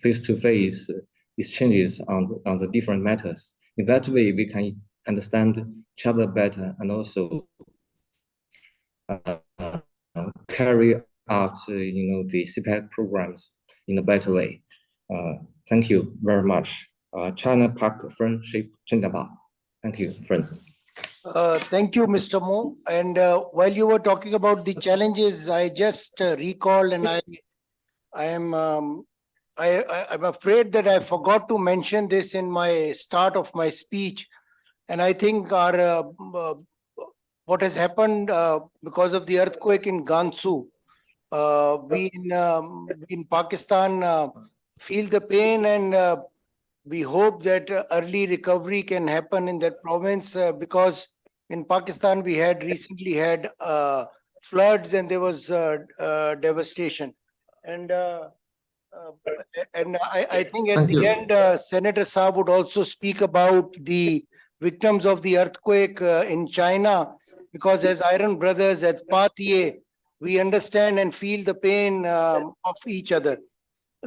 face-to-face exchanges on the different matters. In that way, we can understand each other better and also carry out the CPEC programs in a better way. Thank you very much. China-Pak Friendship Zindabad. Thank you, friends. Thank you, Mr. Mo. And while you were talking about the challenges, I just recalled, and I'm afraid that I forgot to mention this in my start of my speech. And I think our what has happened because of the earthquake in Gansu, we in Pakistan feel the pain, and we hope that early recovery can happen in that province because in Pakistan we had recently had floods and there was devastation. And I think at Thank the you. end, Senator Saab would also speak about the victims of the earthquake in China, because as Iron Brothers, as Patye, we understand and feel the pain of each other.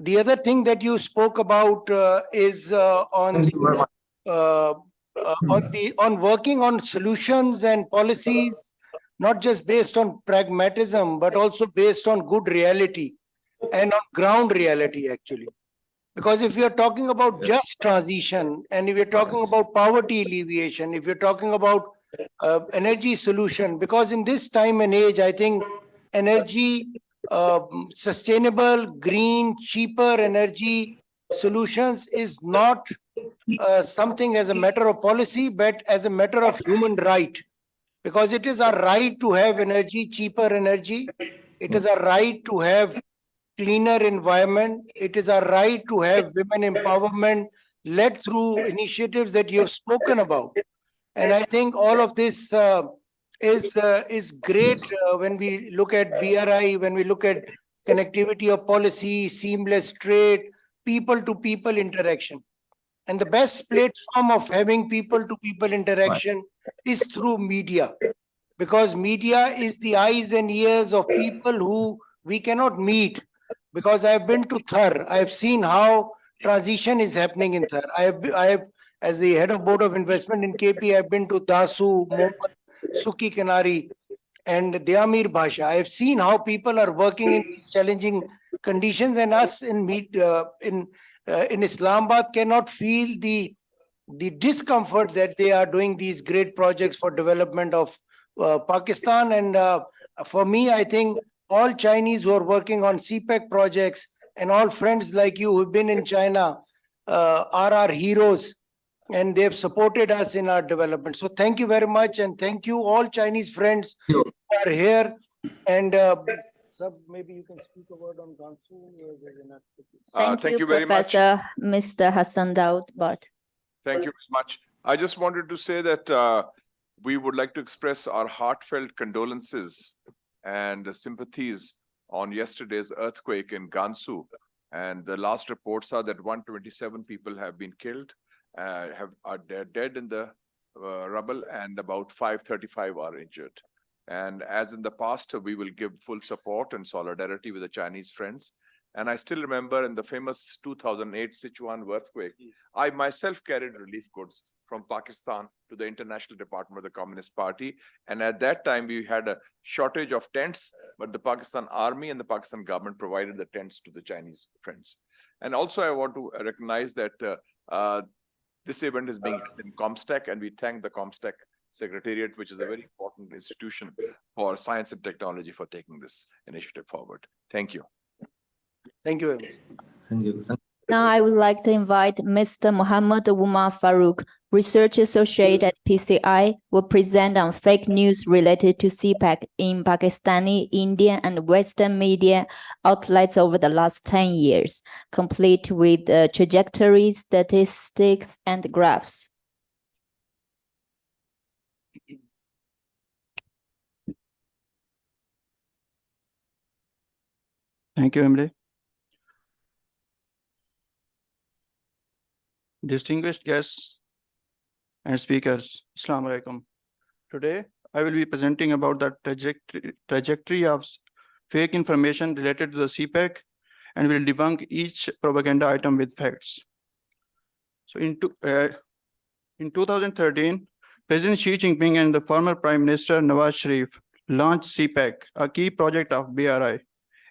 The other thing that you spoke about is Thank you very much. on working on solutions and policies, not just based on pragmatism, but also based on good reality and on ground reality, actually. Because if you're talking about just transition, and if you're talking about poverty alleviation, if you're talking about energy solution, because in this time and age, I think energy, sustainable, green, cheaper energy solutions is not something as a matter of policy, but as a matter of human right. Because it is our right to have energy, cheaper energy. It is our right to have cleaner environment. It is our right to have women empowerment led through initiatives that you have spoken about. And I think all of this is great when we look at BRI, when we look at connectivity of policy, seamless trade, people to people interaction. And the best platform of having people to people interaction is through media, because media is the eyes and ears of people who we cannot meet. Because I've been to Thar, I've seen how transition is happening in Thar. I have, as the head of board of investment in KP, I've been to Dasu, Mohammed, Suki Kanari, and Deamir Bhasha. I've seen how people are working in these challenging conditions, and us in Islamabad cannot feel the discomfort that they are doing these great projects for development of Pakistan. And for me, I think all Chinese who are working on CPEC projects and all friends like you who've been in China are our heroes, and they've supported us in our development. So thank you very much, and thank you all Chinese friends who are here. And maybe you can speak a word on Gansu. Thank you, very much. Professor Mr. Hassan Daud. Thank you very much. I just wanted to say that we would like to express our heartfelt condolences and sympathies on yesterday's earthquake in Gansu. And the last reports are that 127 people have been killed, are dead in the rubble, and about 535 are injured. And as in the past, we will give full support and solidarity with the Chinese friends. And I still remember in the famous 2008 Sichuan earthquake, I myself carried relief goods from Pakistan to the International Department of the Communist Party. And at that time, we had a shortage of tents, but the Pakistan Army and the Pakistan government provided the tents to the Chinese friends. And also, I want to recognize that this event is being held in Comstack, and we thank the Comstack Secretariat, which is a very important institution for science and technology, for taking this initiative forward. Thank you. Thank you very much. Thank you. Now I would like to invite Mr. Muhammad Umar Farouk, Research Associate at PCI, will present on fake news related to CPEC in Pakistani, Indian, and Western media outlets over the last 10 years, complete with trajectory, statistics, and graphs. Thank you, Emily. Distinguished guests and speakers, Assalamu alaikum. Today, I will be presenting about the trajectory of fake information related to the CPEC, and will debunk each propaganda item with facts. So in 2013, President Xi Jinping and the former Prime Minister Nawaz Sharif launched CPEC, a key project of BRI,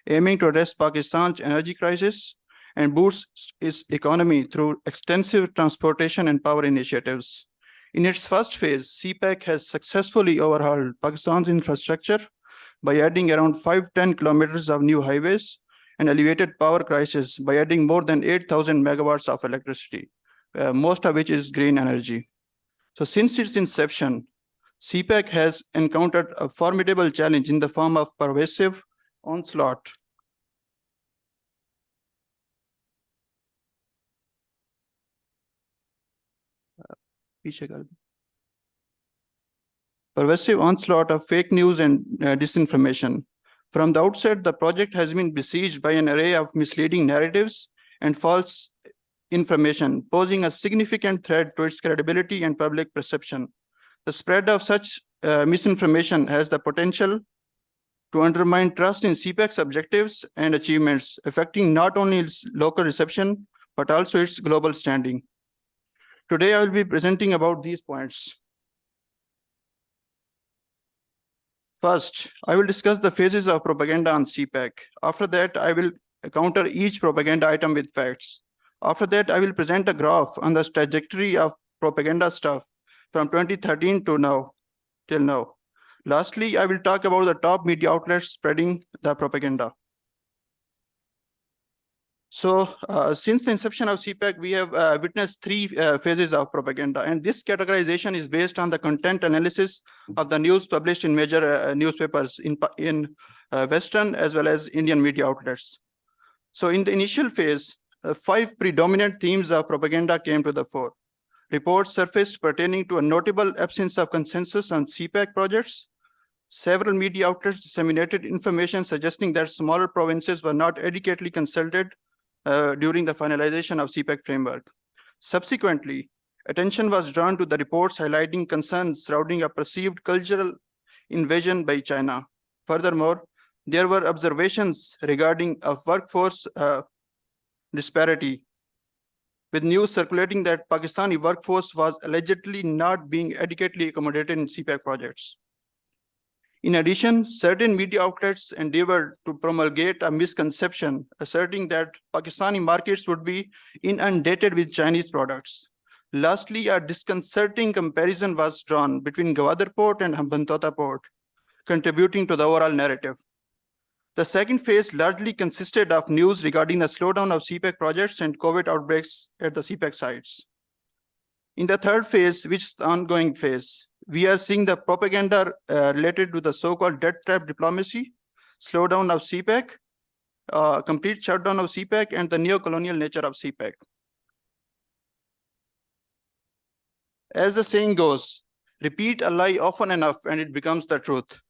aiming to address Pakistan's energy crisis and boost its economy through extensive transportation and power initiatives. In its first phase, CPEC has successfully overhauled Pakistan's infrastructure by adding around 510 kilometers of new highways, and alleviated power crisis by adding more than 8,000 megawatts of electricity, most of which is green energy. So since its inception, CPEC has encountered a formidable challenge in the form of pervasive onslaught pervasive onslaught of fake news and disinformation. From the outset, the project has been besieged by an array of misleading narratives and false information, posing a significant threat to its credibility and public perception. The spread of such misinformation has the potential to undermine trust in CPEC's objectives and achievements, affecting not only its local reception, but also its global standing. Today, I will be presenting about these points. First, I will discuss the phases of propaganda on CPEC. After that, I will counter each propaganda item with facts. After that, I will present a graph on the trajectory of propaganda stuff from 2013 to now, till now. Lastly, I will talk about the top media outlets spreading the propaganda. So, since the inception of CPEC, we have witnessed three phases of propaganda, and this categorization is based on the content analysis of the news published in major newspapers in Western as well as Indian media outlets. So, in the initial phase, 5 predominant themes of propaganda came to the fore. Reports surfaced pertaining to a notable absence of consensus on CPEC projects. Several media outlets disseminated information suggesting that smaller provinces were not adequately consulted during the finalization of CPEC framework. Subsequently, attention was drawn to the reports highlighting concerns surrounding a perceived cultural invasion by China. Furthermore, there were observations regarding a workforce disparity, with news circulating that Pakistani workforce was allegedly not being adequately accommodated in CPEC projects. In addition, certain media outlets endeavored to promulgate a misconception, asserting that Pakistani markets would be inundated with Chinese products. Lastly, a disconcerting comparison was drawn between Gwadar Port and Hambantota Port, contributing to the overall narrative. The second phase largely consisted of news regarding the slowdown of CPEC projects and COVID outbreaks at the CPEC sites. In the third phase, which is the ongoing phase, we are seeing the propaganda related to the so-called debt trap diplomacy, slowdown of CPEC, complete shutdown of CPEC, and the neo-colonial nature of CPEC. As the saying goes, repeat a lie often enough and it becomes the truth.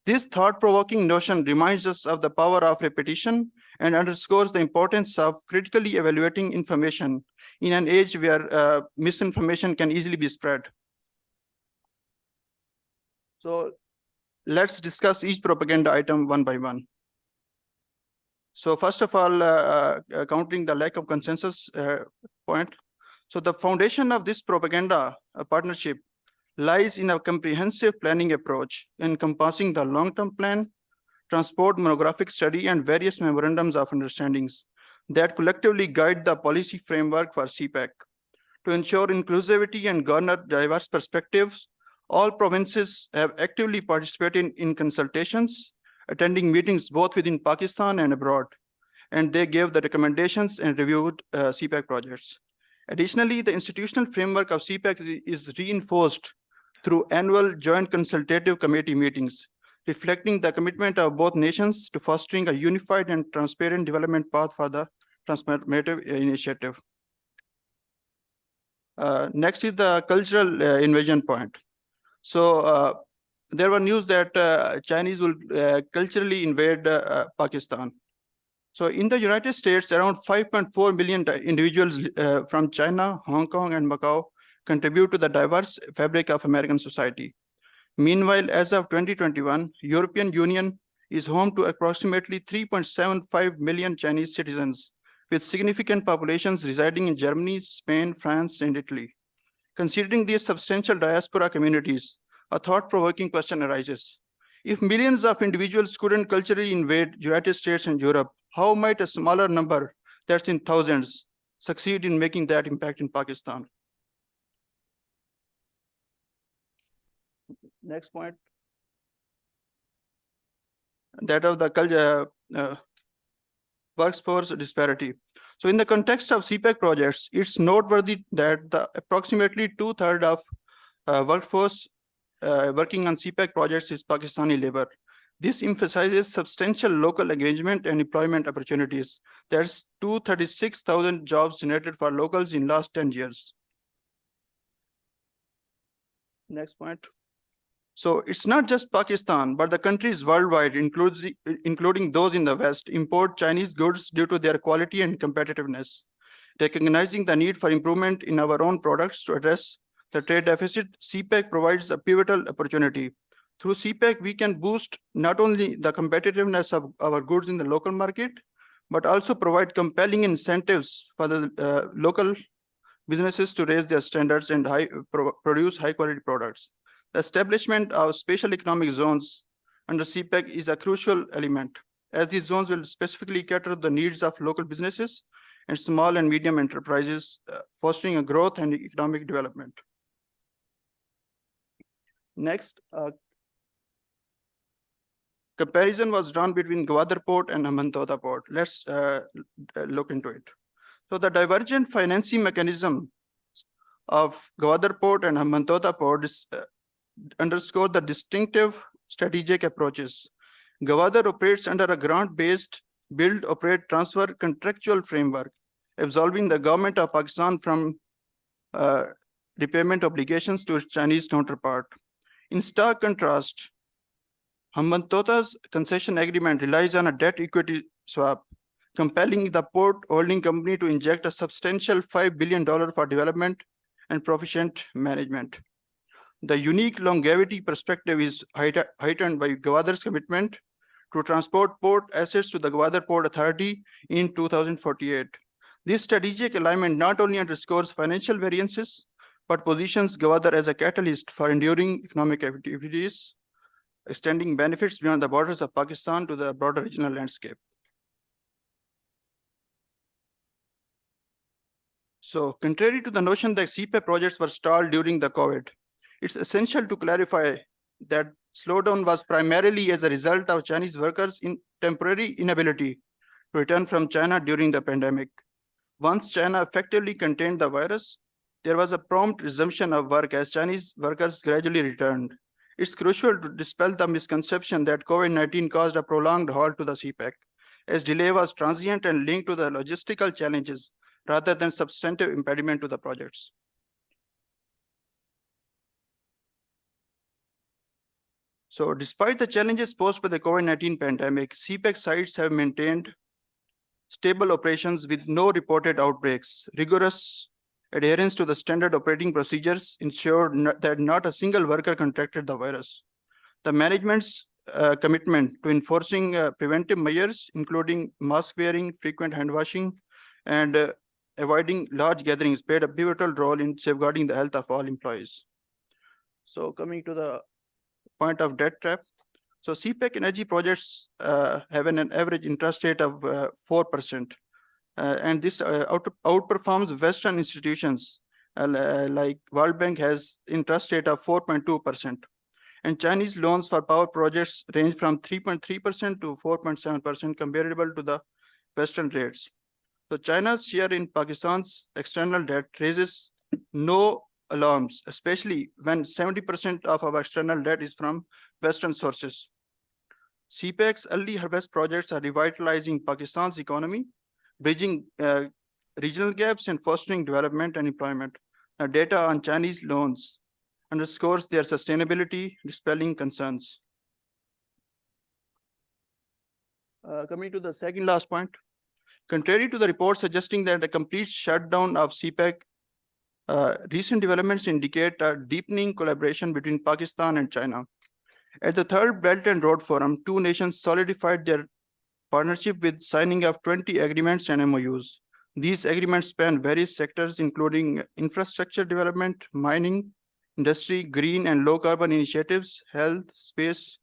This thought-provoking notion reminds us of the power of repetition and underscores the importance of critically evaluating information in an age where misinformation can easily be spread. So let's discuss each propaganda item one by one. So first of all, countering the lack of consensus point. So the foundation of this propaganda partnership lies in a comprehensive planning approach encompassing the long-term plan, transport monographic study, and various memorandums of understandings that collectively guide the policy framework for CPEC. To ensure inclusivity and garner diverse perspectives, all provinces have actively participated in consultations, attending meetings both within Pakistan and abroad, and they gave the recommendations and reviewed CPEC projects. Additionally, the institutional framework of CPEC is reinforced through annual joint consultative committee meetings, reflecting the commitment of both nations to fostering a unified and transparent development path for the transformative initiative. Next is the cultural invasion point. So there were news that Chinese will culturally invade Pakistan. So in the United States, around 5.4 million individuals from China, Hong Kong, and Macau contribute to the diverse fabric of American society. Meanwhile, as of 2021, European Union is home to approximately 3.75 million Chinese citizens, with significant populations residing in Germany, Spain, France, and Italy. Considering these substantial diaspora communities, a thought-provoking question arises. If millions of individuals couldn't culturally invade United States and Europe, how might a smaller number, that's in thousands, succeed in making that impact in Pakistan? Next point, that of the workforce disparity. So in the context of CPEC projects, it's noteworthy that the approximately 2/3 of workforce working on CPEC projects is Pakistani labor. This emphasizes substantial local engagement and employment opportunities. There's 236,000 jobs generated for locals in last 10 years. Next point. So it's not just Pakistan, but the countries worldwide, including those in the West, import Chinese goods due to their quality and competitiveness. Recognizing the need for improvement in our own products to address the trade deficit, CPEC provides a pivotal opportunity. Through CPEC, we can boost not only the competitiveness of our goods in the local market, but also provide compelling incentives for the local businesses to raise their standards and produce high-quality products. The establishment of special economic zones under CPEC is a crucial element, as these zones will specifically cater to the needs of local businesses and small and medium enterprises, fostering a growth and economic development. Next, comparison was done between Gwadar Port and Hambantota Port. Let's look into it. So the divergent financing mechanism of Gwadar Port and Hambantota Port underscore the distinctive strategic approaches. Gwadar operates under a grant-based build, operate, transfer contractual framework, absolving the government of Pakistan from repayment obligations to its Chinese counterpart. In stark contrast, Hambantota's concession agreement relies on a debt equity swap, compelling the port holding company to inject a substantial $5 billion for development and proficient management. The unique longevity perspective is heightened by Gwadar's commitment to transport port assets to the Gwadar Port Authority in 2048. This strategic alignment not only underscores financial variances, but positions Gwadar as a catalyst for enduring economic activities, extending benefits beyond the borders of Pakistan to the broader regional landscape. So, contrary to the notion that CPEC projects were stalled during the COVID, it's essential to clarify that slowdown was primarily as a result of Chinese workers' temporary inability to return from China during the pandemic. Once China effectively contained the virus, there was a prompt resumption of work as Chinese workers gradually returned. It's crucial to dispel the misconception that COVID-19 caused a prolonged halt to the CPEC, as delay was transient and linked to the logistical challenges rather than substantive impediment to the projects. So despite the challenges posed by the COVID-19 pandemic, CPEC sites have maintained stable operations with no reported outbreaks. Rigorous adherence to the standard operating procedures ensured that not a single worker contracted the virus. The management's commitment to enforcing preventive measures, including mask wearing, frequent hand washing, and avoiding large gatherings, played a pivotal role in safeguarding the health of all employees. So coming to the point of debt trap. So CPEC energy projects have an average interest rate of 4%. And this outperforms Western institutions like World Bank has interest rate of 4.2%. And Chinese loans for power projects range from 3.3% to 4.7%, comparable to the Western rates. So China's share in Pakistan's external debt raises no alarms, especially when 70% of our external debt is from Western sources. CPEC's early harvest projects are revitalizing Pakistan's economy, bridging regional gaps and fostering development and employment. Data on Chinese loans underscores their sustainability, dispelling concerns. Coming to the second last point, contrary to the report suggesting that the complete shutdown of CPEC, recent developments indicate a deepening collaboration between Pakistan and China. At the Third Belt and Road Forum, two nations solidified their partnership with signing of 20 agreements and MOUs. These agreements span various sectors, including infrastructure development, mining, industry, green and low carbon initiatives, health, space,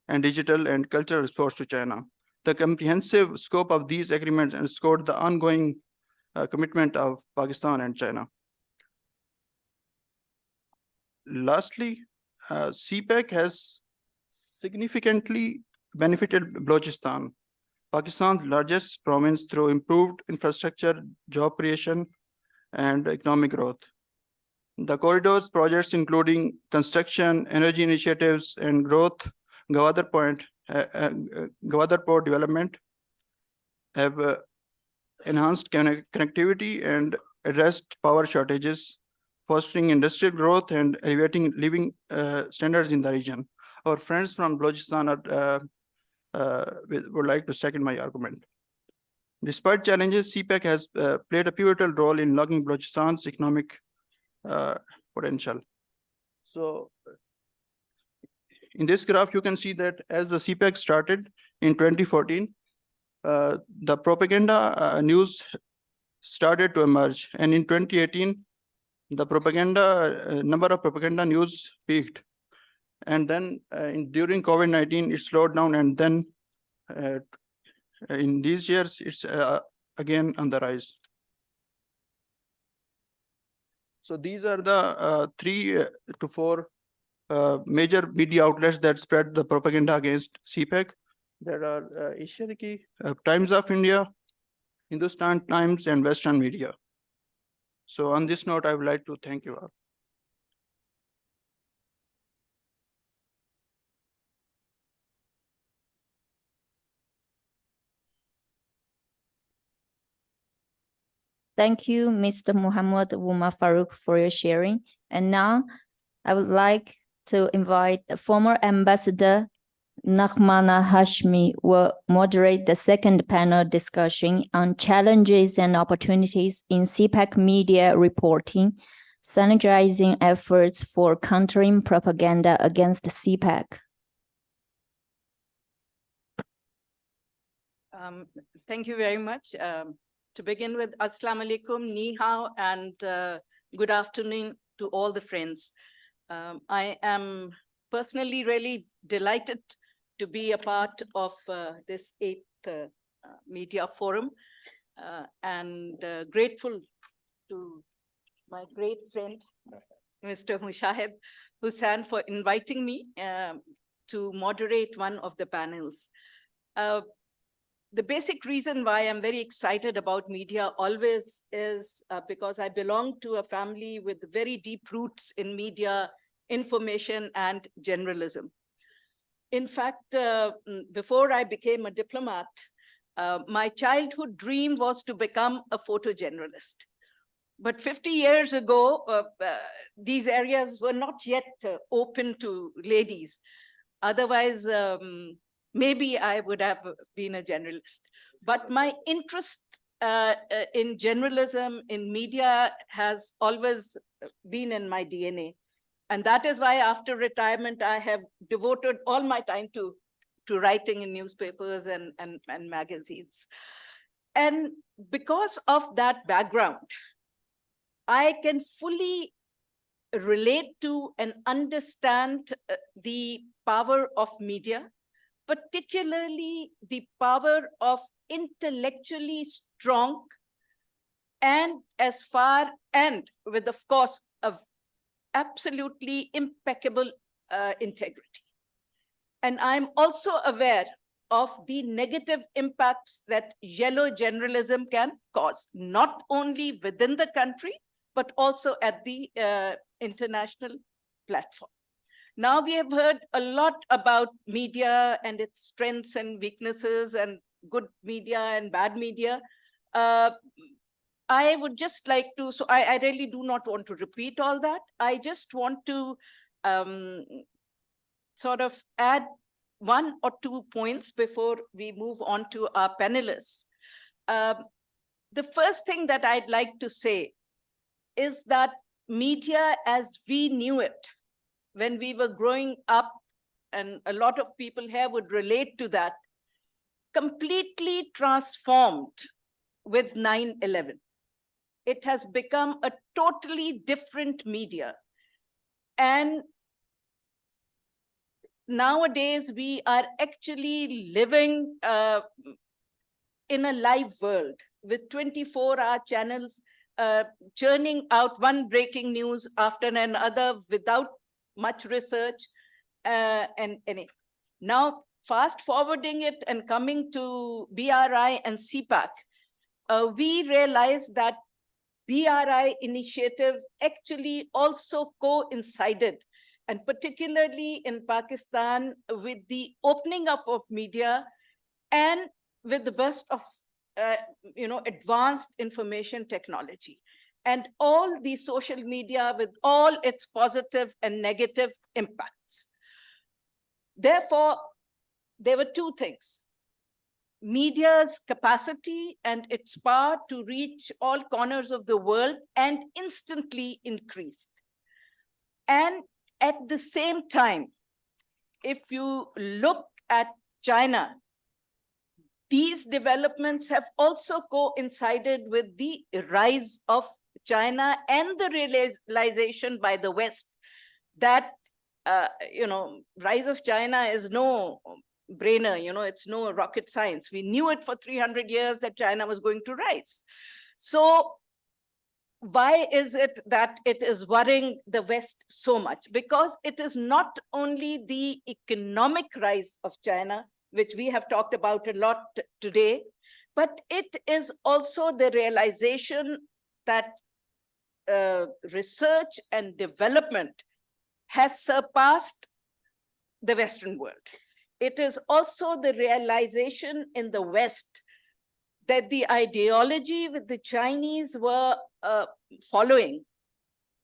and digital and cultural exports to China. The comprehensive scope of these agreements underscored the ongoing commitment of Pakistan and China. Lastly, CPEC has significantly benefited Balochistan, Pakistan's largest province, through improved infrastructure, job creation, and economic growth. The corridors projects, including construction, energy initiatives, and growth, Gwadar Port development, have enhanced connectivity and addressed power shortages, fostering industrial growth and elevating living standards in the region. Our friends from Balochistan would like to second my argument. Despite challenges, CPEC has played a pivotal role in unlocking Balochistan's economic potential. So in this graph, you can see that as the CPEC started in 2014, the propaganda news started to emerge. And in 2018, the propaganda number of propaganda news peaked. And then during COVID-19, it slowed down. And then in these years, it's again on the rise. So these are the 3 to 4 major media outlets that spread the propaganda against CPEC. There are Asia Times of India, Hindustan Times, and Western media. So on this note, I would like to thank you all. Thank you, Mr. Muhammad Umar Farooq, for your sharing. And now I would like to invite the former Ambassador Nahmana Hashmi will moderate the second panel discussion on challenges and opportunities in CPEC media reporting, synergizing efforts for countering propaganda against CPEC. Thank you very much. To begin with, Assalamu alaikum, ni hao, and good afternoon to all the friends. I am personally really delighted to be a part of this 8th media forum and grateful to my great friend, Mr. Mushahid Hussain, for inviting me to moderate one of the panels. The basic reason why I'm very excited about media always is because I belong to a family with very deep roots in media, information, and journalism. In fact, before I became a diplomat, my childhood dream was to become a photojournalist. But 50 years ago, these areas were not yet open to ladies. Otherwise, maybe I would have been a journalist. But my interest in journalism, in media, has always been in my DNA. And that is why after retirement, I have devoted all my time to writing in newspapers and magazines. And because of that background, I can fully relate to and understand the power of media, particularly the power of intellectually strong and as far and with, of course, a absolutely impeccable integrity. And I'm also aware of the negative impacts that yellow journalism can cause, not only within the country, but also at the international platform. Now we have heard a lot about media and its strengths and weaknesses and good media and bad media. I would just like to, so I really do not want to repeat all that. I just want to sort of add 1 or 2 points before we move on to our panelists. The first thing that I'd like to say is that media as we knew it when we were growing up, and a lot of people here would relate to that, completely transformed with 9/11. It has become a totally different media. And nowadays we are actually living in a live world with 24-hour channels churning out one breaking news after another without much research and anything. Now, fast forwarding it and coming to BRI and CPEC, we realized that BRI initiative actually also coincided, and particularly in Pakistan, with the opening up of media and with the burst of advanced information technology. and all the social media with all its positive and negative impacts. Therefore, there were two things. Media's capacity and its power to reach all corners of the world and instantly increased. And at the same time, if you look at China, these developments have also coincided with the rise of China and the realization by the West that, rise of China is no brainer, it's no rocket science. We knew it for 300 years that China was going to rise. So why is it that it is worrying the West so much? Because it is not only the economic rise of China, which we have talked about a lot today, but it is also the realization that research and development has surpassed the Western world. It is also the realization in the West that the ideology which the Chinese were following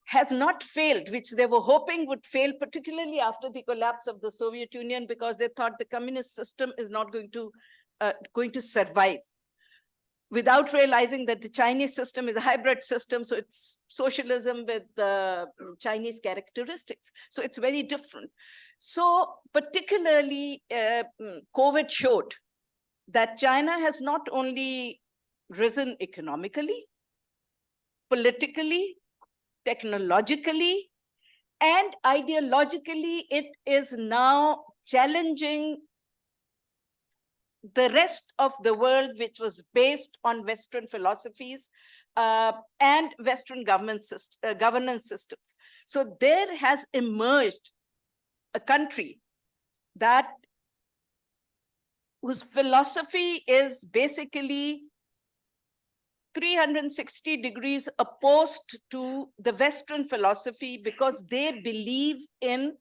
has not failed, which they were hoping would fail, particularly after the collapse of the Soviet Union, because they thought the communist system is not going to survive, without realizing that the Chinese system is a hybrid system. So it's socialism with Chinese characteristics. So it's very different. So particularly COVID showed that China has not only risen economically, politically, technologically, and ideologically, it is now challenging the rest of the world, which was based on Western philosophies and Western governance systems. So there has emerged a country whose philosophy is basically 360 degrees opposed to the Western philosophy, because they believe in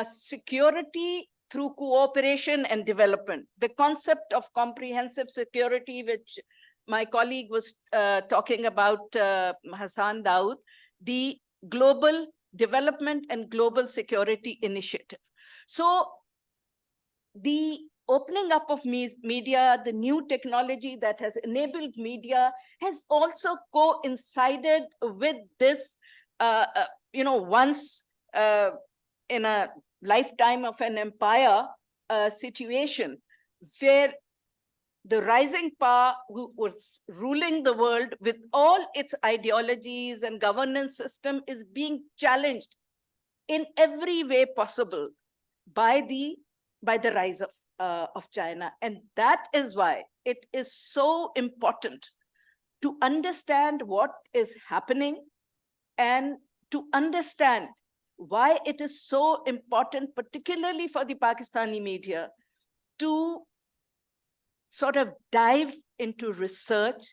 security through cooperation and development. The concept of comprehensive security, which my colleague was talking about, Hassan Daoud, the Global Development and Global Security Initiative. So the opening up of media, the new technology that has enabled media, has also coincided with this, once in a lifetime of an empire situation, where the rising power who was ruling the world with all its ideologies and governance system is being challenged in every way possible by the rise of China. And that is why it is so important to understand what is happening and to understand why it is so important, particularly for the Pakistani media, to sort of dive into research,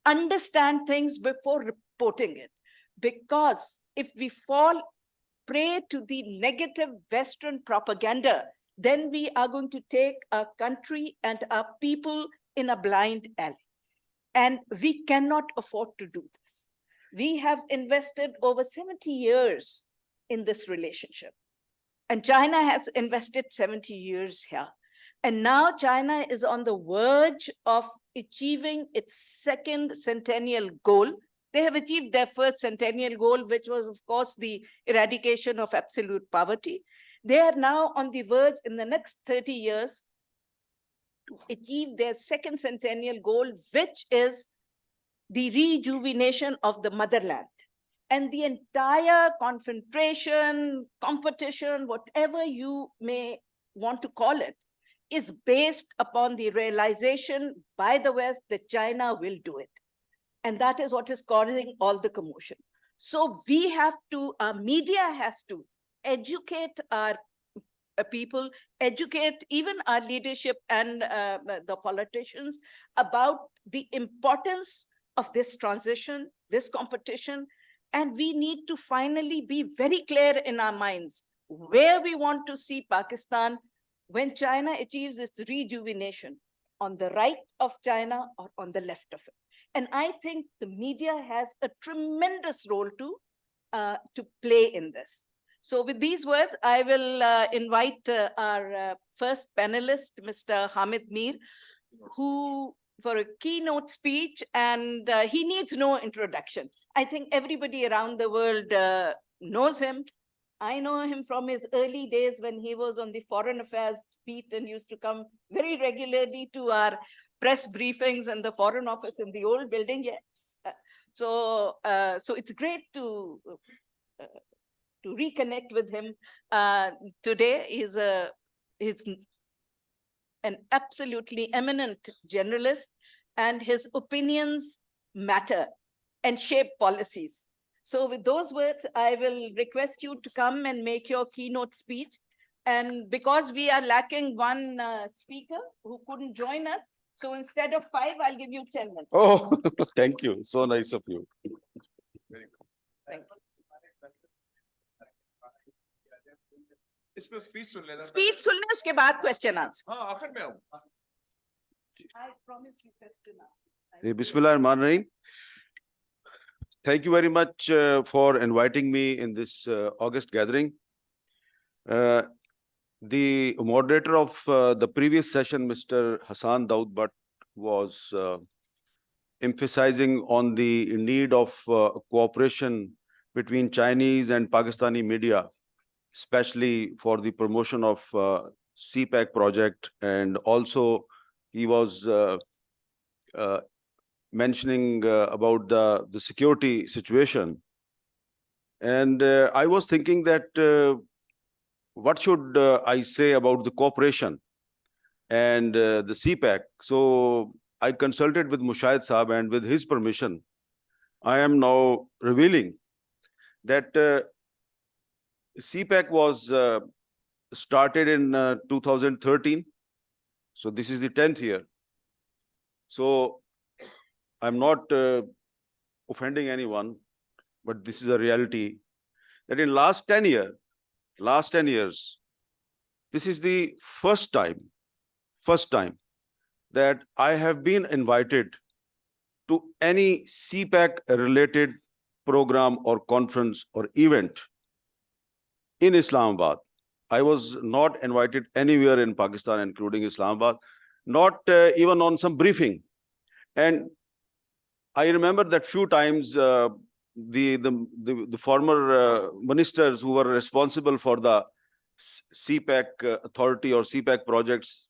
understand things before reporting it. Because if we fall prey to the negative Western propaganda, then we are going to take our country and our people in a blind alley. And we cannot afford to do this. We have invested over 70 years in this relationship. And China has invested 70 years here. And now China is on the verge of achieving its second centennial goal. They have achieved their first centennial goal, which was, of course, the eradication of absolute poverty. They are now on the verge in the next 30 years to achieve their second centennial goal, which is the rejuvenation of the motherland. And the entire confrontation, competition, whatever you may want to call it, is based upon the realization by the West that China will do it. And that is what is causing all the commotion. So we have to, our media has to educate our people, educate even our leadership and the politicians about the importance of this transition, this competition. And we need to finally be very clear in our minds where we want to see Pakistan when China achieves its rejuvenation, on the right of China or on the left of it. And I think the media has a tremendous role to play in this. So with these words, I will invite our first panelist, Mr. Hamid Mir, who for a keynote speech, and he needs no introduction. I think everybody around the world knows him. I know him from his early days when he was on the Foreign Affairs beat and used to come very regularly to our press briefings in the Foreign Office in the old building. Yes. So it's great to reconnect with him today. He's an absolutely eminent generalist, and his opinions matter and shape policies. So with those words, I will request you to come and make your keynote speech. And because we are lacking one speaker who couldn't join us, so instead of 5, I'll give you 10 minutes. Oh, thank you. So nice of you. Thank you. इसमें speech सुन लेना speech सुनने उसके बाद question answer हाँ आखिर में आऊँ I promise you question answer. Bismillahirrahmanirrahim. Thank you very much for inviting me in this August gathering. The moderator of the previous session, Mr. Hassan Daud Bhatt, was emphasizing on the need of cooperation between Chinese and Pakistani media, especially for the promotion of CPEC project, and also he was mentioning about the security situation. And I was thinking that what should I say about the cooperation and the CPEC? So I consulted with Mushahid Saab, and with his permission, I am now revealing that CPEC was started in 2013. So this is the 10th year. So I'm not offending anyone, but this is a reality that in last 10 years, this is the first time that I have been invited to any CPEC related program or conference or event in Islamabad. I was not invited anywhere in Pakistan, including Islamabad, not even on some briefing. And I remember that few times the former ministers who were responsible for the CPEC authority or CPEC projects,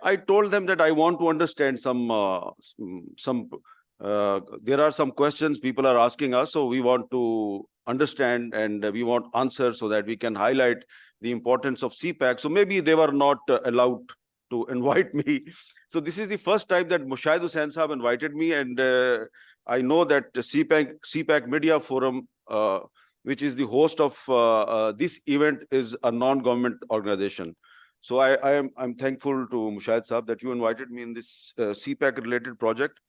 I told them that I want to understand there are some questions people are asking us, so we want to understand and we want answers so that we can highlight the importance of CPEC. So maybe they were not allowed to invite me. So this is the first time that Mushahid Hussain Saab invited me, and I know that CPEC Media Forum, which is the host of this event, is a non-government organization. So I'm thankful to Mushahid Saab that you invited me in this CPEC related project,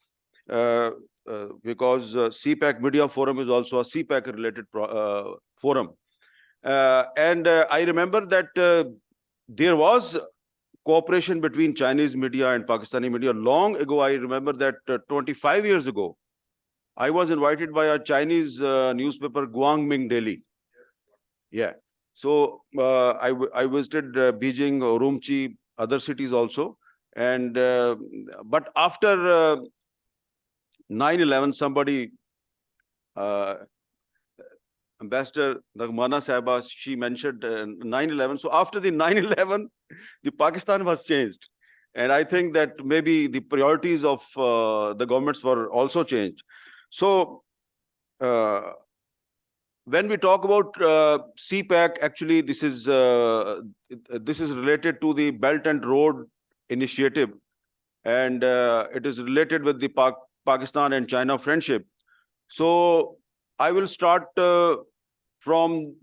because CPEC Media Forum is also a CPEC related forum. And I remember that there was cooperation between Chinese media and Pakistani media long ago. I remember that 25 years ago, I was invited by a Chinese newspaper, Guangming Daily. Yeah. So I visited Beijing, Urumqi, other cities also. And but after 9/11, somebody, Ambassador Nagmana Sahaba, she mentioned 9/11. So after the 9/11, the Pakistan was changed. And I think that maybe the priorities of the governments were also changed. So when we talk about CPEC, actually this is related to the Belt and Road Initiative, and it is related with the Pakistan and China friendship. So I will start from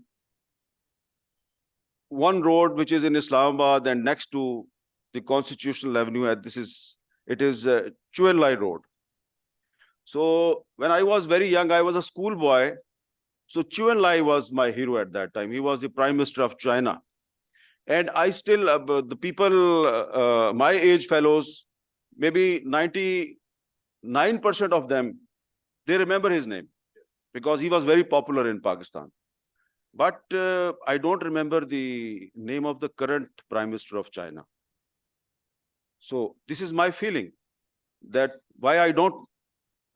one road which is in Islamabad and next to the Constitutional Avenue. It is Chu En-lai Road. So when I was very young, I was a schoolboy. So Chu En-lai was my hero at that time. He was the Prime Minister of China. And I still, the people, my age fellows, maybe 90 9% of them, they remember his name because he was very popular in Pakistan. But I don't remember the name of the current Prime Minister of China. So this is my feeling, that why I don't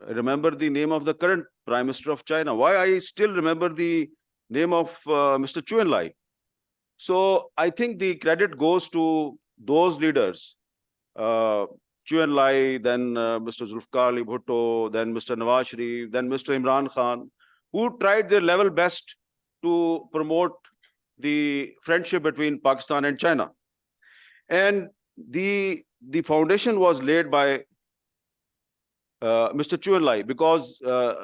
remember the name of the current Prime Minister of China, why I still remember the name of Mr. Chu Enlai. So I think the credit goes to those leaders, Chu Enlai, then Mr. Zulfikar Ali Bhutto, then Mr. Nawaz Sharif, then Mr. Imran Khan, who tried their level best to promote the friendship between Pakistan and China. And the foundation was laid by Mr. Chu Enlai, because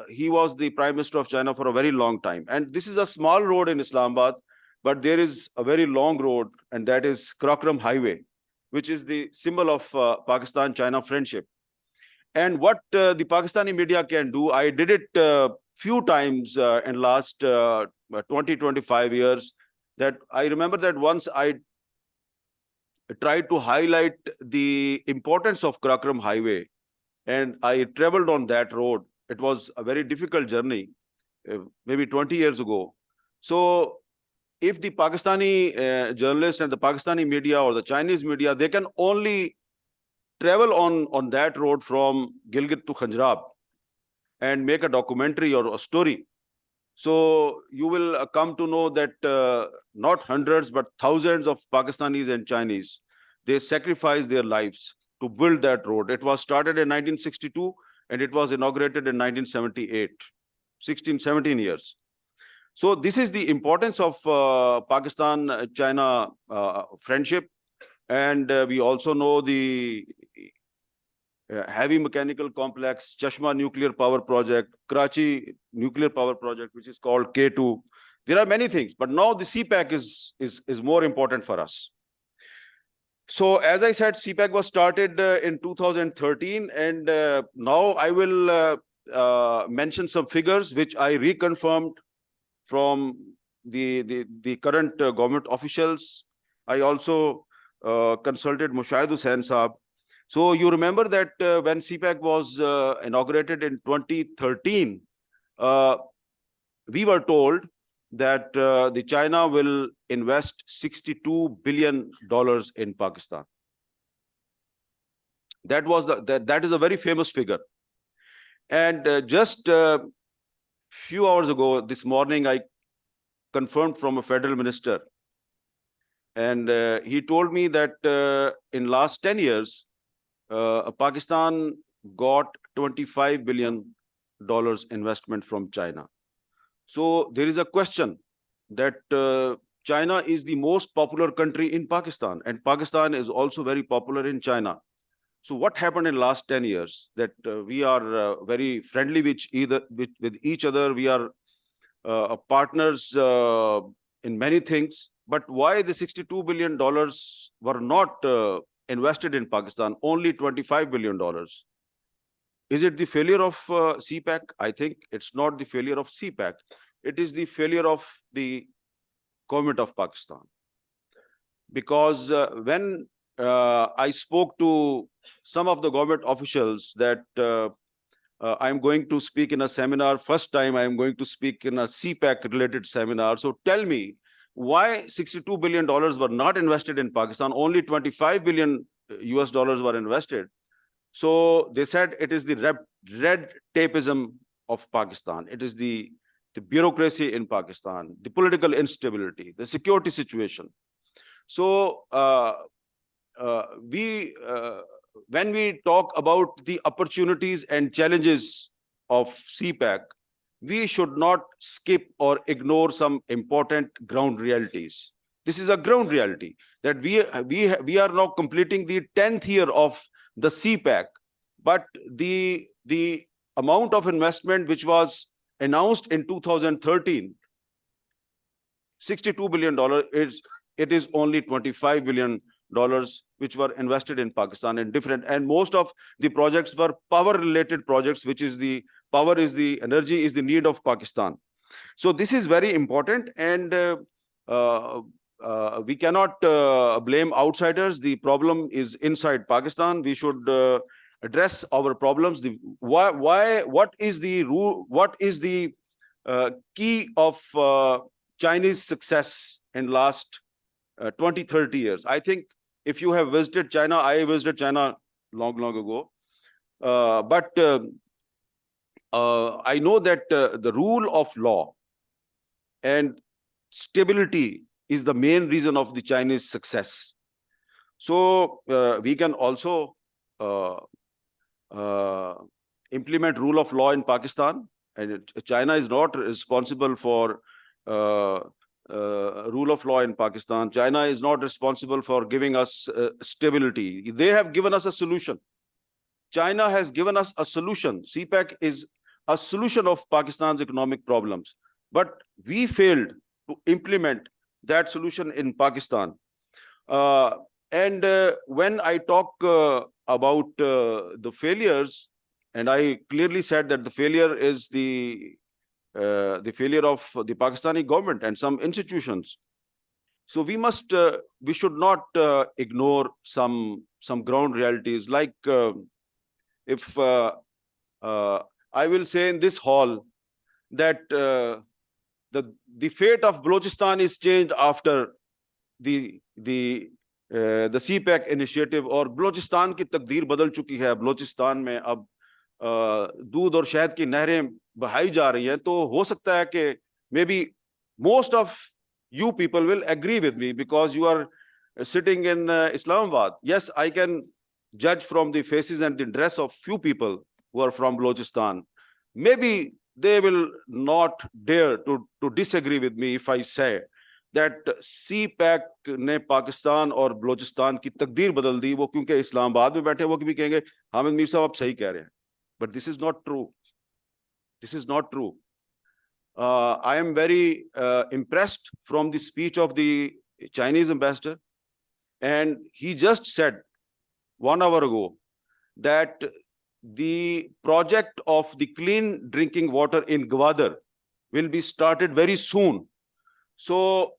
he was the Prime Minister of China for a very long time. And this is a small road in Islamabad, but there is a very long road, and that is Karakoram Highway, which is the symbol of Pakistan-China friendship. And what the Pakistani media can do, I did it few times in last 20-25 years, that I remember that once I tried to highlight the importance of Karakoram Highway, and I traveled on that road. It was a very difficult journey, maybe 20 years ago. So if the Pakistani journalists and the Pakistani media or the Chinese media, they can only travel on that road from Gilgit to Khanjarab and make a documentary or a story. So you will come to know that not hundreds, but thousands of Pakistanis and Chinese, they sacrificed their lives to build that road. It was started in 1962 and it was inaugurated in 1978, 17 years. So this is the importance of Pakistan-China friendship. And we also know the heavy mechanical complex, Chashma nuclear power project, Karachi nuclear power project, which is called K2. There are many things, but now the CPEC is more important for us. So as I said, CPEC was started in 2013, and now I will mention some figures which I reconfirmed from the current government officials. I also consulted Mushahid Hussain Saab. So you remember that when CPEC was inaugurated in 2013, we were told that the China will invest $62 billion in Pakistan. That was that is a very famous figure. And just a few hours ago, this morning, I confirmed from a federal minister, and he told me that in last 10 years, Pakistan got $25 billion investment from China. So there is a question that China is the most popular country in Pakistan, and Pakistan is also very popular in China. So what happened in last 10 years that we are very friendly with each other. We are partners in many things. But why the $62 billion were not invested in Pakistan, only $25 billion? Is it the failure of CPEC? I think it's not the failure of CPEC. It is the failure of the government of Pakistan. Because when I spoke to some of the government officials that I'm going to speak in a seminar, first time I'm going to speak in a CPEC related seminar. So tell me, why $62 billion were not invested in Pakistan? Only $25 billion US were invested. So they said it is the red tapeism of Pakistan. It is the bureaucracy in Pakistan, the political instability, the security situation. So when we talk about the opportunities and challenges of CPEC, we should not skip or ignore some important ground realities. This is a ground reality that we are now completing the 10th year of the CPEC, but the amount of investment which was announced in 2013, $62 billion, it is only $25 billion which were invested in Pakistan in different, and most of the projects were power related projects, which is the power is the energy is the need of Pakistan. So this is very important, and we cannot blame outsiders. The problem is inside Pakistan. We should address our problems. What is the rule? What is the key of Chinese success in last 20, 30 years? I think if you have visited China, I visited China long ago. But I know that the rule of law and stability is the main reason of the Chinese success. So we can also implement rule of law in Pakistan, and China is not responsible for rule of law in Pakistan. China is not responsible for giving us stability. They have given us a solution. China has given us a solution. CPEC is a solution of Pakistan's economic problems, but we failed to implement that solution in Pakistan. And when I talk about the failures, and I clearly said that the failure is the failure of the Pakistani government and some institutions. So we should not ignore some ground realities. Like if I will say in this hall that the fate of Balochistan is changed after the CPEC initiative, और बलोचिस्तान की तकदीर बदल चुकी है. बलोचिस्तान में अब दूध और शहद की नहरें बहाई जा रही हैं. तो हो सकता है कि maybe most of you people will agree with me because you are sitting in Islamabad. Yes, I can judge from the faces and the dress of few people who are from Balochistan. Maybe they will not dare to disagree with me if I say that CPEC ने पाकिस्तान और बलोचिस्तान की तकदीर बदल दी. वो क्योंकि इस्लामाबाद में बैठे वो भी कहेंगे हामिद मीर साहब आप सही कह रहे हैं. But this is not true. This is not true. I am very impressed from the speech of the Chinese ambassador, and he just said 1 hour ago that the project of the clean drinking water in Gwadar will be started very soon. So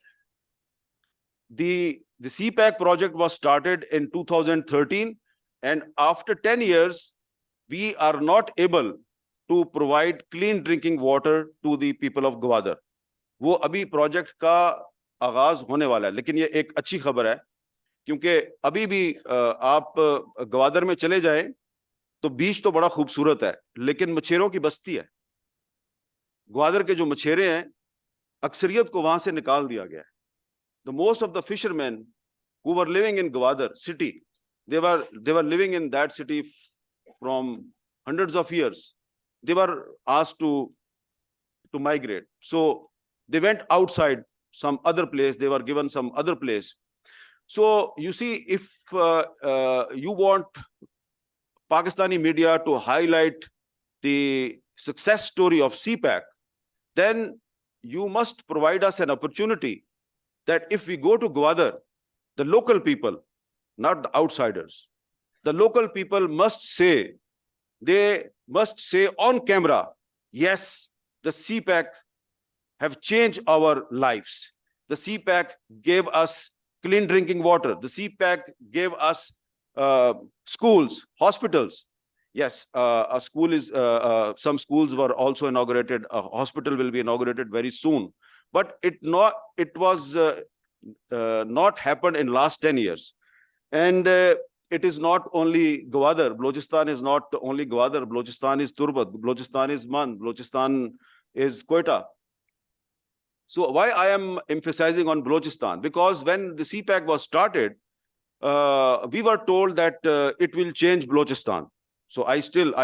the CPEC project was started in 2013, and after 10 years, we are not able to provide clean drinking water to the people of Gwadar. वो अभी project का आगाज होने वाला है, लेकिन ये एक अच्छी खबर है क्योंकि अभी भी आप ग्वादर में चले जाएं तो बीच तो बड़ा खूबसूरत है, लेकिन मछेरों की बस्ती है. ग्वादर के जो मछेरे हैं अक्सरियत को वहां से निकाल दिया गया है. The most of the fishermen who were living in Gwadar city, they were living in that city from hundreds of years. They were asked to migrate. So they went outside some other place. They were given some other place. So you see, if you want Pakistani media to highlight the success story of CPEC, then you must provide us an opportunity that if we go to Gwadar, the local people, not the outsiders, the local people must say, they must say on camera, yes, the CPEC have changed our lives. The CPEC gave us clean drinking water. The CPEC gave us schools, hospitals. Yes, a school is, some schools were also inaugurated. A hospital will be inaugurated very soon. But it was not happened in last 10 years. And it is not only Gwadar. Balochistan is not only Gwadar. Balochistan is Turbat. Balochistan is Man. Balochistan is Quetta. So why I am emphasizing on Balochistan? Because when the CPEC was started, we were told that it will change Balochistan. So I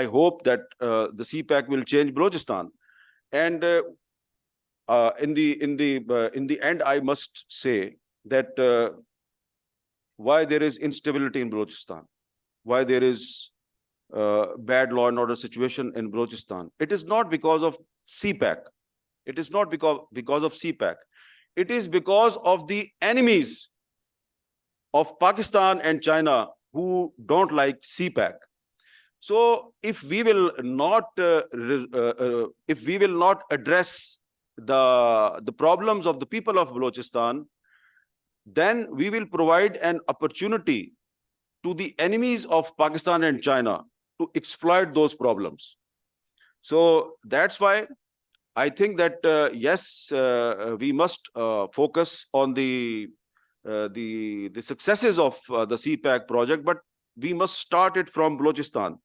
hope that the CPEC will change Balochistan. And in the end, I must say that why there is instability in Balochistan, why there is bad law and order situation in Balochistan. It is not because of CPEC. It is not because of CPEC. It is because of the enemies of Pakistan and China who don't like CPEC. So if we will not address the problems of the people of Balochistan, then we will provide an opportunity to the enemies of Pakistan and China to exploit those problems. So that's why I think that yes, we must focus on the successes of the CPEC project, but we must start it from Balochistan.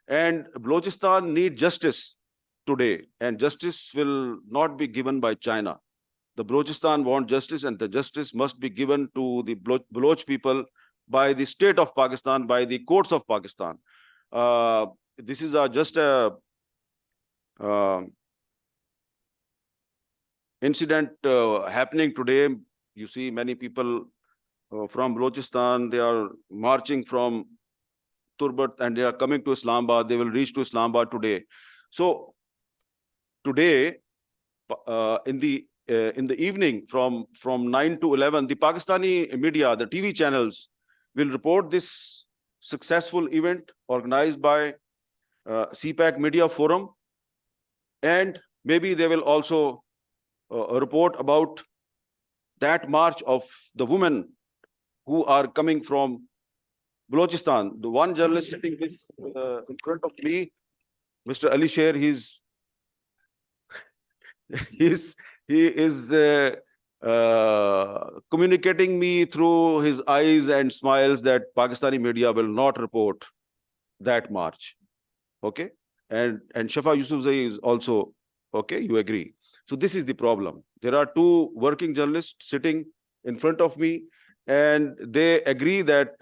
And Balochistan need justice today, and justice will not be given by China. The Balochistan want justice, and the justice must be given to the Baloch people by the state of Pakistan, by the courts of Pakistan. This is just a incident happening today. You see many people from Balochistan, they are marching from Turbat and they are coming to Islamabad. They will reach to Islamabad today. So today, in the evening from 9 to 11, the Pakistani media, the TV channels will report this successful event organized by CPEC Media Forum, and maybe they will also report about that march of the women who are coming from Balochistan. The one journalist sitting this in front of me, Mr. Ali Sher, he is communicating me through his eyes and smiles that Pakistani media will not report that march. Okay, and Shafa Yusufzai is also okay. You agree? So this is the problem. There are two working journalists sitting in front of me, and they agree that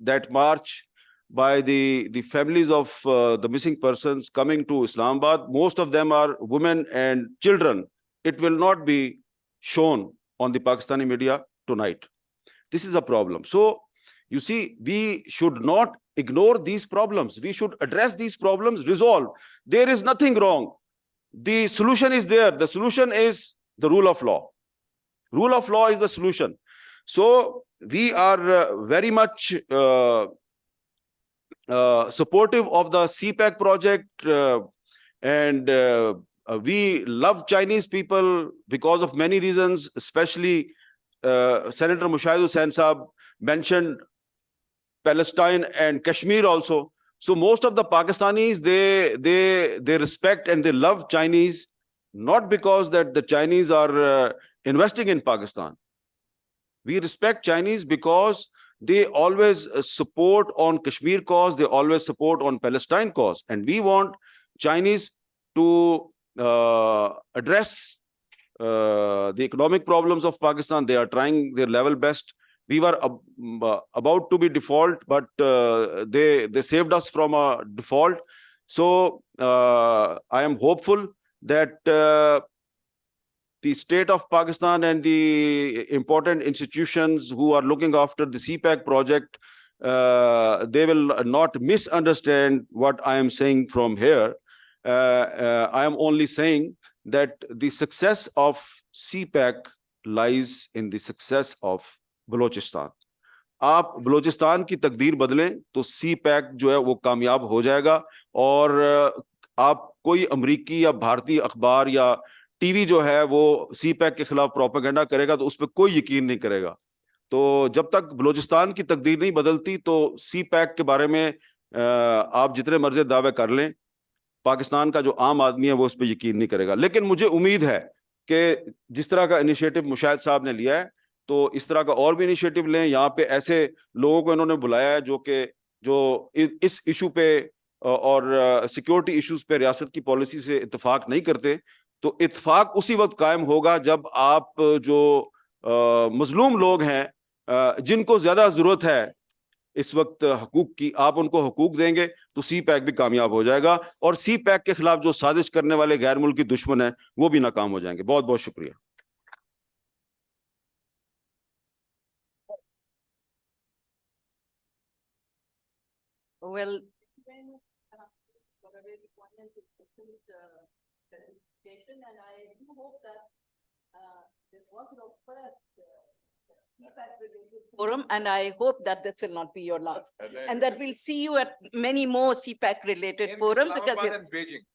that march by the families of the missing persons coming to Islamabad, most of them are women and children. It will not be shown on the Pakistani media tonight. This is a problem. So you see, we should not ignore these problems. We should address these problems, resolve. There is nothing wrong. The solution is there. The solution is the rule of law. Rule of law is the solution. So we are very much supportive of the CPEC project, and we love Chinese people because of many reasons, especially Senator Mushahid Hussain Saab mentioned Palestine and Kashmir also. So most of the Pakistanis, they respect and they love Chinese, not because that the Chinese are investing in Pakistan. We respect Chinese because they always support on Kashmir cause, they always support on Palestine cause. And we want Chinese to address the economic problems of Pakistan. They are trying their level best. We were about to be default, but they saved us from a default. So I am hopeful that the state of Pakistan and the important institutions who are looking after the CPEC project, they will not misunderstand what I am saying from here. I am only saying that the success of CPEC lies in the success of Balochistan. आप बलोचिस्तान की तकदीर बदलें तो CPEC जो है वो कामयाब हो जाएगा, और आप कोई अमेरिकी या भारतीय अखबार या टीवी जो है वो CPEC के खिलाफ प्रोपेगेंडा करेगा तो उस पर कोई यकीन नहीं करेगा. तो जब तक बलोचिस्तान की तकदीर नहीं बदलती तो CPEC के बारे में आप जितने मर्जी दावे कर लें, पाकिस्तान का जो आम आदमी है वो उस पर यकीन नहीं करेगा. लेकिन मुझे उम्मीद है कि जिस तरह का इनिशिएटिव मुशाहिद साहब ने लिया है, तो इस तरह का और भी इनिशिएटिव लें. यहाँ पे ऐसे लोगों को इन्होंने बुलाया है जो इस इशू पे और सिक्योरिटी इश्यूज पे रियासत की पॉलिसी से इत्तेफाक नहीं करते. तो इत्तेफाक उसी वक्त कायम होगा जब आप जो मजलूम लोग हैं, जिनको ज्यादा जरूरत है इस वक्त हकूक की, आप उनको हकूक देंगे तो CPEC भी कामयाब हो जाएगा, और CPEC के खिलाफ जो साजिश करने वाले गैर मुल्की दुश्मन है वो भी नाकाम हो जाएंगे. बहुत बहुत शुक्रिया. Well, and I do hope that this was your first CPEC-related forum, and I hope that this will not be your last, and that we'll see you at many more CPEC-related forums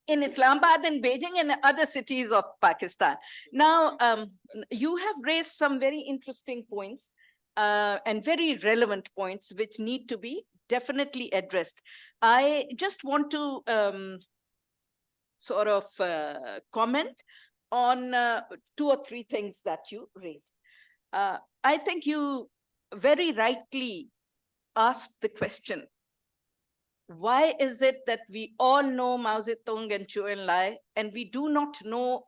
in Islamabad and Beijing and other cities of Pakistan. Now, you have raised some very interesting points and very relevant points which need to be definitely addressed. I just want to sort of comment on 2 or 3 things that you raised. I think you very rightly asked the question, why is it that we all know Mao Zedong and Zhou Enlai, and we do not know,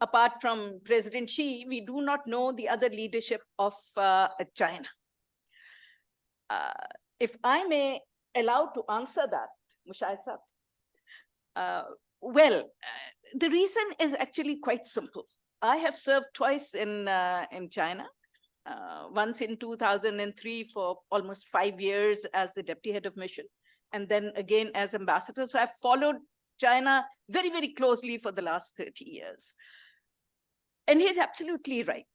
apart from President Xi, we do not know the other leadership of China? If I may allow to answer that, Mushahid Saab, the reason is actually quite simple. I have served twice in China, once in 2003 for almost 5 years as the deputy head of mission, and then again as ambassador. So I've followed China very, very closely for the last 30 years. And he's absolutely right.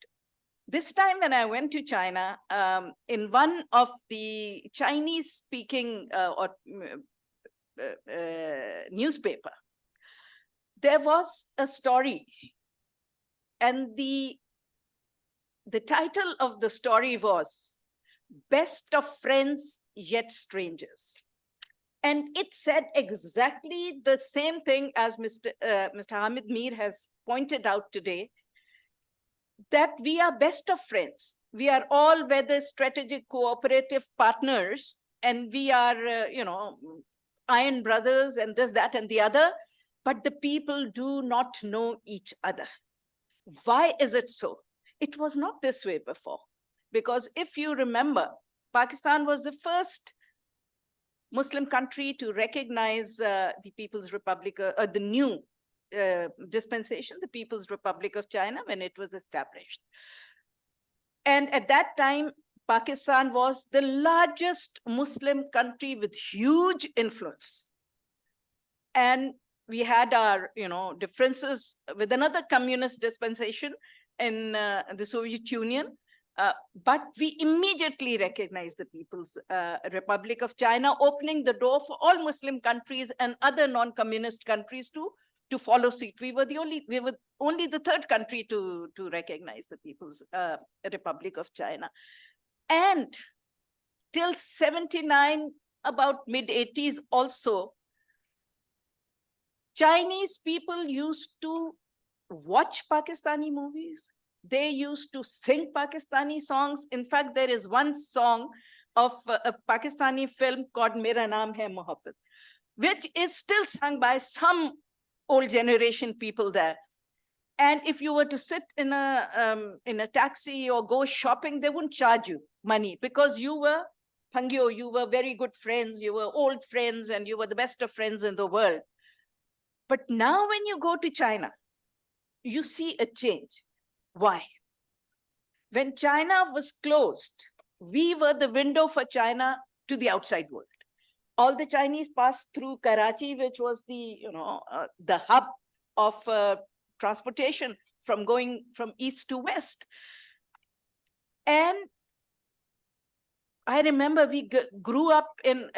This time when I went to China, in one of the Chinese-speaking newspaper, there was a story, and the title of the story was "Best of Friends Yet Strangers." And it said exactly the same thing as Mr. Hamid Mir has pointed out today, that we are best of friends. We are all whether strategic cooperative partners, and we are, iron brothers and this, that, and the other, but the people do not know each other. Why is it so? It was not this way before. Because if you remember, Pakistan was the first Muslim country to recognize the People's Republic, the new dispensation, the People's Republic of China, when it was established. And at that time, Pakistan was the largest Muslim country with huge influence. And we had our, differences with another communist dispensation in the Soviet Union. But we immediately recognized the People's Republic of China, opening the door for all Muslim countries and other non-communist countries to follow suit. We were only the third country to recognize the People's Republic of China. And till 79, about mid-80s also, Chinese people used to watch Pakistani movies. They used to sing Pakistani songs. In fact, there is one song of a Pakistani film called Mera Naam Hai Mohabbat, which is still sung by some old generation people there. And if you were to sit in a taxi or go shopping, they wouldn't charge you money because you were Pangyo, you were very good friends, you were old friends, and you were the best of friends in the world. But now when you go to China, you see a change. Why? When China was closed, we were the window for China to the outside world. All the Chinese passed through Karachi, which was the hub of transportation from going from east to west. And I remember we grew up in,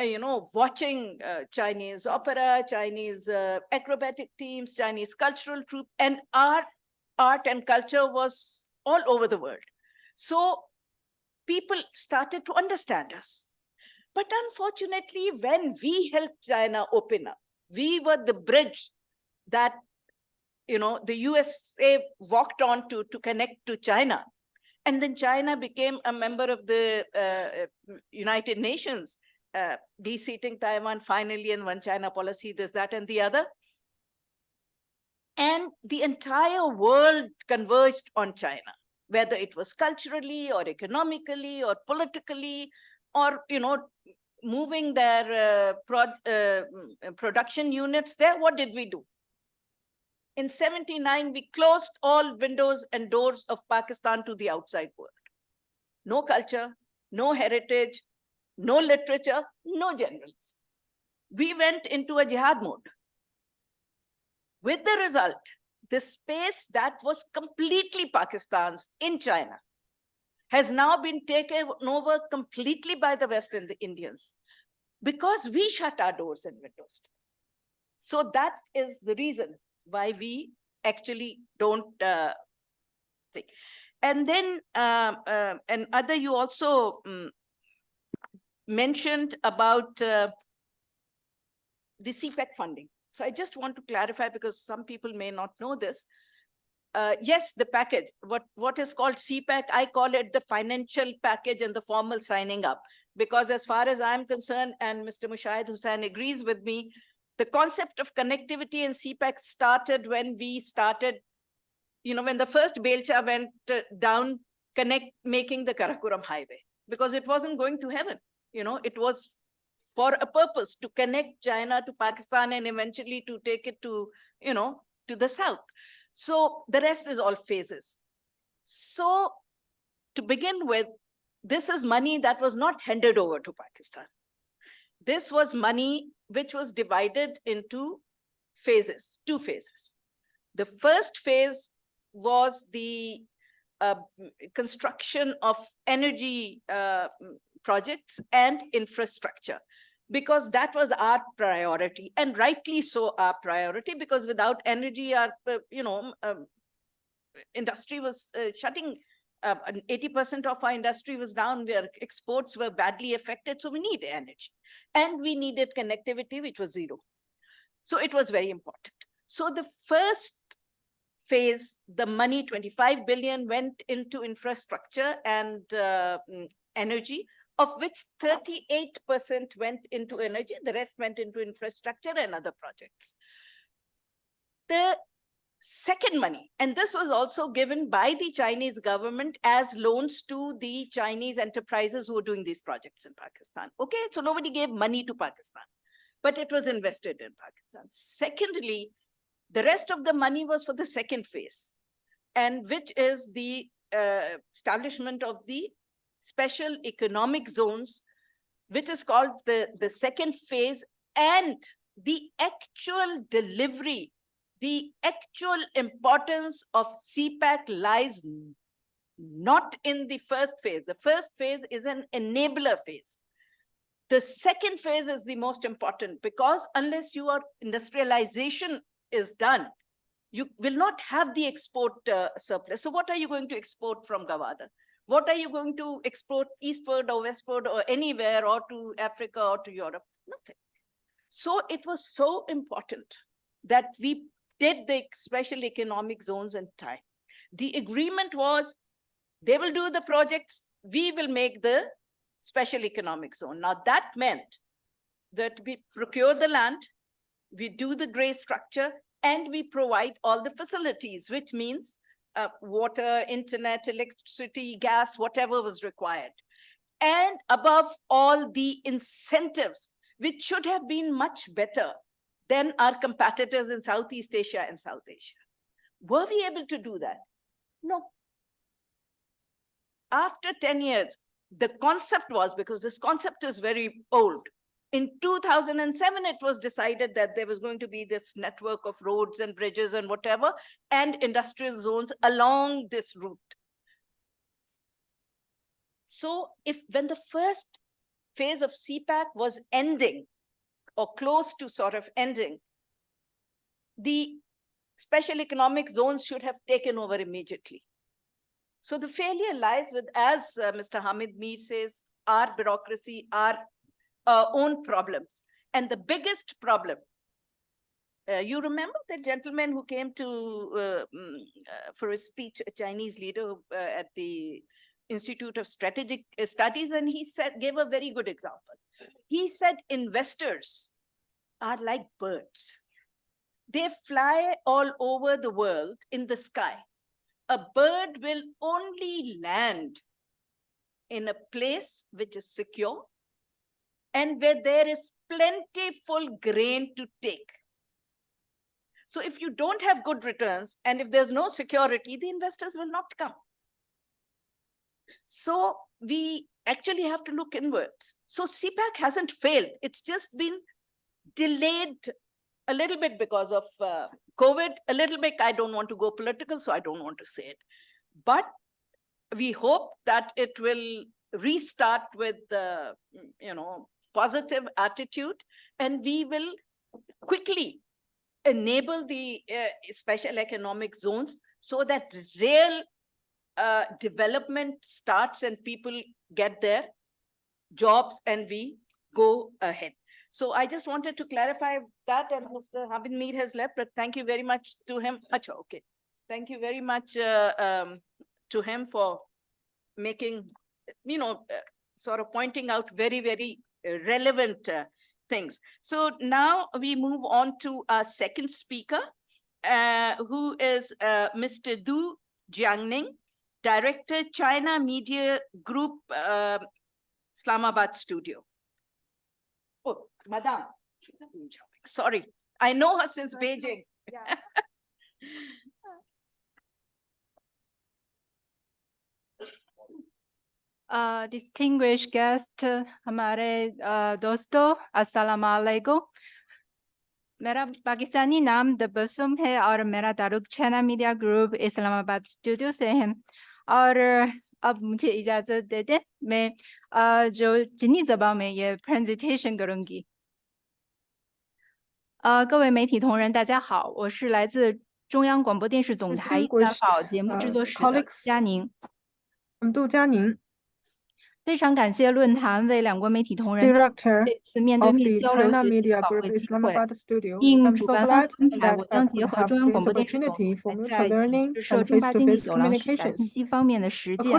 watching Chinese opera, Chinese acrobatic teams, Chinese cultural troupe, and our art and culture was all over the world. So people started to understand us. But unfortunately, when we helped China open up, we were the bridge that, the USA walked on to connect to China. And then China became a member of the United Nations, de-seating Taiwan finally, and one China policy, this, that, and the other. And the entire world converged on China, whether it was culturally or economically or politically, or, moving their production units there. What did we do? In 79, we closed all windows and doors of Pakistan to the outside world. No culture, no heritage, no literature, no generals. We went into a jihad mode. With the result, the space that was completely Pakistan's in China has now been taken over completely by the West and the Indians because we shut our doors and windows. So that is the reason why we actually don't think. And then, you also mentioned about the CPEC funding. So I just want to clarify because some people may not know this. Yes, the package, what is called CPEC, I call it the financial package and the formal signing up. Because as far as I'm concerned, and Mr. Mushahid Hussain agrees with me, the concept of connectivity in CPEC started when we started, when the first Belcha went down, making the Karakoram highway, because it wasn't going to heaven. It was for a purpose to connect China to Pakistan and eventually to take it to, to the south. So the rest is all phases. So to begin with, this is money that was not handed over to Pakistan. This was money which was divided into phases, 2 phases. The first phase was the construction of energy projects and infrastructure, because that was our priority, and rightly so our priority, because without energy, our industry was shutting. 80% of our industry was down, where exports were badly affected. So we need energy, and we needed connectivity, which was 0. So it was very important. So the first phase, the money, 25 billion, went into infrastructure and energy, of which 38% went into energy, the rest went into infrastructure and other projects. The second money, and this was also given by the Chinese government as loans to the Chinese enterprises who were doing these projects in Pakistan. Okay, so nobody gave money to Pakistan, but it was invested in Pakistan. Secondly, the rest of the money was for the second phase, and which is the establishment of the special economic zones, which is called the second phase, and the actual delivery, the actual importance of CPEC lies not in the first phase. The first phase is an enabler phase. The second phase is the most important, because unless your industrialization is done, you will not have the export surplus. So what are you going to export from Gawada? What are you going to export eastward or westward or anywhere, or to Africa or to Europe? Nothing. So it was so important that we did the special economic zones in time. The agreement was they will do the projects, we will make the special economic zone. Now that meant that we procure the land, we do the gray structure, and we provide all the facilities, which means water, internet, electricity, gas, whatever was required. And above all, the incentives, which should have been much better than our competitors in Southeast Asia and South Asia. Were we able to do that? No. After 10 years, the concept was, because this concept is very old, in 2007, it was decided that there was going to be this network of roads and bridges and whatever, and industrial zones along this route. So when the first phase of CPEC was ending, or close to sort of ending, the special economic zones should have taken over immediately. So the failure lies with, as Mr. Hamid Mir says, our bureaucracy, our own problems. And the biggest problem, you remember the gentleman who came to for a speech, a Chinese leader at the Institute of Strategic Studies, and he gave a very good example. He said investors are like birds. They fly all over the world in the sky. A bird will only land in a place which is secure and where there is plentiful grain to take. So if you don't have good returns and if there's no security, the investors will not come. So we actually have to look inwards. So CPEC hasn't failed. It's just been delayed a little bit because of COVID, a little bit. I don't want to go political, so I don't want to say it. But we hope that it will restart with positive attitude, and we will quickly enable the special economic zones so that real development starts and people get there. jobs and we go ahead. So I just wanted to clarify that, and Mr. Habib Mir has left, but thank you very much to him. Acha, okay. Thank you very much to him for making, sort of pointing out very, very relevant things. So now we move on to our second speaker, who is Mr. Du Jiangning, Director, China Media Group, Islamabad Studio. Oh, Madam, sorry, I know her since Beijing. Yeah. Distinguished guest, हमारे दोस्तों, अस्सलाम वालेकुम। मेरा पाकिस्तानी नाम तबस्सुम है और मेरा तारुक China media group Islamabad studio से है। और अब मुझे इजाजत दे दें, मैं जो चीनी ज़बान में ये presentation करूँगी।各位媒体同仁，大家好，我是来自中央广播电视总台自然报节目制作室的佳宁。杜佳宁。非常感谢论坛为两国媒体同仁这次面对面交流学习的宝贵机会。应主办方安排，我将结合中央广播电视总台在指涉中巴经济走廊虚假信息方面的实践，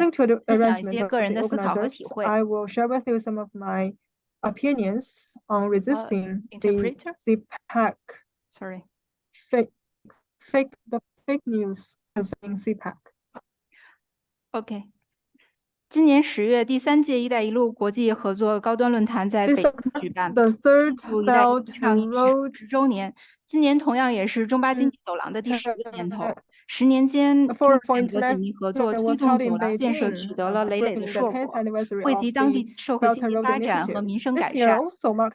分享一些个人的思考和体会。I will share with you some of my opinions on resisting the CPEC. Sorry. Fake news concerning CPEC. OK. 今年10月，第3届“一带一路”国际合作高端论坛在北京举办，The third “一带一路”倡议Road 10周年。今年同样也是中巴经济走廊的第10个年头。10年间，中巴两国紧密合作，推动走廊建设取得了累累的硕果，惠及当地社会经济发展和民生改善。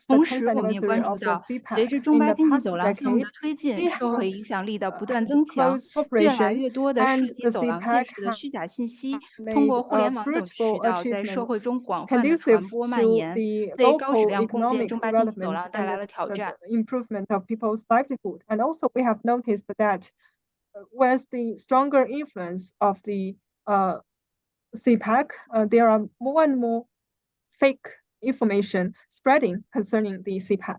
同时，我们也关注到，随着中巴经济走廊项目的推进，社会影响力的不断增强，越来越多的涉及走廊建设的虚假信息，通过互联网等渠道在社会中广泛的传播蔓延，为高质量共建中巴经济走廊带来了挑战。Improvement of people's livelihood, and also we have noticed that with the stronger influence of the CPEC, there are more and more fake information spreading concerning the CPEC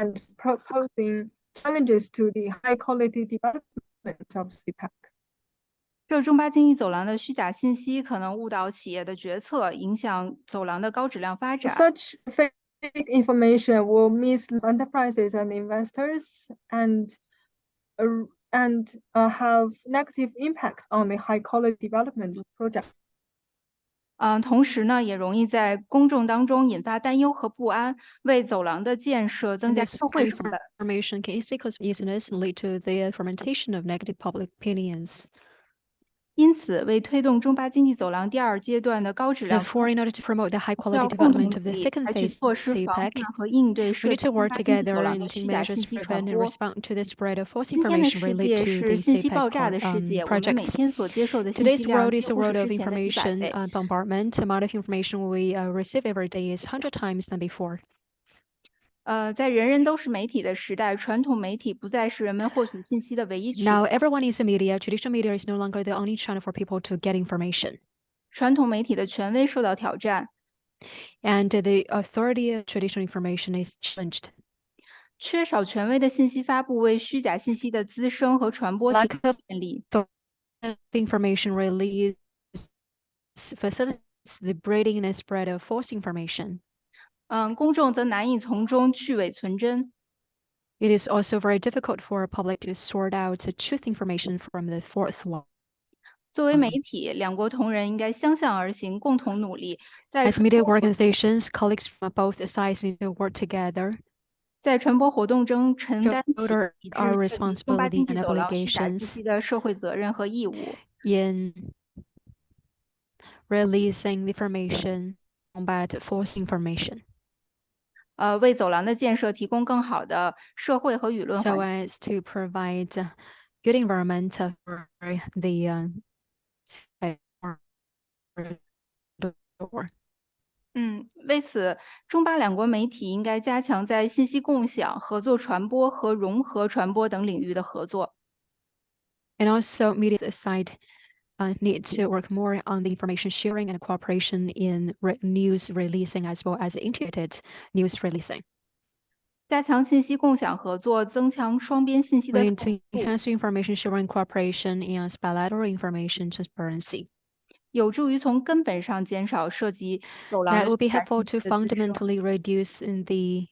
and proposing challenges to the high quality development of CPEC. 这中巴经济走廊的虚假信息可能误导企业的决策，影响走廊的高质量发展。 Such fake information will mislead enterprises and investors and have negative impact on the high quality development projects. 同时呢，也容易在公众当中引发担忧和不安，为走廊的建设增加社会成本。 Information can easily lead to the fermentation of negative public opinions. 因此，为推动中巴经济走廊第2阶段的高质量， Therefore, in order to promote the high quality development of the second phase CPEC, we need to work together in taking measures to prevent and respond to the spread of false information related to the CPEC projects. Today's world is a world of information bombardment. The amount of information we receive every day is 100 times than before. 在人人都是媒体的时代，传统媒体不再是人们获取信息的唯一渠道。 Now everyone is a media. Traditional media is no longer the only channel for people to get information. 传统媒体的权威受到挑战。 And the authority of traditional information is challenged. 缺少权威的信息发布，为虚假信息的滋生和传播提供便利。 Information release facilitates the breeding and spread of false information. 公众则难以从中去伪存真。 It is also very difficult for a public to sort out the truth information from the false one. 作为媒体，两国同仁应该相向而行，共同努力。 As media organizations, colleagues from both sides need to work together. 在传播活动中承担起our responsibility and obligations 的社会责任和义务。 In releasing information, combat false information. 为走廊的建设提供更好的社会和舆论 So as to provide good environment for the 为此，中巴两国媒体应该加强在信息共享、合作传播和融合传播等领域的合作。 And also, media side need to work more on the information sharing and cooperation in news releasing as well as integrated news releasing. 加强信息共享合作，增强双边信息 We 的 need to enhance information sharing cooperation and bilateral information transparency. 有助于从根本上减少涉及走廊 That 的 will be 虚假 helpful 信 to 息的滋生。 fundamentally reduce the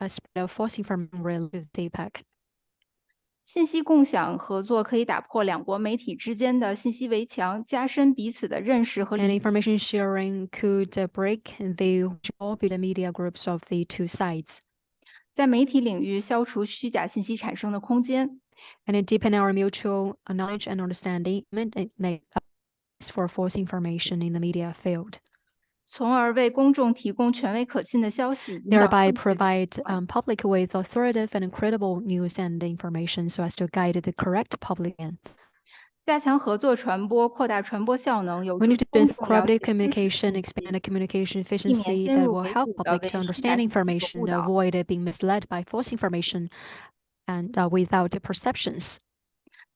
spread of false information related to CPEC. 信息共享合作可以打破两国媒体之间的信息围墙，加深彼此的认识和 And 理解。 information sharing could break the wall between the media groups of the two sides. 在媒体领域消除虚假信息产生的空间。 And it deepen our mutual knowledge and understanding for false information in the media field. 从而为公众提供权威可信的消息，引导 Thereby 正确的 provide public with authoritative and credible news and information so as to guide the correct public in. 加强合作传播，扩大传播效能，有 We 助 need 于 to 公 improve 众了解 cooperative 真实 communication, 信息， expand the communication 避免 efficiency 先 that 入 will 为 help 主的 public 为 to 虚假 understand 信息所 information, 误导。 avoid being misled by false information and without perceptions.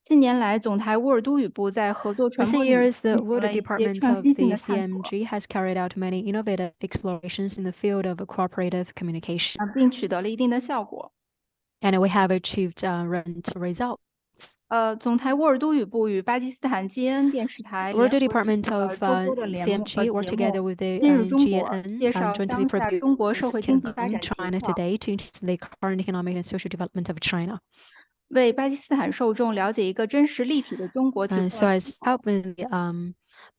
近年来，总台乌尔都语部在合作传 Recent 播领域 years, the 进行 Wood 了一些 Department 创 of 新性 the 的探索， CMG has carried out many innovative explorations in the field of cooperative communication. 并取得了一定的效果。 And we have achieved relevant results. 总台乌尔都语部与巴基斯坦基恩电视台 Urdu 联合制 Department 作了 of 周周的CMG work 节 together 目 with the 今日中国， GNN 介绍 jointly 当下中国社 produced 会经济发展情 China 况， Today to introduce the current economic and social development of China. 为巴基斯坦受众了解一个真实立体的中国提供 So 了 as helping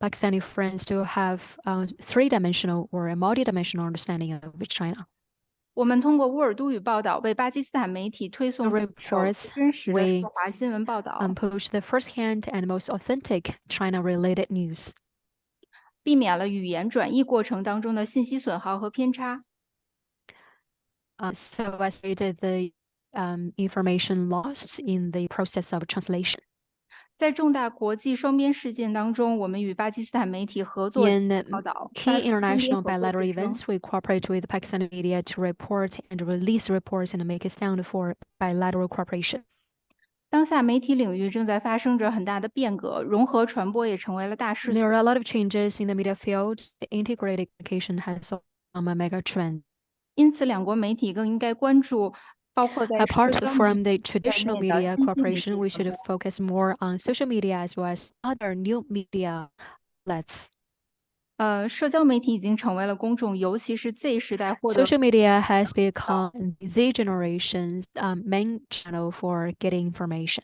Pakistani friends to have three-dimensional or a multi-dimensional understanding of China. 我们通过乌尔都语报道，为巴基斯坦媒体推送 The 第一手 reports 最真实的 we 涉华新闻报道， push the first-hand and most authentic China-related news. 避免了语言转译过程当中的信息损耗和偏差。 So as created the information loss in the process of translation. 在重大国际双边事件当中，我们与巴基斯坦媒体合作 In 报道， key 发出双边 international 合作 bilateral 之声。 events, we cooperate with Pakistani media to report and release reports and make a sound for bilateral cooperation. 当下媒体领域正在发生着很大的变革，融合传播也成为了大势 There 所 are a lot of changes in the media field. Integrated communication has become a mega trend. 因此，两国媒体更应该关注包括在社 Apart 交媒 from the 体 traditional 在内的 media 新兴媒 cooperation, 体 we 传 should 播。 focus more on social media as well as other new media outlets. 社交媒体已经成为了公众，尤其是 Z 时代获得 Social media has become Z generation's main channel for getting information.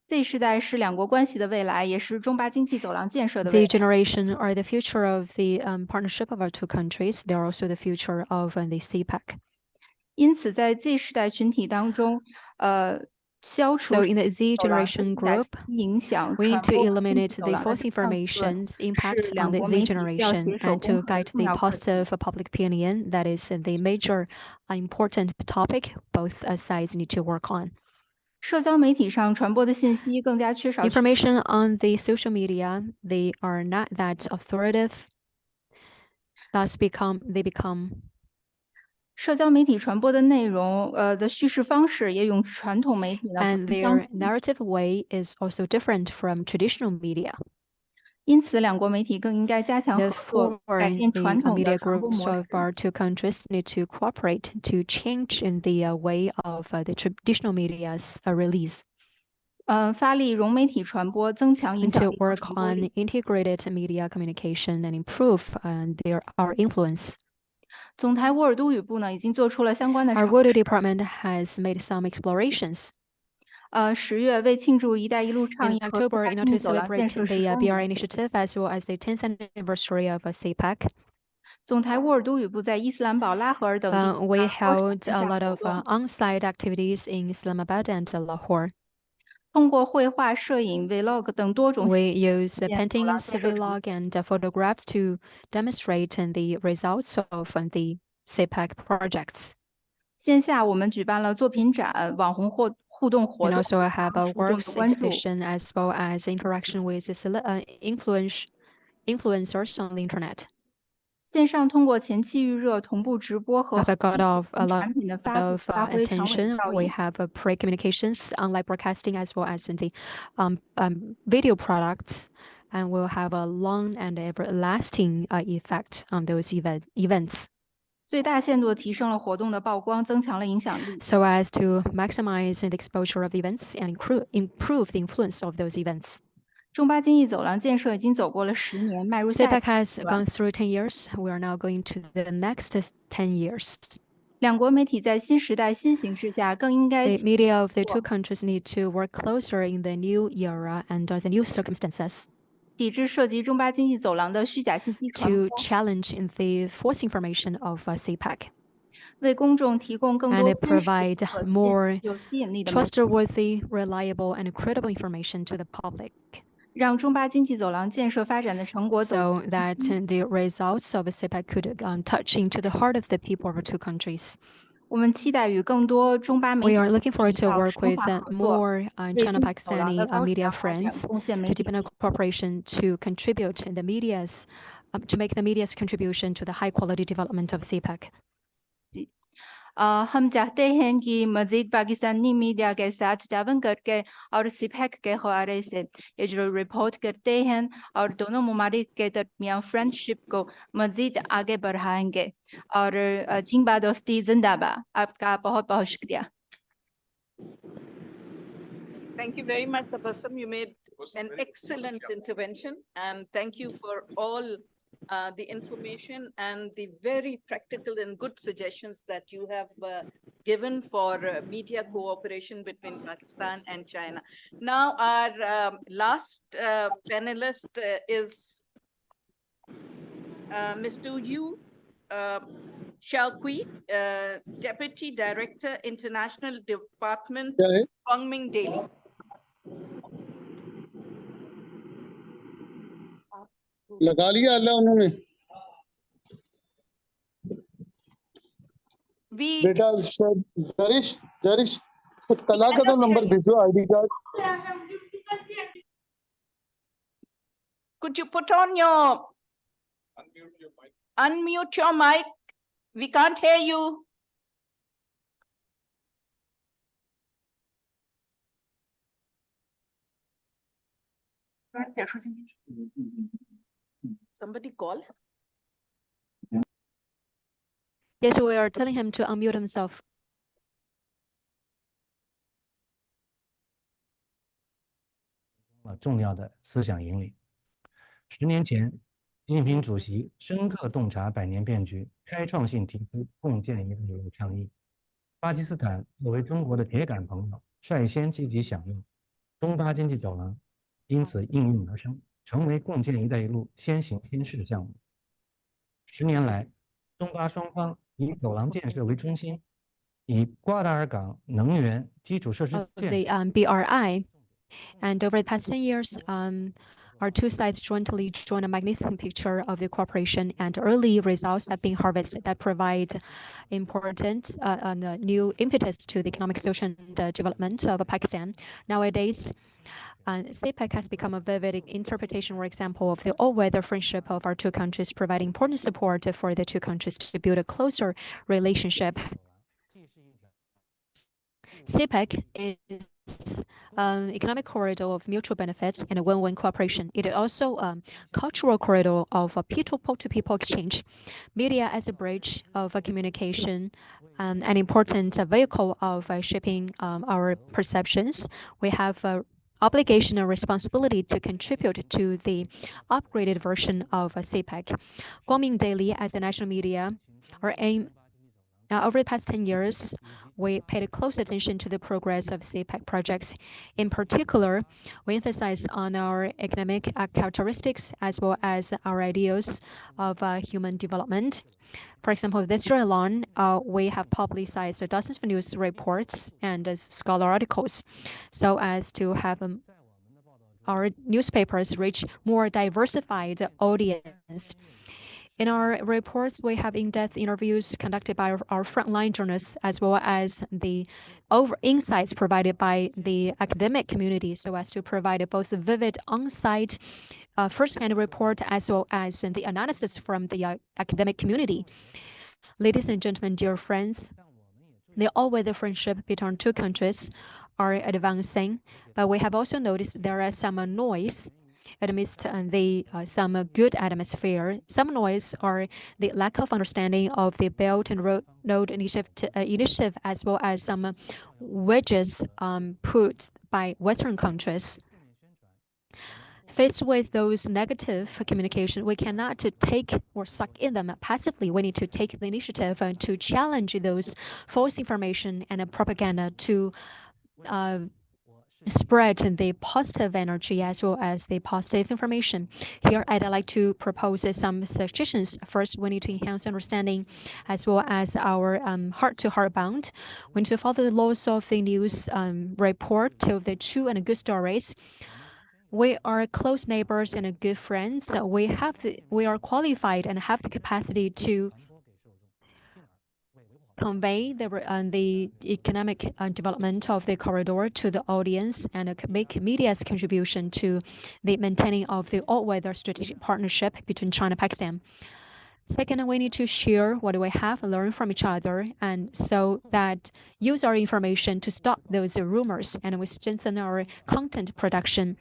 Z 时代是两国关系的未来，也是中巴经济走廊建设的 Z 未来。 generation are the future of the partnership of our two countries. They are also the future of the CPEC. 因此，在 Z 世代群体当中，消除 So in the Z 走廊对 generation 虚假 group, 信息影响 we 传 need to 播经济 eliminate 走 the 廊的 false 真相论， information's 是 impact on 两 the 国 Z 媒体需要 generation 携手 and 攻 to 克的 guide 重 the 要课题。 positive public opinion. That is the major important topic both sides need to work on. 社交媒体上传播的信息更加缺少 Information on the social media, they are not that authoritative. Thus they become 社交媒体传播的内容，的叙事方式也与传统媒体呢不 and 尽相 their narrative way is also different from traditional media. 因此，两国媒体更应该加强合作， Therefore, 改变 the 传统的 media 传播 groups 模 of 式。 our two countries need to cooperate to change in the way of the traditional media's release. 发力融媒体传播，增强影 And 响 to 力和 work 传播 on 力。 integrated media communication and improve our influence. 总台乌尔都语部呢，已经做出了相关的 Our 尝 Voodoo 试。 department has made some explorations. 10月为庆祝“一带一路”倡 In 议和中 October, 巴 in 经 order 济 to 走廊建 celebrate 设 the 10周 BRI 年， initiative as well as the 10th anniversary of CPEC, 总台乌尔都语部在伊斯兰堡、拉合尔等地 we 多场 held 线 a 下 lot 活 of 动， on-site activities in Islamabad and Lahore. 通过绘画、摄影、vlog 等多种 We use 走廊 paintings, 建设成 vlog, and photographs to demonstrate the results of the CPEC projects. 线下我们举办了作品展、网红互动活 And 动， also have 让 a 受众的 works 关注。 exhibition as well as interaction with influencers on the internet. 线上通过前期预热、同步直播和 Have got a lot 产品的发布， of 发挥长尾 attention. 效 We 应。 have pre-communications, online broadcasting, as well as in the video products and will have a long and everlasting effect on those events. 最大限度地提升了活动的曝光，增强了影响力。 So as to maximize the exposure of events and improve the influence of those events. 中巴经济走廊建设已经走过了10年，迈入下一 CPEC 个阶 has 段。 gone through 10 years. We are now going to the next 10 years. 两国媒体在新时代新形势下，更应该 The media of the two countries need to work closer in the new era and the new circumstances 抵制涉及中巴经济走廊的虚假信息传 to 播， challenge in the false information of CPEC 为公众提供更 and 多 it 真实、 provide 可信、 more 有吸引力的媒体， trustworthy, reliable, and credible information to the public 让中巴经济走廊建设发展的成果走 so 进 that the results of CPEC could touch into the heart of the people of the two countries. 我们期待与更多中巴媒 We 体 are looking forward to 要 work 深 with 化合作， more 为经济走廊 China-Pakistani 的高质 media 量发展 friends 贡献媒 to 体 deepen our cooperation to contribute in the media's to make the media's contribution to the high quality development of CPEC. हम चाहते हैं कि मजीद Pakistani media के साथ तावन करके और CPEC के हवाले से ये जो रिपोर्ट करते हैं और दोनों ममालिक के दरमियान फ्रेंडशिप को मजीद आगे बढ़ाएंगे और जिंदा दोस्ती जिंदाबाद। आपका बहुत बहुत शुक्रिया। Thank you very much, Tabassum. You made an excellent intervention, and thank you for all the information and the very practical and good suggestions that you have given for media cooperation between Pakistan and China. Now, our last panelist is Mr. Yu Xiaokui, Deputy Director, International Department, Guangming Daily. लगा लिया अल्लाह उन्होंने बेटा जरिश जरिश तला का तो number भेजो ID card Could you put on your unmute your mic? We can't hear you. Somebody call. Yes, we are telling him to unmute himself. 重要的思想引领。10年前，习近平主席深刻洞察百年变局，开创性提出共建“一带一路”倡议。巴基斯坦作为中国的铁杆朋友，率先积极响应，东巴经济走廊因此应运而生，成为共建“一带一路”先行先试项目。10年来，东巴双方以走廊建设为中心，以瓜达尔港能源基础设施建设 the BRI. And over the past 10 years, our two sides jointly drawn a magnificent picture of the cooperation, and early results have been harvested that provide important new impetus to the economic, social, and development of Pakistan. Nowadays, CPEC has become a vivid interpretation or example of the all-weather friendship of our two countries, providing important support for the two countries to build a closer relationship. CPEC is economic corridor of mutual benefit and a win-win cooperation. It is also a cultural corridor of people-to-people exchange. Media as a bridge of communication, an important vehicle of shaping our perceptions. We have a obligation and responsibility to contribute to the upgraded version of CPEC. Guangming Daily as a national media, our aim over the past 10 years, we paid close attention to the progress of CPEC projects. In particular, we emphasize on our economic characteristics as well as our ideals of human development. For example, this year alone, we have publicized dozens of news reports and scholar articles so as to have our newspapers reach more diversified audience. In our reports, we have in-depth interviews conducted by our frontline journalists, as well as the insights provided by the academic community, so as to provide both a vivid on-site first-hand report as well as the analysis from the academic community. Ladies and gentlemen, dear friends, the all-weather friendship between two countries are advancing, but we have also noticed there are some noise amidst some good atmosphere. Some noise are the lack of understanding of the Belt and Road initiative, as well as some wedges put by Western countries. Faced with those negative communication, we cannot take or suck in them passively. We need to take the initiative to challenge those false information and propaganda to spread the positive energy as well as the positive information. Here, I'd like to propose some suggestions. First, we need to enhance understanding as well as our heart-to-heart bond. We need to follow the laws of the news report, tell the true and good stories. We are close neighbors and good friends. We are qualified and have the capacity to convey the economic development of the corridor to the audience and make media's contribution to the maintaining of the all-weather strategic partnership between China and Pakistan. Second, we need to share what we have, learn from each other, and so that use our information to stop those rumors, and we strengthen our content production.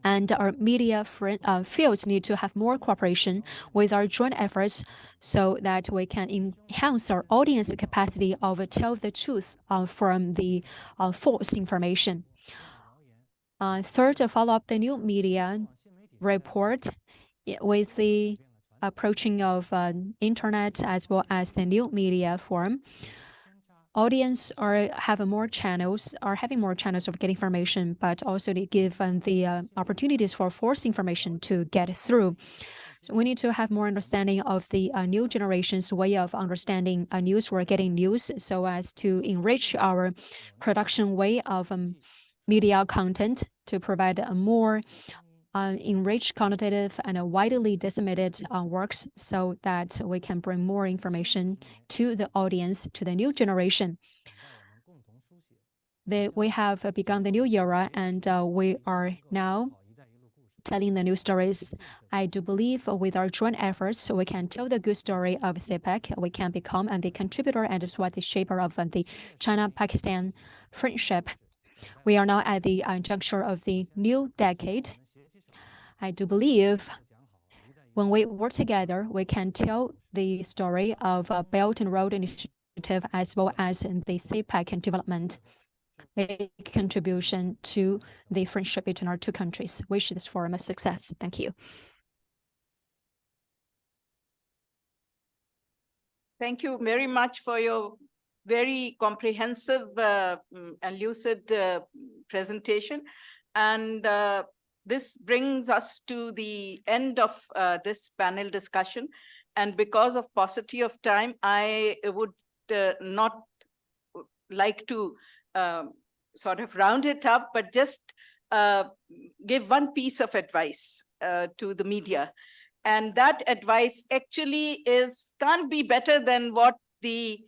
And our media fields need to have more cooperation with our joint efforts so that we can enhance our audience capacity of tell the truth from the false information. Third, follow up the new media report with the approaching of internet as well as the new media forum. Audience are having more channels of getting information, but also they give the opportunities for false information to get through. So we need to have more understanding of the new generation's way of understanding news or getting news, so as to enrich our production way of media content to provide a more enriched, quantitative, and widely disseminated works so that we can bring more information to the audience, to the new generation. We have begun the new era, and we are now telling the new stories. I do believe with our joint efforts, we can tell the good story of CPEC. We can become the contributor and as well the shaper of the China-Pakistan friendship. We are now at the juncture of the new decade. I do believe when we work together, we can tell the story of Belt and Road initiative as well as the CPEC development, make contribution to the friendship between our two countries. Wish this forum a success. Thank you. Thank you very much for your very comprehensive and lucid presentation. And this brings us to the end of this panel discussion. And because of paucity of time, I would not like to sort of round it up, but just give one piece of advice to the media. And that advice actually can't be better than what the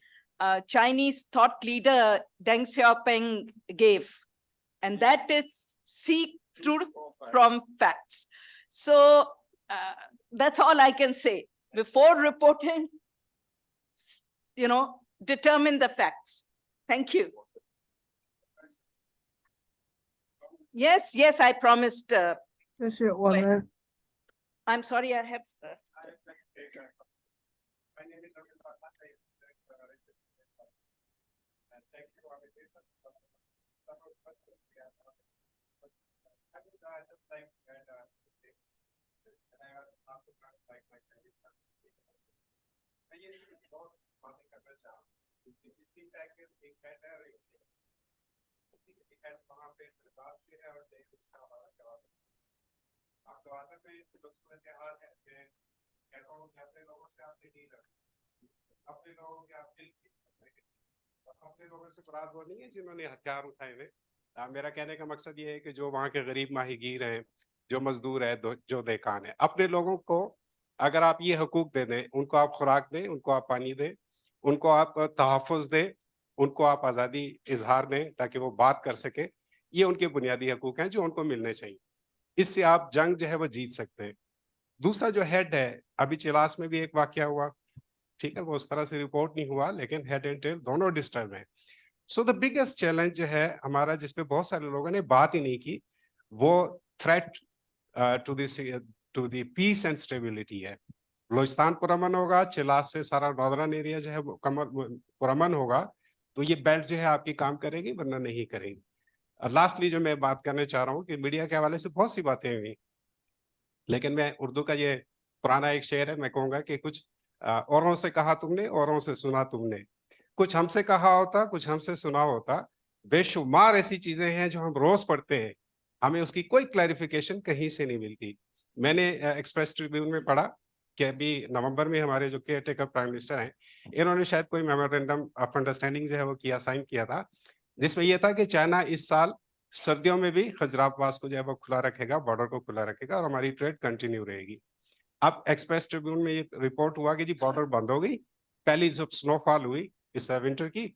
Chinese thought leader Deng Xiaoping gave. And that is seek truth from facts. So that's all I can say. Before reporting, determine the facts. Thank you. Yes, I promised. I'm sorry, I have. अपने लोगों से मुराद वो नहीं है जिन्होंने हथियार उठाए हुए। मेरा कहने का मकसद ये है कि जो वहाँ के गरीब माहीगीर हैं, जो मजदूर है, जो देकान है, अपने लोगों को अगर आप ये हकूक दे दें, उनको आप खुराक दें, उनको आप पानी दें, उनको आप तहफ़्फ़ुज़ दें, उनको आप आज़ादी इजहार दें ताकि वो बात कर सकें, ये उनके बुनियादी हकूक हैं जो उनको मिलने चाहिए। इससे आप जंग जो है वो जीत सकते हैं। दूसरा जो हेड है, अभी चिलास में भी एक वाकया हुआ, ठीक है, वो उस तरह से रिपोर्ट नहीं हुआ, लेकिन हेड एंड टेल दोनों डिस्टर्ब हैं। सो द बिगेस्ट चैलेंज जो है हमारा, जिसपे बहुत सारे लोगों ने बात ही नहीं की, वो threat to the peace and stability है. बलूचिस्तान पुरअमन होगा, चिलास से सारा नॉर्दर्न एरिया जो है वो पुरअमन होगा, तो ये बेल्ट जो है आपकी काम करेगी, वरना नहीं करेगी. और लास्टली जो मैं बात करना चाह रहा हूँ कि मीडिया के हवाले से बहुत सी बातें हुई, लेकिन मैं उर्दू का ये पुराना एक शेर है, मैं कहूँगा कि कुछ औरों से कहा तुमने, औरों से सुना तुमने. कुछ हमसे कहा होता, कुछ हमसे सुना होता. बेशुमार ऐसी चीजें हैं जो हम रोज पढ़ते हैं, हमें उसकी कोई क्लैरिफिकेशन कहीं से नहीं मिलती. मैंने एक्सप्रेस ट्रिब्यून में पढ़ा कि अभी नवंबर में हमारे जो केयर टेकर प्राइम मिनिस्टर हैं, इन्होंने शायद कोई मेमोरेंडम ऑफ अंडरस्टैंडिंग जो है वो किया, साइन किया था, जिसमें यह था कि चाइना इस साल सर्दियों में भी खजरात पास को जो है वो खुला रखेगा, बॉर्डर को खुला रखेगा और हमारी ट्रेड कंटिन्यू रहेगी. अब एक्सप्रेस ट्रिब्यून में ये रिपोर्ट हुआ कि जी बॉर्डर बंद हो गई. पहली जब स्नोफॉल हुई इस विंटर की,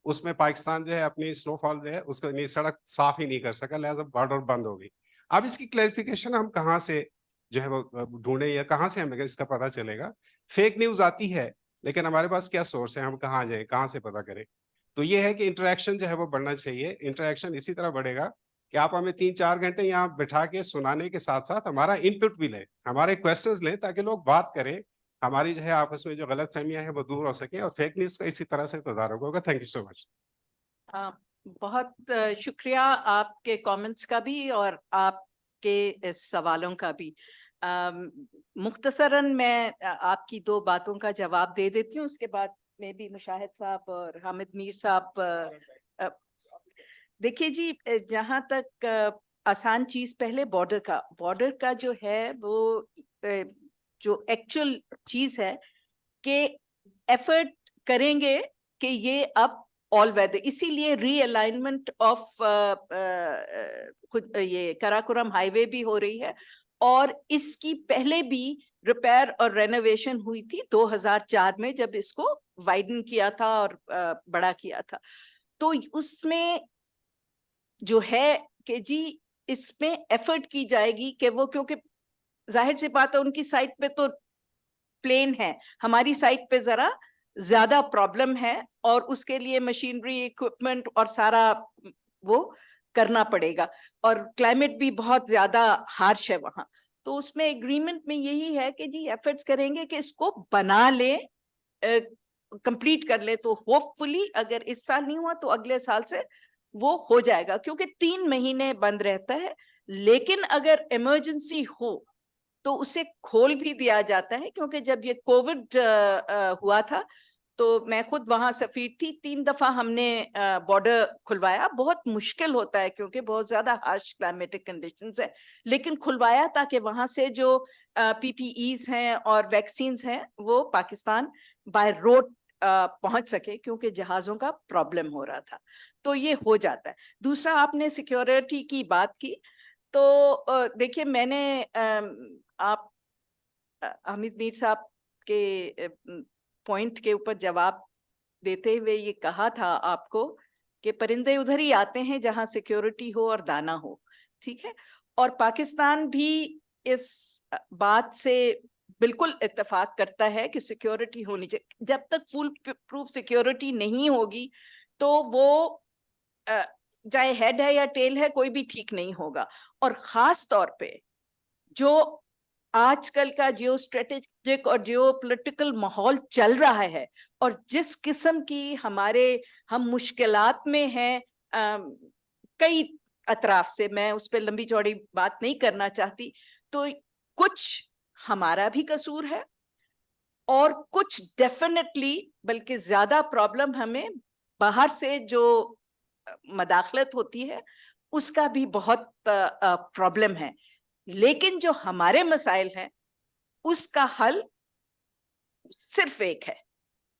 उसमें पाकिस्तान जो है अपनी स्नोफॉल जो है उसको नहीं, सड़क साफ ही नहीं कर सका, लिहाजा बॉर्डर बंद हो गई. अब इसकी क्लैरिफिकेशन हम कहाँ से जो है वो ढूंढे, या कहाँ से हमें इसका पता चलेगा? फेक न्यूज आती है, लेकिन हमारे पास क्या सोर्स है, हम कहाँ जाए, कहाँ से पता करें? तो ये है कि इंटरेक्शन जो है वो बढ़ना चाहिए. इंटरेक्शन इसी तरह बढ़ेगा कि आप हमें 3-4 घंटे यहाँ बिठा के सुनाने के साथ साथ हमारा इनपुट भी लें, हमारे क्वेश्चंस लें, ताकि लोग बात करें, हमारी जो है आपस में जो गलत फहमियां हैं वो दूर हो सके और फेक न्यूज का इसी तरह से तदारुक होगा. Thank you so much. बहुत शुक्रिया आपके कमेंट्स का भी और आपके इस सवालों का भी. मुख्तसरन मैं आपकी 2 बातों का जवाब दे देती हूँ, उसके बाद में भी मुशाहिद साहब और हामिद मीर साहब. देखिए जी, जहाँ तक आसान चीज, पहले बॉर्डर का जो है वो जो एक्चुअल चीज है कि एफर्ट करेंगे कि ये अब ऑल वेदर, इसीलिए रीअलाइनमेंट ऑफ ये कराकोरम हाईवे भी हो रही है, और इसकी पहले भी रिपेयर और रेनोवेशन हुई थी 2004 में, जब इसको वाइडन किया था और बड़ा किया था. तो उसमें जो है कि जी इसमें एफर्ट की जाएगी कि वो, क्योंकि जाहिर सी बात है उनकी साइट पे तो प्लेन है, हमारी साइट पे जरा ज्यादा प्रॉब्लम है, और उसके लिए मशीनरी, इक्विपमेंट और सारा वो करना पड़ेगा, और क्लाइमेट भी बहुत ज्यादा हार्श है वहां. तो उसमें एग्रीमेंट में यही है कि जी एफर्ट्स करेंगे कि इसको बना ले, कंप्लीट कर ले. तो होपफुली अगर इस साल नहीं हुआ तो अगले साल से वो हो जाएगा, क्योंकि 3 महीने बंद रहता है. लेकिन अगर इमरजेंसी हो तो उसे खोल भी दिया जाता है, क्योंकि जब ये कोविड हुआ था तो मैं खुद वहां सफीर थी, 3 दफा हमने बॉर्डर खुलवाया. बहुत मुश्किल होता है क्योंकि बहुत ज्यादा हार्श क्लाइमेटिक कंडीशंस है, लेकिन खुलवाया ताकि वहां से जो PPEs हैं और वैक्सीन्स हैं वो पाकिस्तान बाय रोड पहुंच सके, क्योंकि जहाजों का प्रॉब्लम हो रहा था. तो ये हो जाता है. दूसरा, आपने सिक्योरिटी की बात की, तो देखिए मैंने आप हामिद मीर साहब के पॉइंट के ऊपर जवाब देते हुए ये कहा था आपको कि परिंदे उधर ही आते हैं जहां सिक्योरिटी हो और दाना हो. ठीक है, और पाकिस्तान भी इस बात से बिल्कुल इत्तेफाक करता है कि सिक्योरिटी होनी चाहिए. जब तक फुल प्रूफ सिक्योरिटी नहीं होगी तो वो चाहे हेड है या टेल है, कोई भी ठीक नहीं होगा. और खास तौर पे जो आजकल का जियो स्ट्रेटेजिक और जियो पॉलिटिकल माहौल चल रहा है, और जिस किस्म की हम मुश्किलात में हैं कई अतराफ से, मैं उस पर लंबी चौड़ी बात नहीं करना चाहती. तो कुछ हमारा भी कसूर है, और कुछ डेफिनेटली, बल्कि ज्यादा प्रॉब्लम हमें बाहर से जो मदाखलत होती है उसका भी बहुत प्रॉब्लम है. लेकिन जो हमारे मसाइल हैं उसका हल सिर्फ एक है,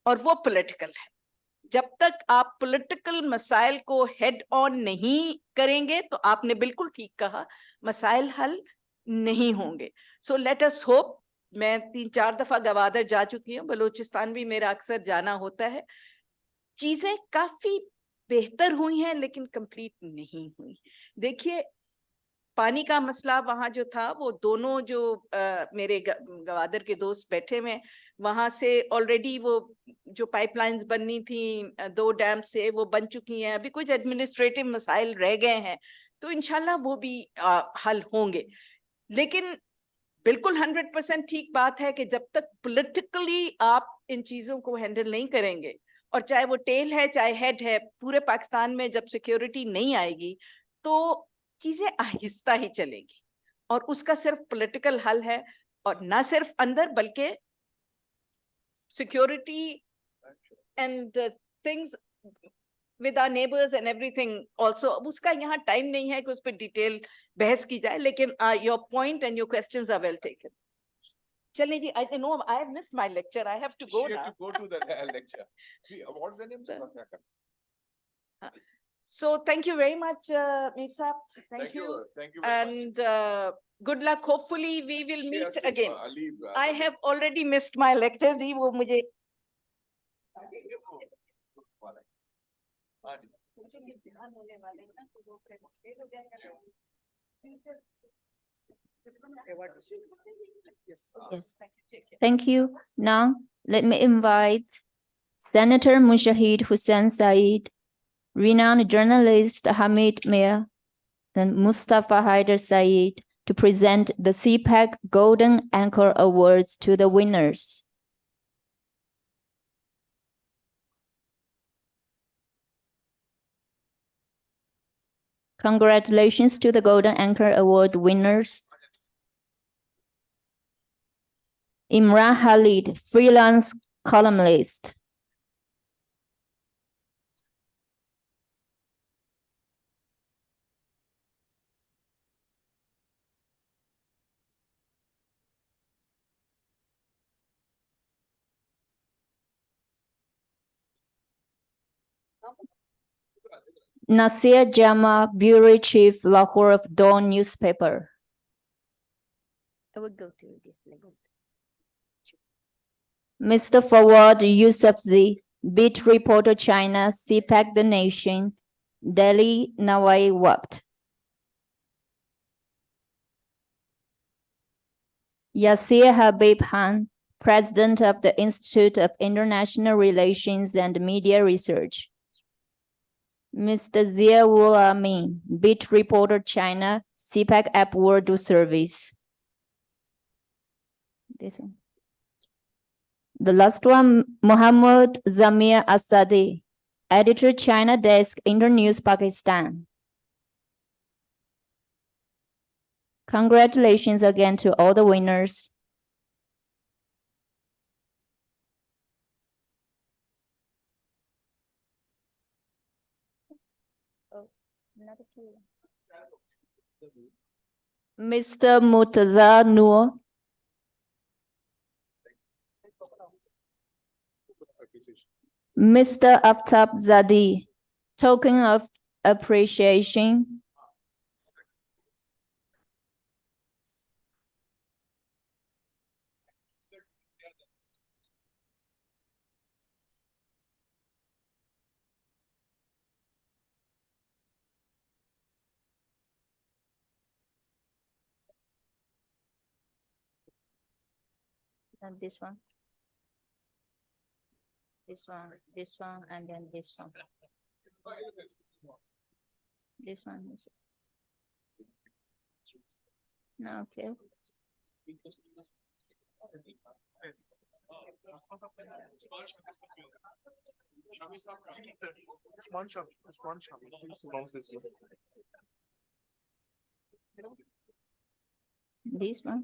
और वो पॉलिटिकल है. जब तक आप पॉलिटिकल मसाइल को हेड ऑन नहीं करेंगे तो आपने बिल्कुल ठीक कहा, मसाइल हल नहीं होंगे. So let us hope. मैं 3-4 दफा गवादर जा चुकी हूँ, बलूचिस्तान भी मेरा अक्सर जाना होता है. चीजें काफी बेहतर हुई हैं लेकिन कंप्लीट नहीं हुई. देखिए पानी का मसला वहां जो था, वो दोनों जो मेरे गवादर के दोस्त बैठे हुए, वहां से ऑलरेडी वो जो पाइपलाइंस बननी थी 2 डैम से, वो बन चुकी हैं. अभी कुछ एडमिनिस्ट्रेटिव मसाइल रह गए हैं, तो इंशाल्लाह वो भी हल होंगे. लेकिन बिल्कुल 100% ठीक बात है कि जब तक पॉलिटिकली आप इन चीजों को हैंडल नहीं करेंगे, और चाहे वो टेल है चाहे हेड है, पूरे पाकिस्तान में जब सिक्योरिटी नहीं आएगी तो चीजें आहिस्ता ही चलेगी, और उसका सिर्फ पॉलिटिकल हल है, और ना सिर्फ अंदर बल्कि security and things with our neighbors and everything also. अब उसका यहाँ टाइम नहीं है कि उस पर डिटेल बहस की जाए, लेकिन your point and your questions are well taken. चलिए जी, I know I have missed my lecture. I have to go now. To go to the lecture. What's the name? So thank you very much, Mir Saab. Thank you. Thank you very much. And good luck. Hopefully we will meet again. Leave, I have already missed my lectures. ही वो मुझे Yes. Thank you. Now, let me invite Senator Mushahid Hussain Said, renowned journalist Hamid Mir, and Mustafa Haider Said to present the CPEC Golden Anchor Awards to the winners. Congratulations to the Golden Anchor Award winners. Imran Khalid, freelance columnist. Nasir Jama, Bureau Chief, Lahore of Dawn newspaper. I will go to this level. Mr. Fawad Yousafzai, beat reporter China, CPEC The Nation, Delhi Nawai Waqt. Yasir Habib Khan, president of the Institute of International Relations and Media Research. Mr. Ziaul Amin, beat reporter China, CPEC App World Service. This one. The last one, Muhammad Zamir Asadi, editor China Desk Internews Pakistan. Congratulations again to all the winners. Mr. Murtaza Noor. Mr. Aftab Zadi, token of appreciation. And this one. This one, and then this one. This one. No, okay. This one.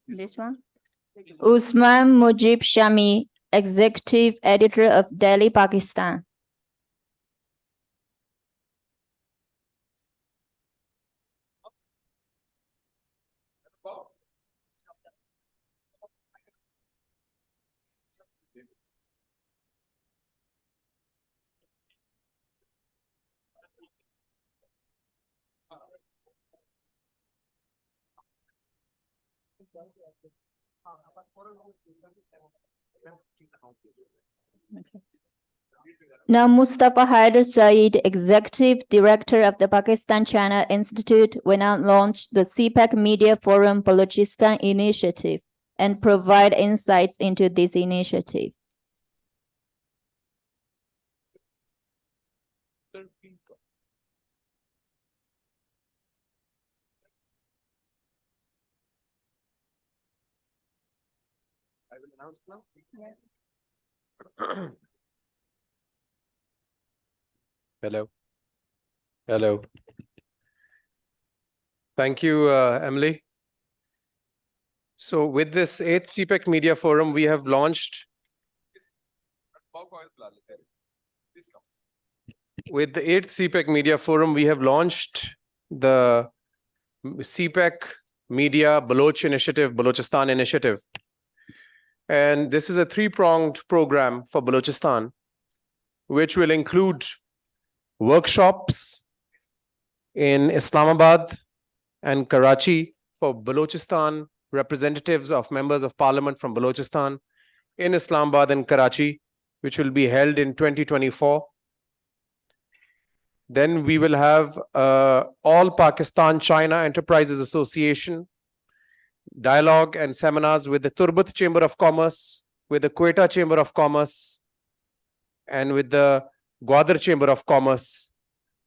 This one. Usman Mujib Shami, executive editor of Delhi, Pakistan. Okay. Now, Mustafa Haider Said, Executive Director of the Pakistan-China Institute, will now launch the CPEC Media Forum Balochistan Initiative and provide insights into this initiative. will announce now. Hello. Hello. Thank you, Emily. So with this 8th CPEC Media Forum, we have launched with the 8th CPEC Media Forum, we have launched the CPEC Media Baloch Initiative, Balochistan Initiative. And this is a three-pronged program for Balochistan, which will include workshops in Islamabad and Karachi for Balochistan representatives of members of parliament from Balochistan in Islamabad and Karachi, which will be held in 2024. Then we will have All Pakistan China Enterprises Association dialogue and seminars with the Turbat Chamber of Commerce, with the Quetta Chamber of Commerce, and with the Gwadar Chamber of Commerce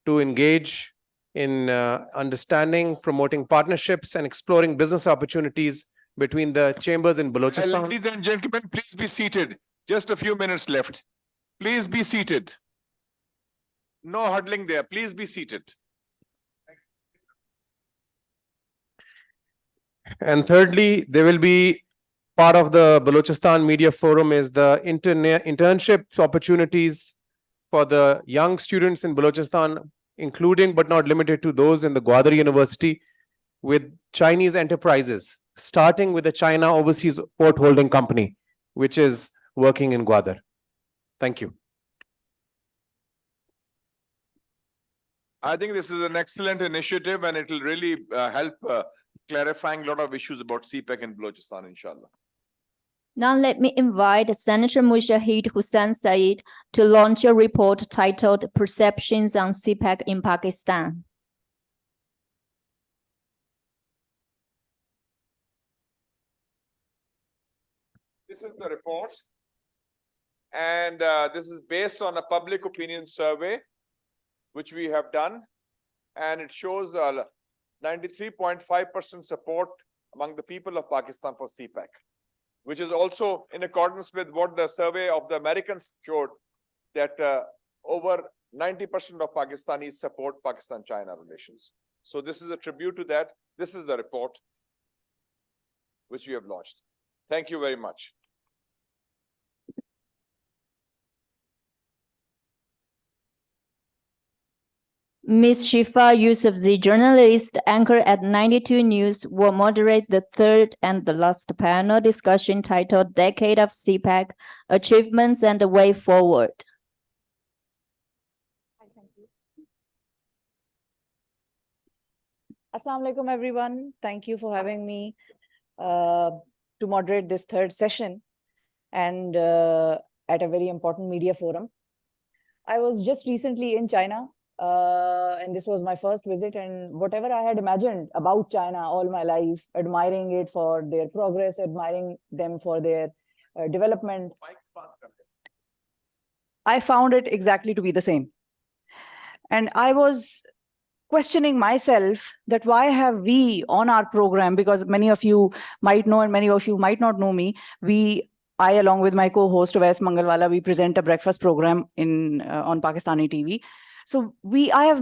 to engage in understanding, promoting partnerships, and exploring business opportunities between the chambers in Balochistan. Ladies and gentlemen, please be seated. Just a few minutes left. Please be seated. No huddling there. Please be seated. And thirdly, there will be part of the Balochistan Media Forum is the internship opportunities for the young students in Balochistan, including but not limited to those in the Gwadar University with Chinese enterprises, starting with the China Overseas Port Holding Company, which is working in Gwadar. Thank you. I think this is an excellent initiative and it will really help clarifying a lot of issues about CPEC in Balochistan, inshallah. Now let me invite Senator Mujahid Hussain Saeed to launch a report titled Perceptions on CPEC in Pakistan. This is the report. And this is based on a public opinion survey, which we have done. And it shows 93.5% support among the people of Pakistan for CPEC, which is also in accordance with what the survey of the Americans showed, that over 90% of Pakistanis support Pakistan-China relations. So this is a tribute to that. This is the report which we have launched. Thank you very much. Ms. Shifa Yousafzai, journalist, anchor at 92 News, will moderate the third and the last panel discussion titled Decade of CPEC, Achievements and the Way Forward. Assalamu alaikum, everyone. Thank you for having me to moderate this third session and at a very important media forum. I was just recently in China. And this was my first visit, and whatever I had imagined about China all my life, admiring it for their progress, admiring them for their development, I found it exactly to be the same. And I was questioning myself that why have we on our program, because many of you might know and many of you might not know me, I along with my co-host Wes Mangalwala, we present a breakfast program on Pakistani TV. So I've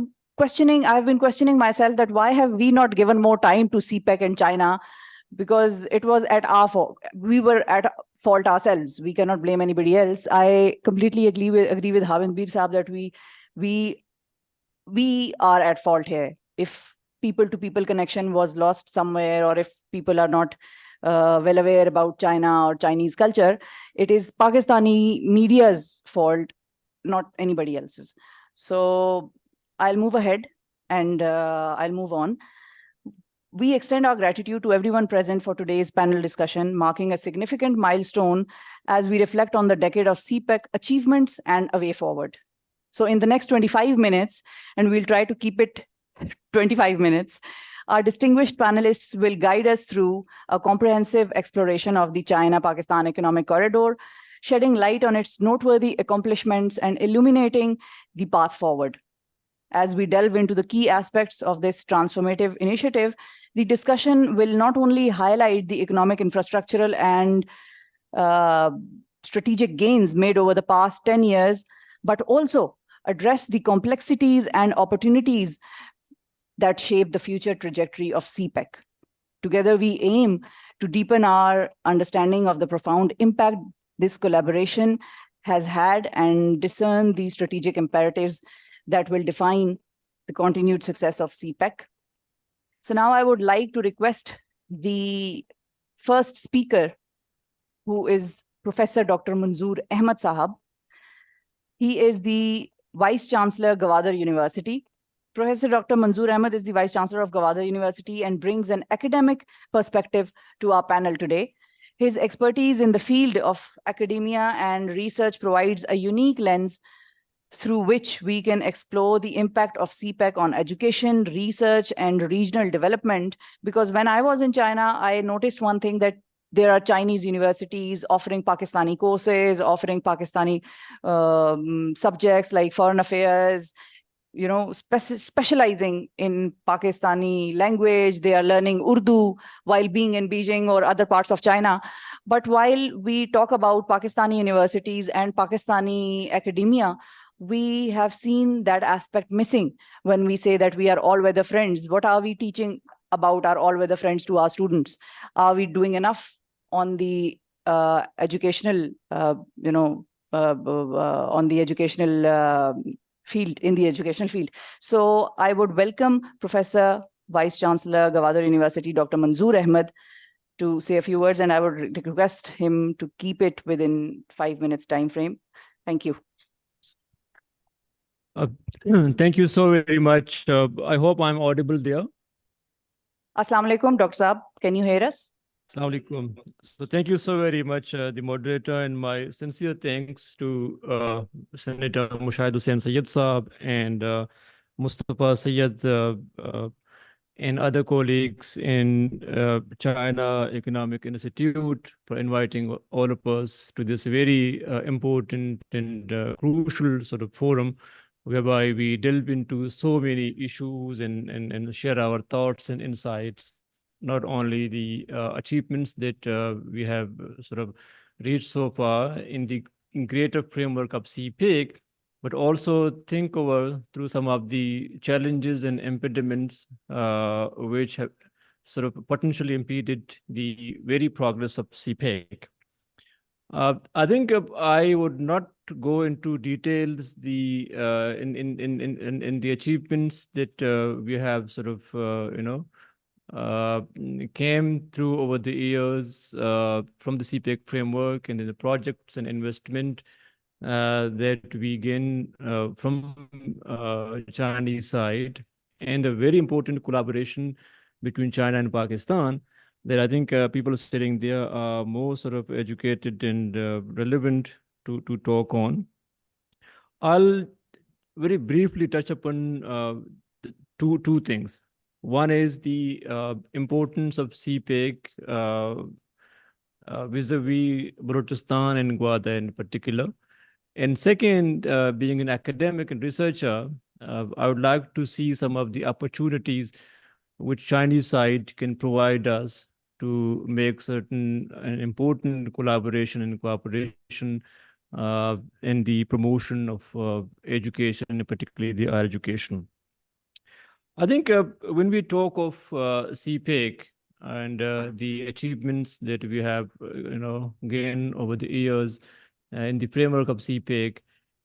been questioning myself that why have we not given more time to CPEC in China, because it was at our fault. We were at fault ourselves. We cannot blame anybody else. I completely agree with Havind Bir Saab that we are at fault here. If people-to-people connection was lost somewhere, or if people are not well aware about China or Chinese culture, it is Pakistani media's fault, not anybody else's. So I'll move ahead and I'll move on. We extend our gratitude to everyone present for today's panel discussion, marking a significant milestone as we reflect on the decade of CPEC achievements and a way forward. So in the next 25 minutes, and we'll try to keep it 25 minutes, our distinguished panelists will guide us through a comprehensive exploration of the China-Pakistan economic corridor, shedding light on its noteworthy accomplishments and illuminating the path forward. As we delve into the key aspects of this transformative initiative, the discussion will not only highlight the economic, infrastructural, and strategic gains made over the past 10 years, but also address the complexities and opportunities that shape the future trajectory of CPEC. Together, we aim to deepen our understanding of the profound impact this collaboration has had and discern the strategic imperatives that will define the continued success of CPEC. So now I would like to request the first speaker, who is Professor Dr. Manzoor Ahmad Sahab. He is the Vice Chancellor, Gwadar University. Professor Dr. Manzoor Ahmad is the Vice Chancellor of Gwadar University and brings an academic perspective to our panel today. His expertise in the field of academia and research provides a unique lens through which we can explore the impact of CPEC on education, research, and regional development. Because when I was in China, I noticed one thing, that there are Chinese universities offering Pakistani courses, offering Pakistani subjects like foreign affairs, specializing in Pakistani language. They are learning Urdu while being in Beijing or other parts of China. But while we talk about Pakistani universities and Pakistani academia, we have seen that aspect missing when we say that we are all-weather friends. What are we teaching about our all-weather friends to our students? Are we doing enough on the educational, on the educational field, in the educational field? So I would welcome Professor Vice Chancellor, Gwadar University, Dr. Manzoor Ahmad, to say a few words, and I would request him to keep it within 5 minutes time frame. Thank you. Thank you so very much. I hope I'm audible there. Assalamu alaikum, Dr. Saab. Can you hear us? Assalamu alaikum. So thank you so very much, the moderator, and my sincere thanks to Senator Mushahid Hussain Sayyid Saab and Mustafa Sayyid and other colleagues in China Economic Institute for inviting all of us to this very important and crucial sort of forum, whereby we delve into so many issues and share our thoughts and insights, not only the achievements that we have sort of reached so far in the greater framework of CPEC, but also think over through some of the challenges and impediments which have sort of potentially impeded the very progress of CPEC. I think I would not go into details in the achievements that we have sort of came through over the years from the CPEC framework and in the projects and investment that we gain from Chinese side, and a very important collaboration between China and Pakistan that I think people sitting there are more sort of educated and relevant to talk on. I'll very briefly touch upon two things. One is the importance of CPEC vis-a-vis Balochistan and Gwadar in particular. And second, being an academic and researcher, I would like to see some of the opportunities which Chinese side can provide us to make certain important collaboration and cooperation in the promotion of education, and particularly the higher education. I think when we talk of CPEC and the achievements that we have, gained over the years in the framework of CPEC,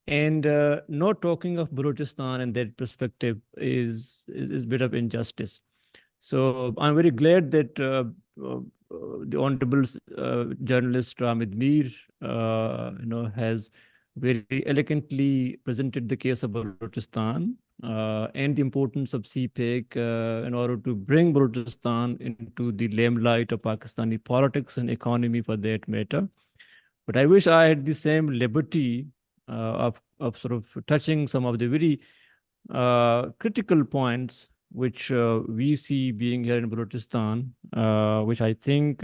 and not talking of Balochistan and that perspective is a bit of injustice. So I'm very glad that the honorable journalist Ramid Mir, has very elegantly presented the case of Balochistan and the importance of CPEC in order to bring Balochistan into the limelight of Pakistani politics and economy for that matter. But I wish I had the same liberty of sort of touching some of the very critical points which we see being here in Balochistan, which I think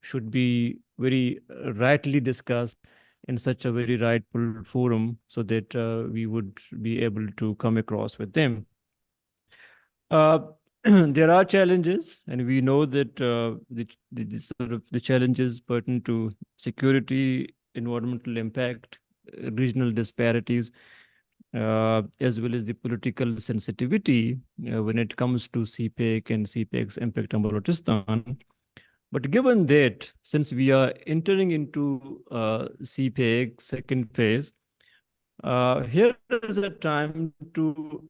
should be very rightly discussed in such a very rightful forum, so that we would be able to come across with them. there are challenges, and we know that the sort of the challenges pertinent to security, environmental impact, regional disparities, as well as the political sensitivity when it comes to CPEC and CPEC's impact on Balochistan. But given that, since we are entering into CPEC second phase, here is a time to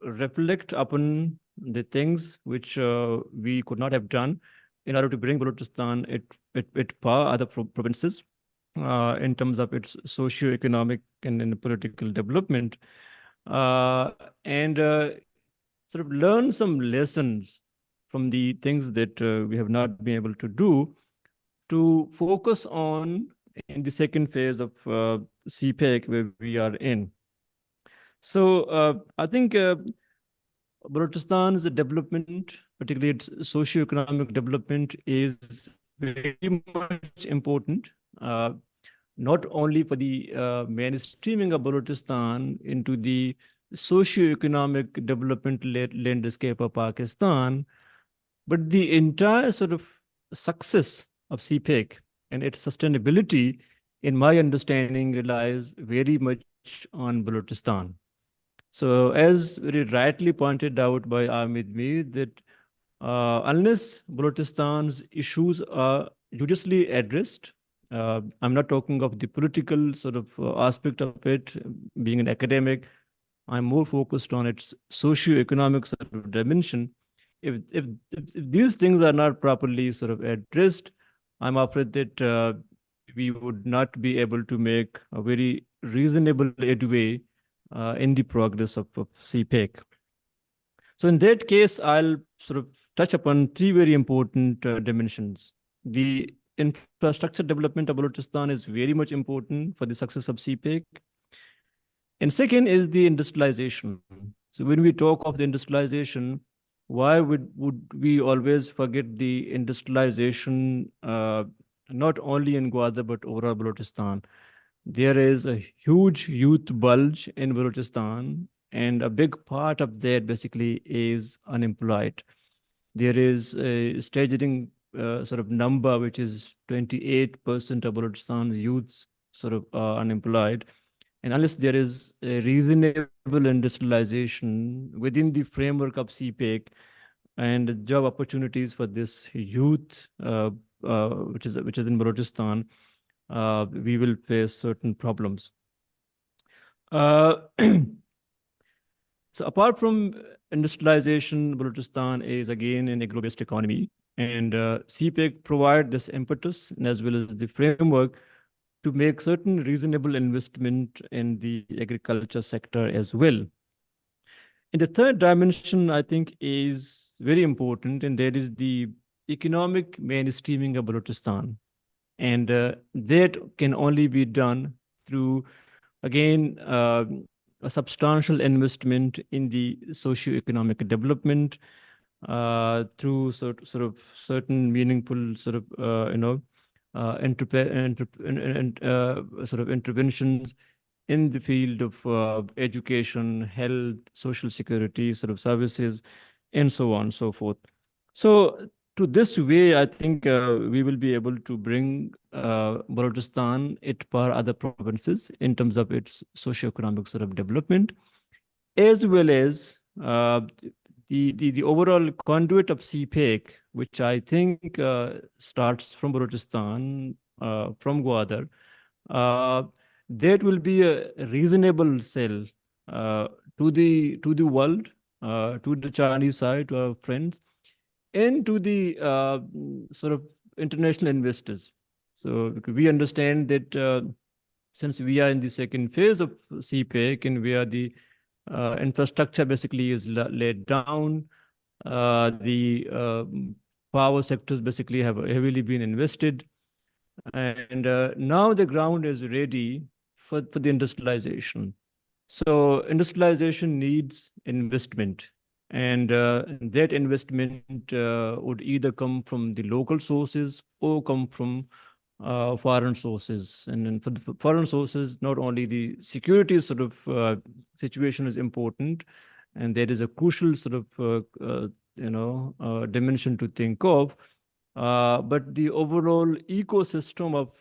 reflect upon the things which we could not have done in order to bring Balochistan at par other provinces in terms of its socio-economic and political development, and sort of learn some lessons from the things that we have not been able to do to focus on in the second phase of CPEC where we are in. So I think Balochistan's development, particularly its socio-economic development, is very much important, not only for the mainstreaming of Balochistan into the socio-economic development landscape of Pakistan, but the entire sort of success of CPEC and its sustainability, in my understanding, relies very much on Balochistan. So as very rightly pointed out by Ahmed Mir, that unless Balochistan's issues are judiciously addressed, I'm not talking of the political sort of aspect of it, being an academic, I'm more focused on its socio-economic sort of dimension. If these things are not properly sort of addressed, I'm afraid that we would not be able to make a very reasonable headway in the progress of CPEC. So in that case, I'll sort of touch upon three very important dimensions. The infrastructure development of Balochistan is very much important for the success of CPEC. And second is the industrialization. So when we talk of the industrialization, why would we always forget the industrialization, not only in Gwadar, but overall Balochistan? There is a huge youth bulge in Balochistan, and a big part of that basically is unemployed. There is a staggering sort of number, which is 28% of Balochistan youths sort of unemployed. And unless there is a reasonable industrialization within the framework of CPEC and job opportunities for this youth, which is in Balochistan, we will face certain problems. So apart from industrialization, Balochistan is again an agro-based economy, and CPEC provide this impetus as well as the framework to make certain reasonable investment in the agriculture sector as well. And the third dimension, I think, is very important, and that is the economic mainstreaming of Balochistan. And that can only be done through, again, a substantial investment in the socio-economic development, through sort of certain meaningful sort of sort of interventions in the field of education, health, social security sort of services, and so on and so forth. So to this way, I think we will be able to bring Balochistan at par other provinces in terms of its socio-economic sort of development, as well as the overall conduit of CPEC, which I think starts from Balochistan, from Gwadar. That will be a reasonable sell to the world, to the Chinese side, to our friends, and to the sort of international investors. So we understand that since we are in the second phase of CPEC and where the infrastructure basically is laid down, the power sectors basically have heavily been invested, and now the ground is ready for the industrialization. So industrialization needs investment, and that investment would either come from the local sources or come from foreign sources. And then for the foreign sources, not only the security sort of situation is important, and there is a crucial sort of dimension to think of. But the overall ecosystem of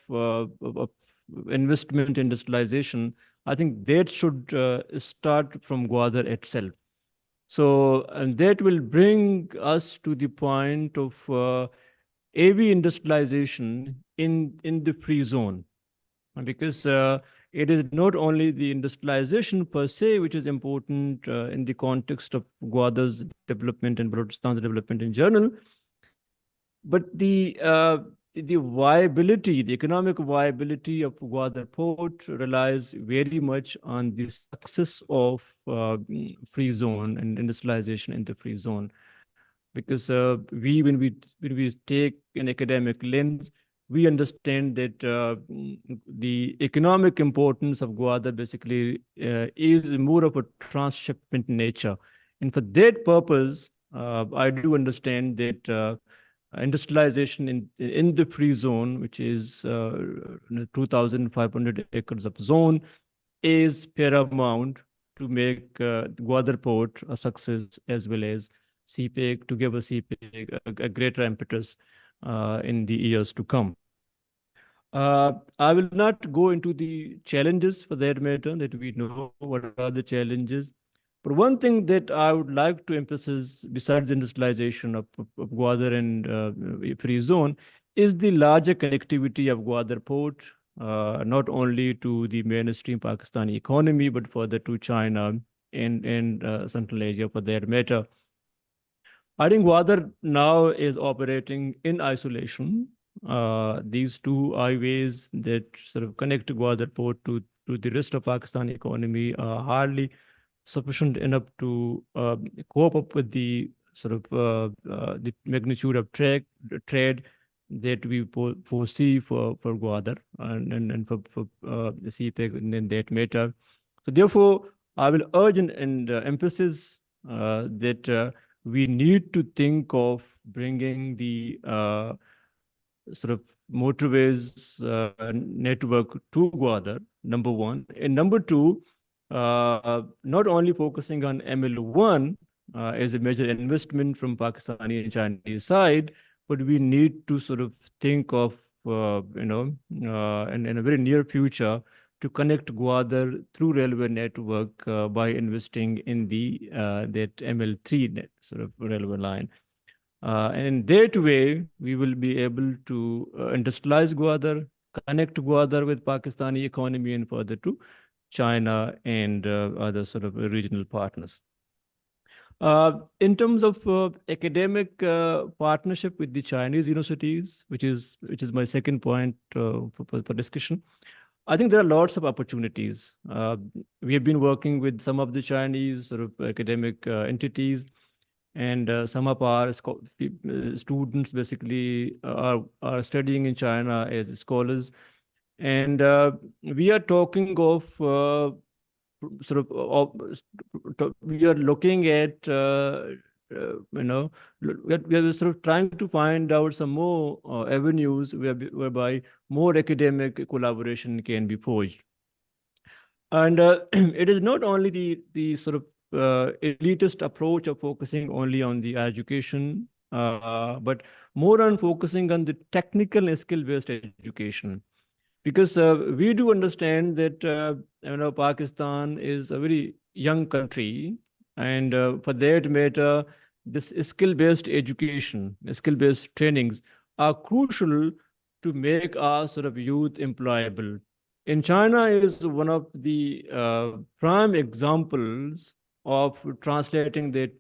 investment industrialization, I think that should start from Gwadar itself. So, and that will bring us to the point of AV industrialization in the free zone, because it is not only the industrialization per se which is important in the context of Gwadar's development and Balochistan's development in general, but the viability, the economic viability of Gwadar port relies very much on the success of free zone and industrialization in the free zone. Because when we take an academic lens, we understand that the economic importance of Gwadar basically is more of a transshipment nature. And for that purpose, I do understand that industrialization in the free zone, which is 2,500 acres of zone, is paramount to make Gwadar port a success, as well as CPEC, to give a CPEC a greater impetus in the years to come. I will not go into the challenges for that matter, that we know what are the challenges. But one thing that I would like to emphasize, besides industrialization of Gwadar and free zone, is the larger connectivity of Gwadar port, not only to the mainstream Pakistani economy, but further to China and Central Asia for that matter. I think Gwadar now is operating in isolation. These two highways that sort of connect Gwadar port to the rest of Pakistan economy are hardly sufficient enough to cope up with the sort of the magnitude of trade that we foresee for Gwadar and for the CPEC in that matter. So therefore, I will urge and emphasize that we need to think of bringing the sort of motorways network to Gwadar, number one. And number two, not only focusing on ML1 as a major investment from Pakistani and Chinese side, but we need to sort of think of, in a very near future, to connect Gwadar through railway network by investing in the that ML3 net, sort of railway line. And that way, we will be able to industrialize Gwadar, connect Gwadar with Pakistani economy, and further to China and other sort of regional partners. In terms of academic partnership with the Chinese universities, which is my second point for discussion, I think there are lots of opportunities. We have been working with some of the Chinese sort of academic entities, and some of our students basically are studying in China as scholars. And we are talking of we are looking at, we are sort of trying to find out some more avenues whereby more academic collaboration can be forged. And it is not only the sort of elitist approach of focusing only on the education, but more on focusing on the technical and skill-based education. Because we do understand that Pakistan is a very young country, and for that matter, this skill-based education, skill-based trainings are crucial to make our sort of youth employable. In China is one of the prime examples of translating that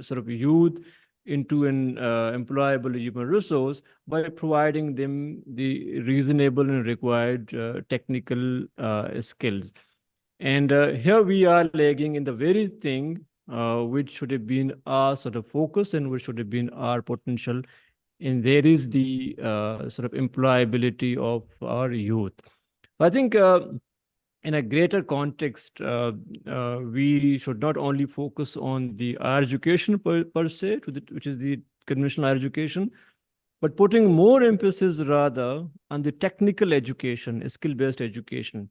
sort of youth into an employable human resource by providing them the reasonable and required technical skills. And here we are lagging in the very thing which should have been our sort of focus and which should have been our potential. And there is the sort of employability of our youth. I think in a greater context, we should not only focus on the higher education per se, which is the conventional higher education, but putting more emphasis rather on the technical education, skill-based education.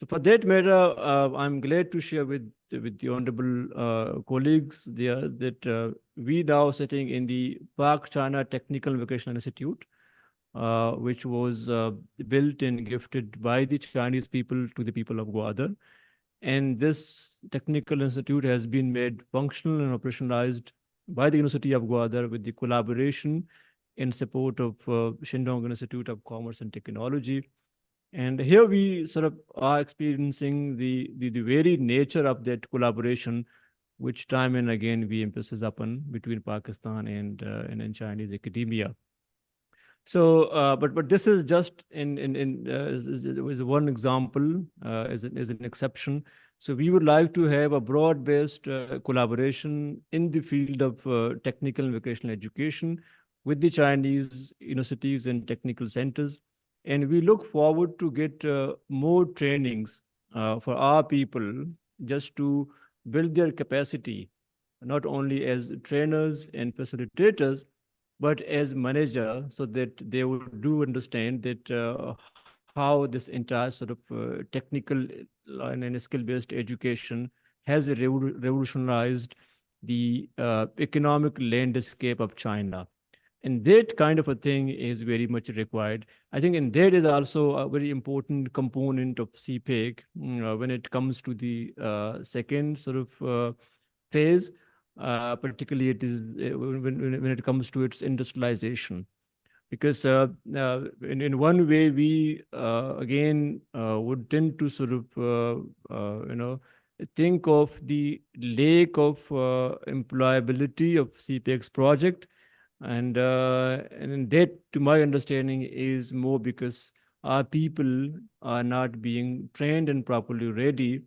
So for that matter, I'm glad to share with the honorable colleagues there that we now sitting in the Park China Technical Vocational Institute, which was built and gifted by the Chinese people to the people of Gwadar. And this technical institute has been made functional and operationalized by the University of Gwadar with the collaboration in support of Shindong Institute of Commerce and Technology. And here we sort of are experiencing the very nature of that collaboration, which time and again we emphasize upon between Pakistan and Chinese academia. So, but this is just is one example, as an exception. So we would like to have a broad-based collaboration in the field of technical and vocational education with the Chinese universities and technical centers. And we look forward to get more trainings for our people just to build their capacity, not only as trainers and facilitators, but as manager, so that they would do understand that how this entire sort of technical and skill-based education has revolutionized the economic landscape of China. And that kind of a thing is very much required. I think, and that is also a very important component of CPEC when it comes to the second sort of phase, particularly it is when it comes to its industrialization. Because in one way, we again would tend to sort of, think of the lack of employability of CPEC's project. And that, to my understanding, is more because our people are not being trained and properly ready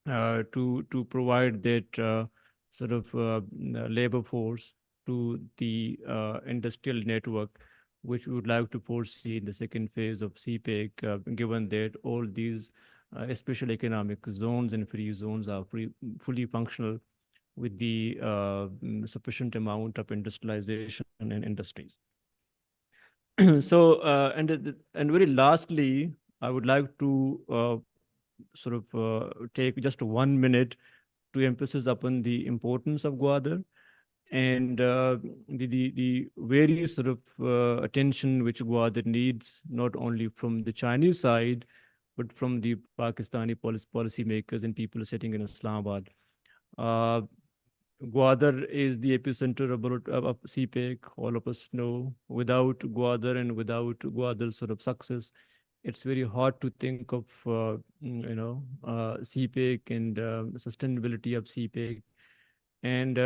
to provide that sort of labor force to the industrial network, which we would like to foresee in the second phase of CPEC, given that all these special economic zones and free zones are fully functional with the sufficient amount of industrialization and industries. So, and very lastly, I would like to sort of take just 1 minute to emphasize upon the importance of Gwadar and the various sort of attention which Gwadar needs, not only from the Chinese side, but from the Pakistani policymakers and people sitting in Islamabad. Gwadar is the epicenter of CPEC. All of us know without Gwadar and without Gwadar's sort of success, it's very hard to think of, CPEC and sustainability of CPEC. And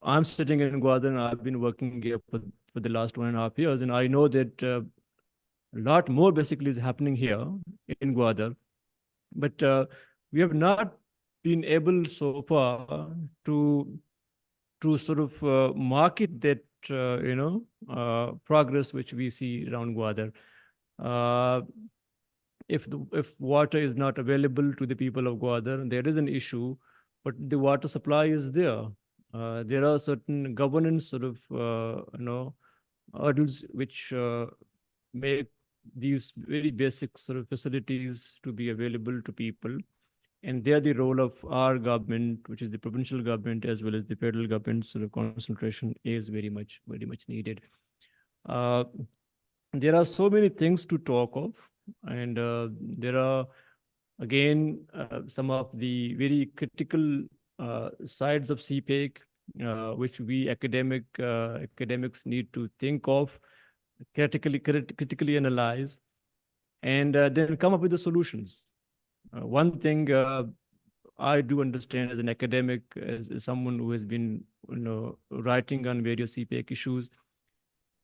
I'm sitting in Gwadar and I've been working here for the last 1.5 years. And I know that a lot more basically is happening here in Gwadar. But we have not been able so far to sort of market that progress which we see around Gwadar. If water is not available to the people of Gwadar, there is an issue, but the water supply is there. There are certain governance sort of hurdles which make these very basic sort of facilities to be available to people. And they are the role of our government, which is the provincial government, as well as the federal government. Sort of concentration is very much needed. There are so many things to talk of, and there are again some of the very critical sides of CPEC, which we academics need to think of, critically analyze, and then come up with the solutions. One thing I do understand as an academic, as someone who has been writing on various CPEC issues,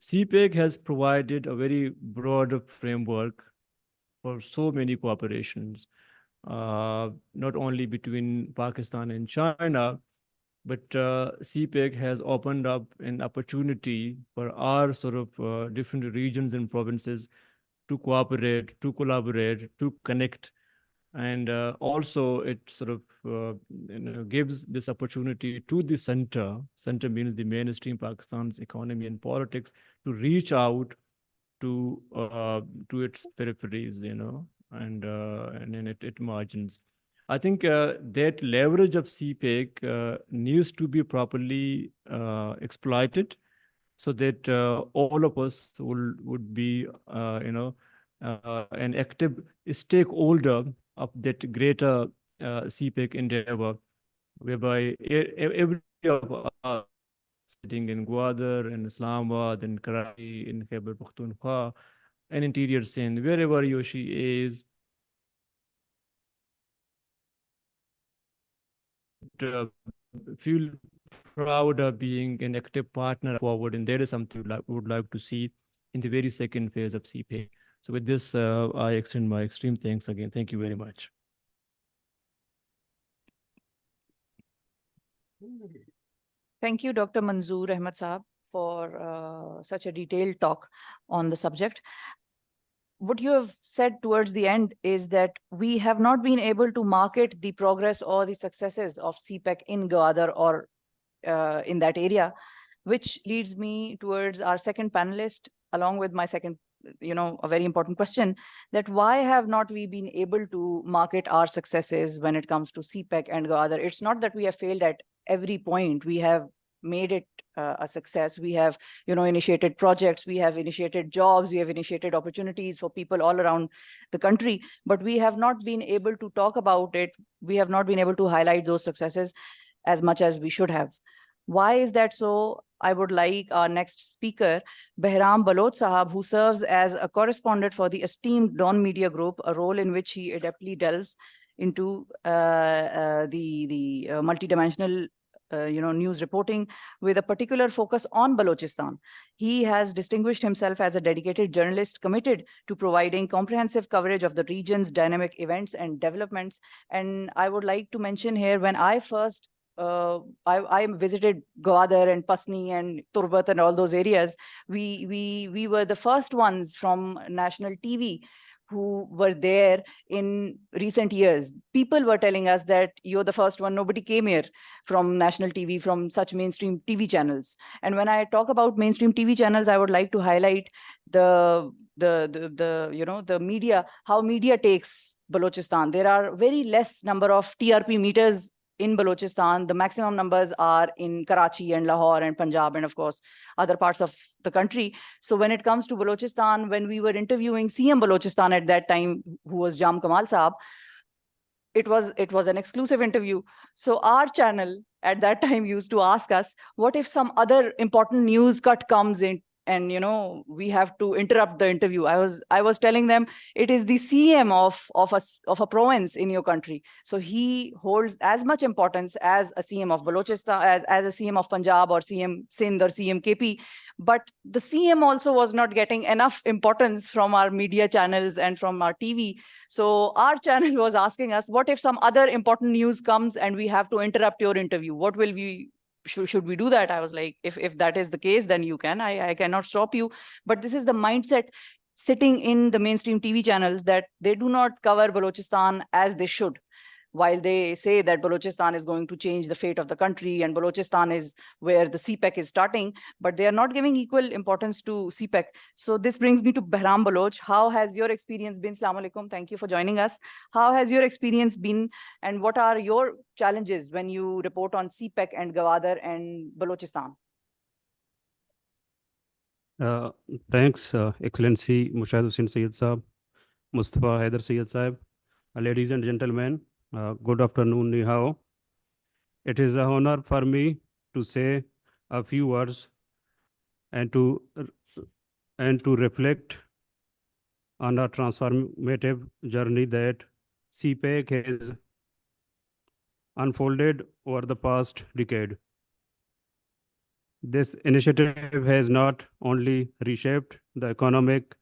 CPEC has provided a very broad framework for so many cooperations, not only between Pakistan and China, but CPEC has opened up an opportunity for our sort of different regions and provinces to cooperate, to collaborate, to connect. And also it sort of gives this opportunity to the center. Center means the mainstream Pakistan's economy and politics, to reach out to its peripheries, and in it margins. I think that leverage of CPEC needs to be properly exploited, so that all of us would be, an active stakeholder of that greater CPEC endeavor, whereby every of us sitting in Gwadar, in Islamabad, in Karachi, in Khyber Pakhtunkhwa, and interior Sindh, wherever he or she is, feel proud of being an active partner forward, and that is something we would like to see in the very second phase of CPEC. So with this, I extend my extreme thanks again. Thank you very much. Thank you, Dr. Manzoor Ahmed Saab, for such a detailed talk on the subject. What you have said towards the end is that we have not been able to market the progress or the successes of CPEC in Gwadar or in that area, which leads me towards our second panelist, along with my second, a very important question, that why have not we been able to market our successes when it comes to CPEC and Gwadar? It's not that we have failed at every point. We have made it a success. We have, initiated projects, we have initiated jobs, we have initiated opportunities for people all around the country, but we have not been able to talk about it. We have not been able to highlight those successes as much as we should have. Why is that so? I would like our next speaker, Behram Baloch Sahab, who serves as a correspondent for the esteemed Dawn Media Group, a role in which he adeptly delves into the multidimensional news reporting with a particular focus on Balochistan. He has distinguished himself as a dedicated journalist committed to providing comprehensive coverage of the region's dynamic events and developments. And I would like to mention here, when I first I visited Gwadar and Pasni and Turbat and all those areas, we were the first ones from national TV who were there in recent years. People were telling us that you're the first one. Nobody came here from national TV, from such mainstream TV channels. And when I talk about mainstream TV channels, I would like to highlight the media, how media takes Balochistan. There are very less number of TRP meters in Balochistan. The maximum numbers are in Karachi and Lahore and Punjab and of course other parts of the country. So when it comes to Balochistan, when we were interviewing CM Balochistan at that time, who was Jam Kamal Saab, it was an exclusive interview. So our channel at that time used to ask us, what if some other important news cut comes in and we have to interrupt the interview? I was telling them, it is the CM of a province in your country, so he holds as much importance as a CM of Balochistan, as a CM of Punjab or CM Sindh or CM KP. But the CM also was not getting enough importance from our media channels and from our TV. So our channel was asking us, what if some other important news comes and we have to interrupt your interview? What will we should we do that? I was like, if that is the case, then you can. I cannot stop you. But this is the mindset sitting in the mainstream TV channels, that they do not cover Balochistan as they should. While they say that Balochistan is going to change the fate of the country and Balochistan is where the CPEC is starting, but they are not giving equal importance to CPEC. So this brings me to Behram Baloch. How has your experience been? Assalamu alaikum. Thank you for joining us. How has your experience been, and what are your challenges when you report on CPEC and Gwadar and Balochistan? Thanks, Excellency Mushahid Hussain Sayyid Saab, Mustafa Haider Sayyid Saab, ladies and gentlemen, good afternoon, ni hao. It is an honor for me to say a few words and to reflect on a transformative journey that CPEC has unfolded over the past decade. This initiative has not only reshaped the economic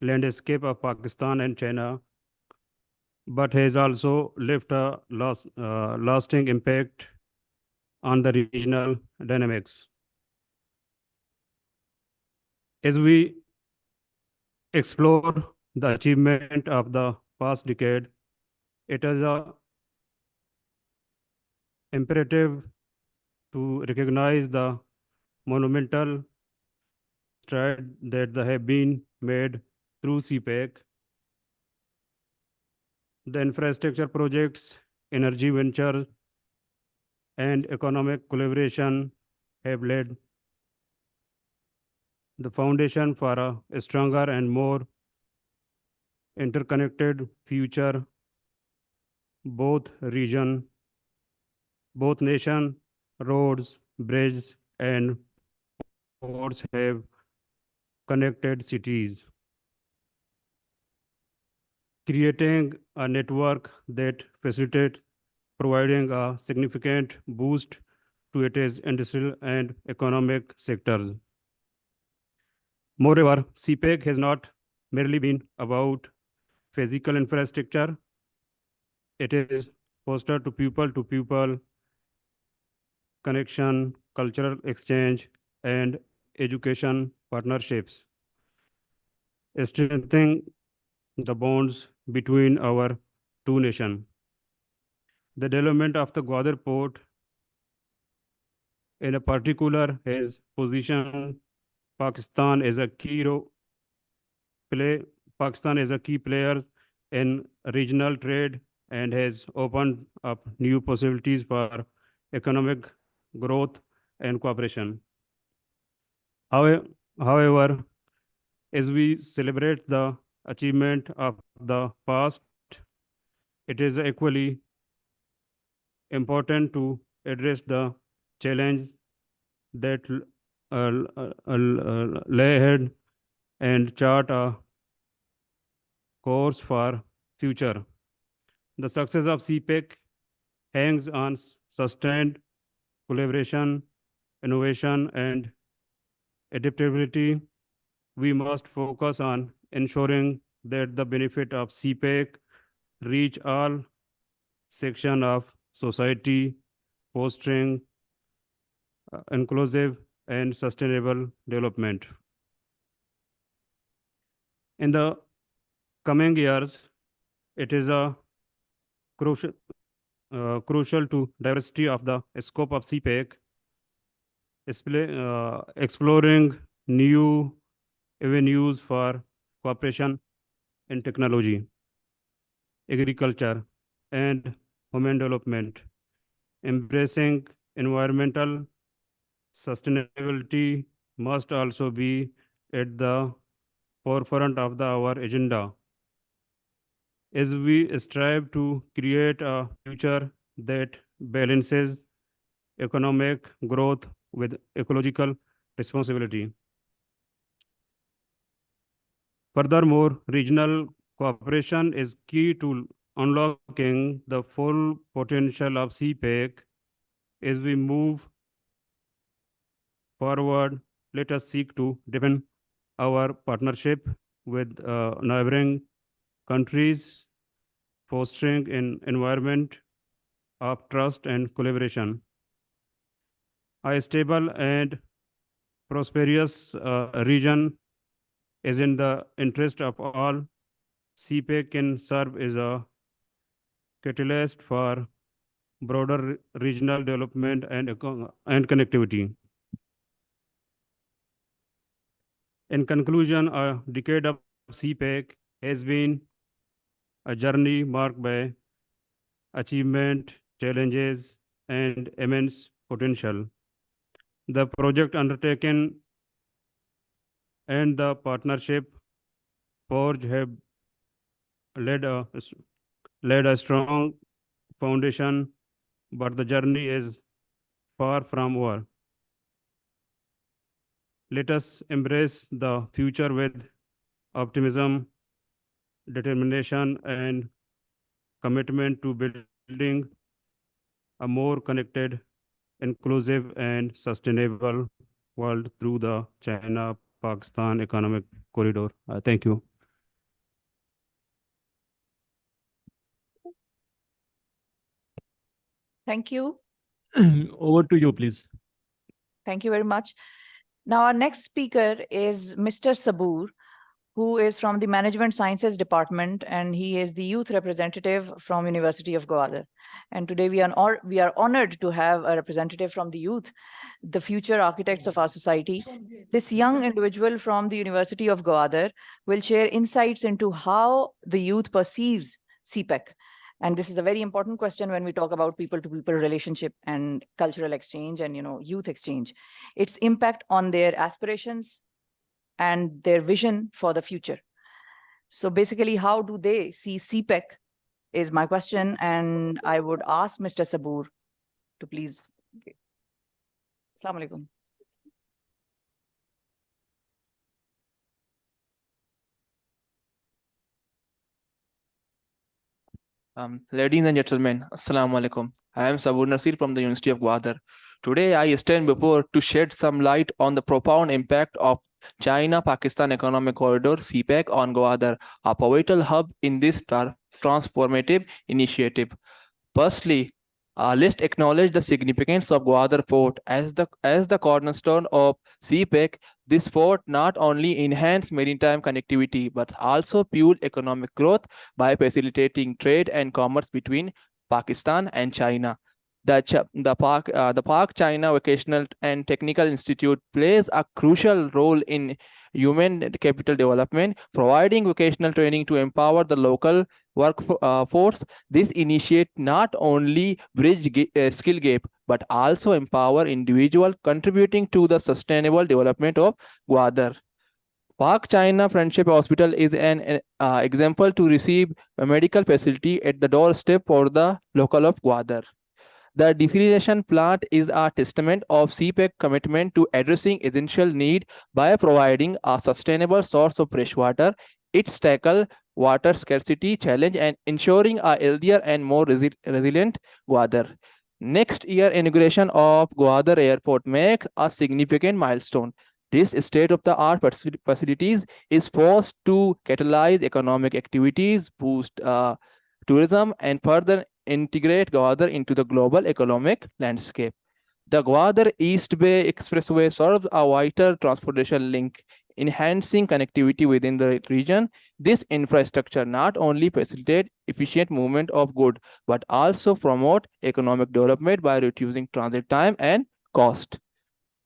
landscape of Pakistan and China, but has also left a lasting impact on the regional dynamics. As we explore the achievement of the past decade, it is imperative to recognize the monumental strides that have been made through CPEC. The infrastructure projects, energy venture, and economic collaboration have laid the foundation for a stronger and more interconnected future. Both nation, roads, bridges, and ports have connected cities, creating a network that facilitates providing a significant boost to its industrial and economic sectors. Moreover, CPEC has not merely been about physical infrastructure. It is fostered to people connection, cultural exchange, and education partnerships, strengthening the bonds between our two nations. The development of the Gwadar port in a particular has positioned Pakistan as a Pakistan is a key player in regional trade and has opened up new possibilities for economic growth and cooperation. However, as we celebrate the achievement of the past, it is equally important to address the challenge that lay ahead and chart a course for future. The success of CPEC hangs on sustained collaboration, innovation, and adaptability. We must focus on ensuring that the benefit of CPEC reach all sections of society, fostering inclusive and sustainable development. In the coming years, it is a crucial to diversity of the scope of CPEC, exploring new avenues for cooperation in technology, agriculture, and human development, embracing environmental sustainability must also be at the forefront of our agenda as we strive to create a future that balances economic growth with ecological responsibility. Furthermore, regional cooperation is key to unlocking the full potential of CPEC. As we move forward, let us seek to deepen our partnership with neighboring countries, fostering an environment of trust and collaboration. A stable and prosperous region is in the interest of all. CPEC can serve as a catalyst for broader regional development and connectivity. In conclusion, a decade of CPEC has been a journey marked by achievement, challenges, and immense potential. The project undertaken and the partnership forged have laid a strong foundation, but the journey is far from over. Let us embrace the future with optimism, determination, and commitment to building a more connected, inclusive, and sustainable world through the China-Pakistan economic corridor. Thank you. Thank you. Over to you, please. Thank you very much. Now, our next speaker is Mr. Sabur, who is from the Management Sciences Department, and he is the youth representative from University of Gwadar. And today we are honored to have a representative from the youth, the future architects of our society. This young individual from the University of Gwadar will share insights into how the youth perceives CPEC? And this is a very important question when we talk about people-to-people relationship and cultural exchange and, youth exchange. Its impact on their aspirations and their vision for the future. So basically, how do they see CPEC is my question. And I would ask Mr. Sabur to please. Assalamu alaikum. Ladies and gentlemen, Assalamu alaikum. I am Sabur Nasir from the University of Gwadar. Today, I stand before to shed some light on the profound impact of China-Pakistan Economic Corridor (CPEC) on Gwadar, a pivotal hub in this transformative initiative. Firstly, let's acknowledge the significance of Gwadar Port as the cornerstone of CPEC. This port not only enhanced maritime connectivity but also fueled economic growth by facilitating trade and commerce between Pakistan and China. The Pak China Vocational and Technical Institute plays a crucial role in human capital development, providing vocational training to empower the local workforce. This initiative not only bridge skill gap but also empower individuals, contributing to the sustainable development of Gwadar. Pak China Friendship Hospital is an example to receive a medical facility at the doorstep for the local of Gwadar. The desalination plant is a testament of CPEC commitment to addressing essential need by providing a sustainable source of fresh water. It tackles water scarcity challenge and ensuring a healthier and more resilient Gwadar. Next year inauguration of Gwadar Airport makes a significant milestone. This state-of-the-art facilities is forced to catalyze economic activities, boost tourism, and further integrate Gwadar into the global economic landscape. The Gwadar East Bay Expressway serves a vital transportation link, enhancing connectivity within the region. This infrastructure not only facilitates efficient movement of goods, but also promote economic development by reducing transit time and cost.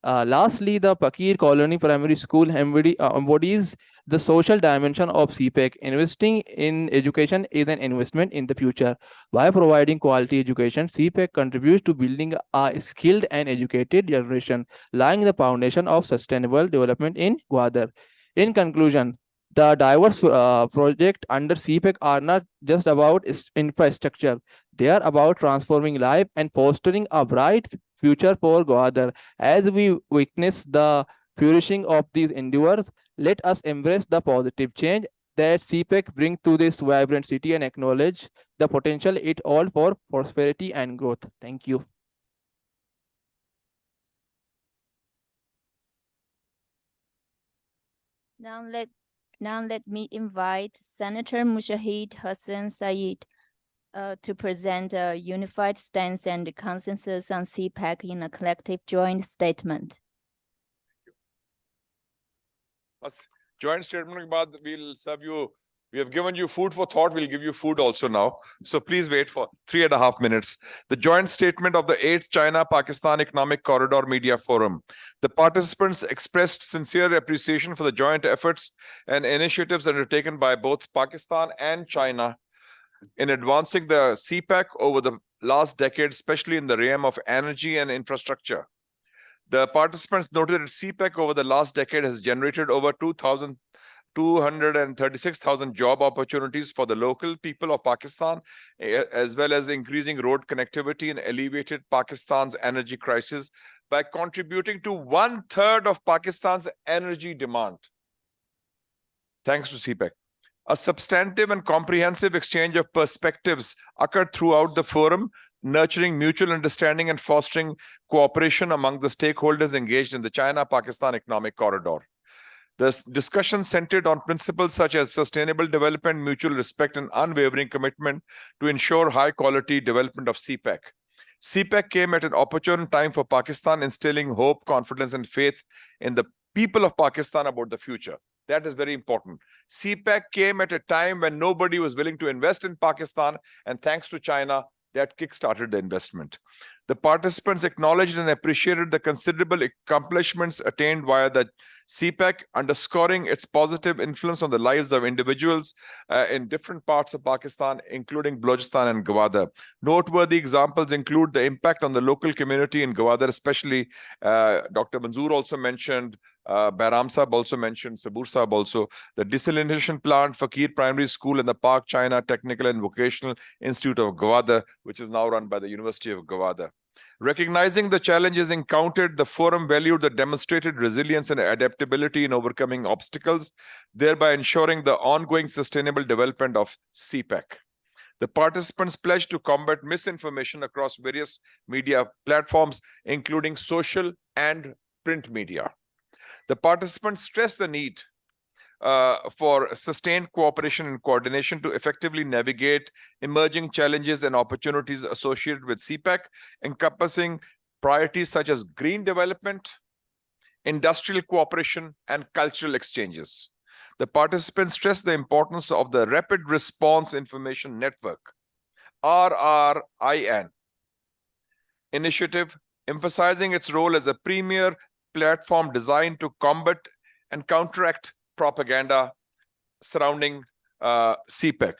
Lastly, the Pakir Colony Primary School embodies the social dimension of CPEC. Investing in education is an investment in the future. By providing quality education, CPEC contributes to building a skilled and educated generation, laying the foundation of sustainable development in Gwadar. In conclusion, the diverse projects under CPEC are not just about infrastructure. They are about transforming life and fostering a bright future for Gwadar. As we witness the flourishing of these endeavors, let us embrace the positive change that CPEC brings to this vibrant city and acknowledge the potential it holds for prosperity and growth. Thank you. Now let me invite Senator Mushahid Hassan Said to present a unified stance and consensus on CPEC in a collective joint statement. Joint statement, we'll serve you. We have given you food for thought. We'll give you food also now. So please wait for 3.5 minutes. The joint statement of the 8th China-Pakistan Economic Corridor Media Forum. The participants expressed sincere appreciation for the joint efforts and initiatives undertaken by both Pakistan and China in advancing the CPEC over the last decade, especially in the realm of energy and infrastructure. The participants noted that CPEC over the last decade has generated over 236,000 job opportunities for the local people of Pakistan, as well as increasing road connectivity and alleviated Pakistan's energy crisis by contributing to 1/3 of Pakistan's energy demand. Thanks to CPEC. A substantive and comprehensive exchange of perspectives occurred throughout the forum, nurturing mutual understanding and fostering cooperation among the stakeholders engaged in the China-Pakistan Economic Corridor. The discussion centered on principles such as sustainable development, mutual respect, and unwavering commitment to ensure high-quality development of CPEC. CPEC came at an opportune time for Pakistan, instilling hope, confidence, and faith in the people of Pakistan about the future. That is very important. CPEC came at a time when nobody was willing to invest in Pakistan, and thanks to China, that kick-started the investment. The participants acknowledged and appreciated the considerable accomplishments attained via the CPEC, underscoring its positive influence on the lives of individuals in different parts of Pakistan, including Balochistan and Gwadar. Noteworthy examples include the impact on the local community in Gwadar, especially Dr. Manzoor also mentioned, Bahram Sahab also mentioned, Sabur Sahab also, the desalination plant, Fakir Primary School, and the Park China Technical and Vocational Institute of Gwadar, which is now run by the University of Gwadar. Recognizing the challenges encountered, the forum valued the demonstrated resilience and adaptability in overcoming obstacles, thereby ensuring the ongoing sustainable development of CPEC. The participants pledged to combat misinformation across various media platforms, including social and print media. The participants stressed the need for sustained cooperation and coordination to effectively navigate emerging challenges and opportunities associated with CPEC, encompassing priorities such as green development, industrial cooperation, and cultural exchanges. The participants stressed the importance of the Rapid Response Information Network, RRIN, initiative, emphasizing its role as a premier platform designed to combat and counteract propaganda surrounding CPEC.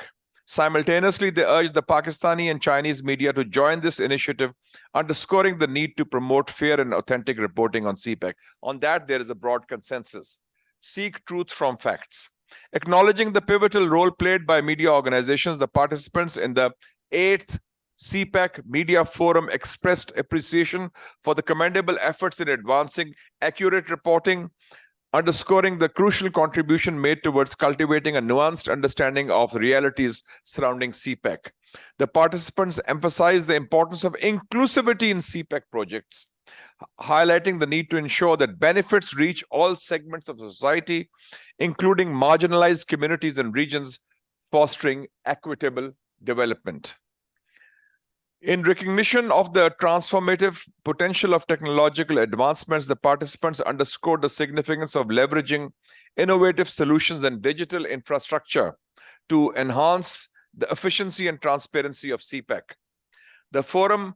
Simultaneously, they urged the Pakistani and Chinese media to join this initiative, underscoring the need to promote fair and authentic reporting on CPEC. On that, there is a broad consensus. Seek truth from facts. Acknowledging the pivotal role played by media organizations, the participants in the 8th CPEC Media Forum expressed appreciation for the commendable efforts in advancing accurate reporting, underscoring the crucial contribution made towards cultivating a nuanced understanding of realities surrounding CPEC. The participants emphasized the importance of inclusivity in CPEC projects, highlighting the need to ensure that benefits reach all segments of society, including marginalized communities and regions, fostering equitable development. In recognition of the transformative potential of technological advancements, the participants underscored the significance of leveraging innovative solutions and digital infrastructure to enhance the efficiency and transparency of CPEC. The forum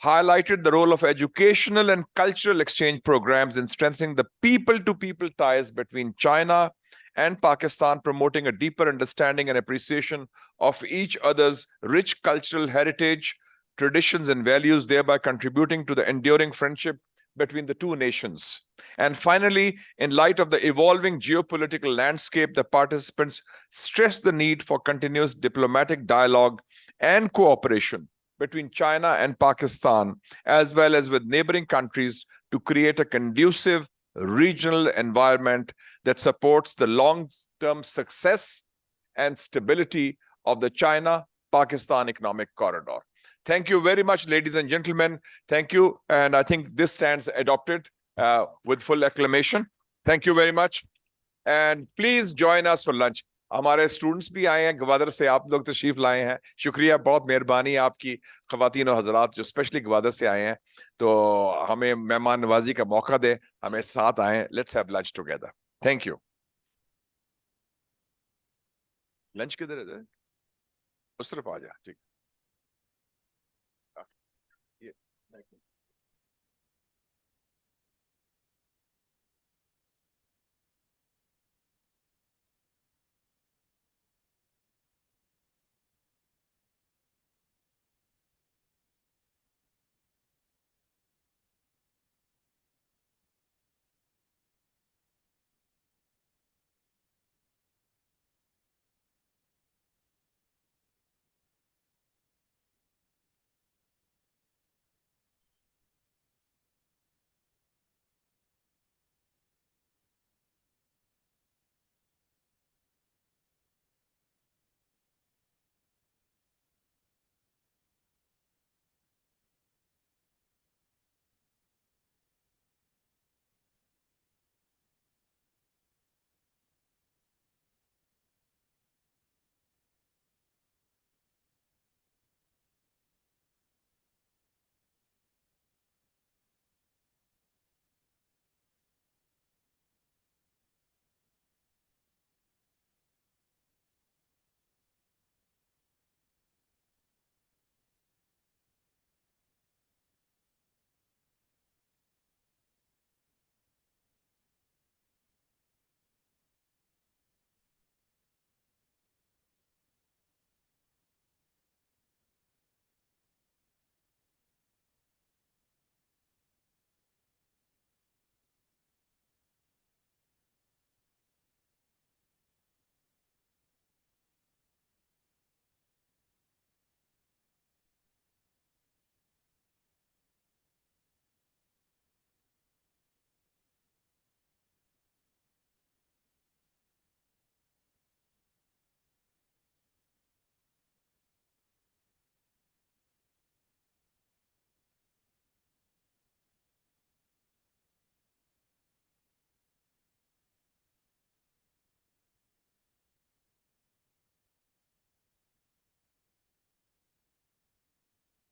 highlighted the role of educational and cultural exchange programs in strengthening the people-to-people ties between China and Pakistan, promoting a deeper understanding and appreciation of each other's rich cultural heritage, traditions, and values, thereby contributing to the enduring friendship between the two nations. And finally, in light of the evolving geopolitical landscape, the participants stressed the need for continuous diplomatic dialogue and cooperation between China and Pakistan, as well as with neighboring countries, to create a conducive regional environment that supports the long-term success and stability of the China-Pakistan economic corridor. Thank you very much, ladies and gentlemen. Thank you. And I think this stands adopted with full acclamation. Thank you very much. And please join us for lunch. हमारे students भी आए हैं ग्वादर से, आप लोग तशरीफ लाए हैं, शुक्रिया, बहुत मेहरबानी आपकी ख्वातीन और हजरात जो स्पेशली ग्वादर से आए हैं, तो हमें मेहमान नवाजी का मौका दें, हमें साथ आए. Let's have lunch together. Thank you. Lunch किधर है? उस तरफ आ जा. ठीक.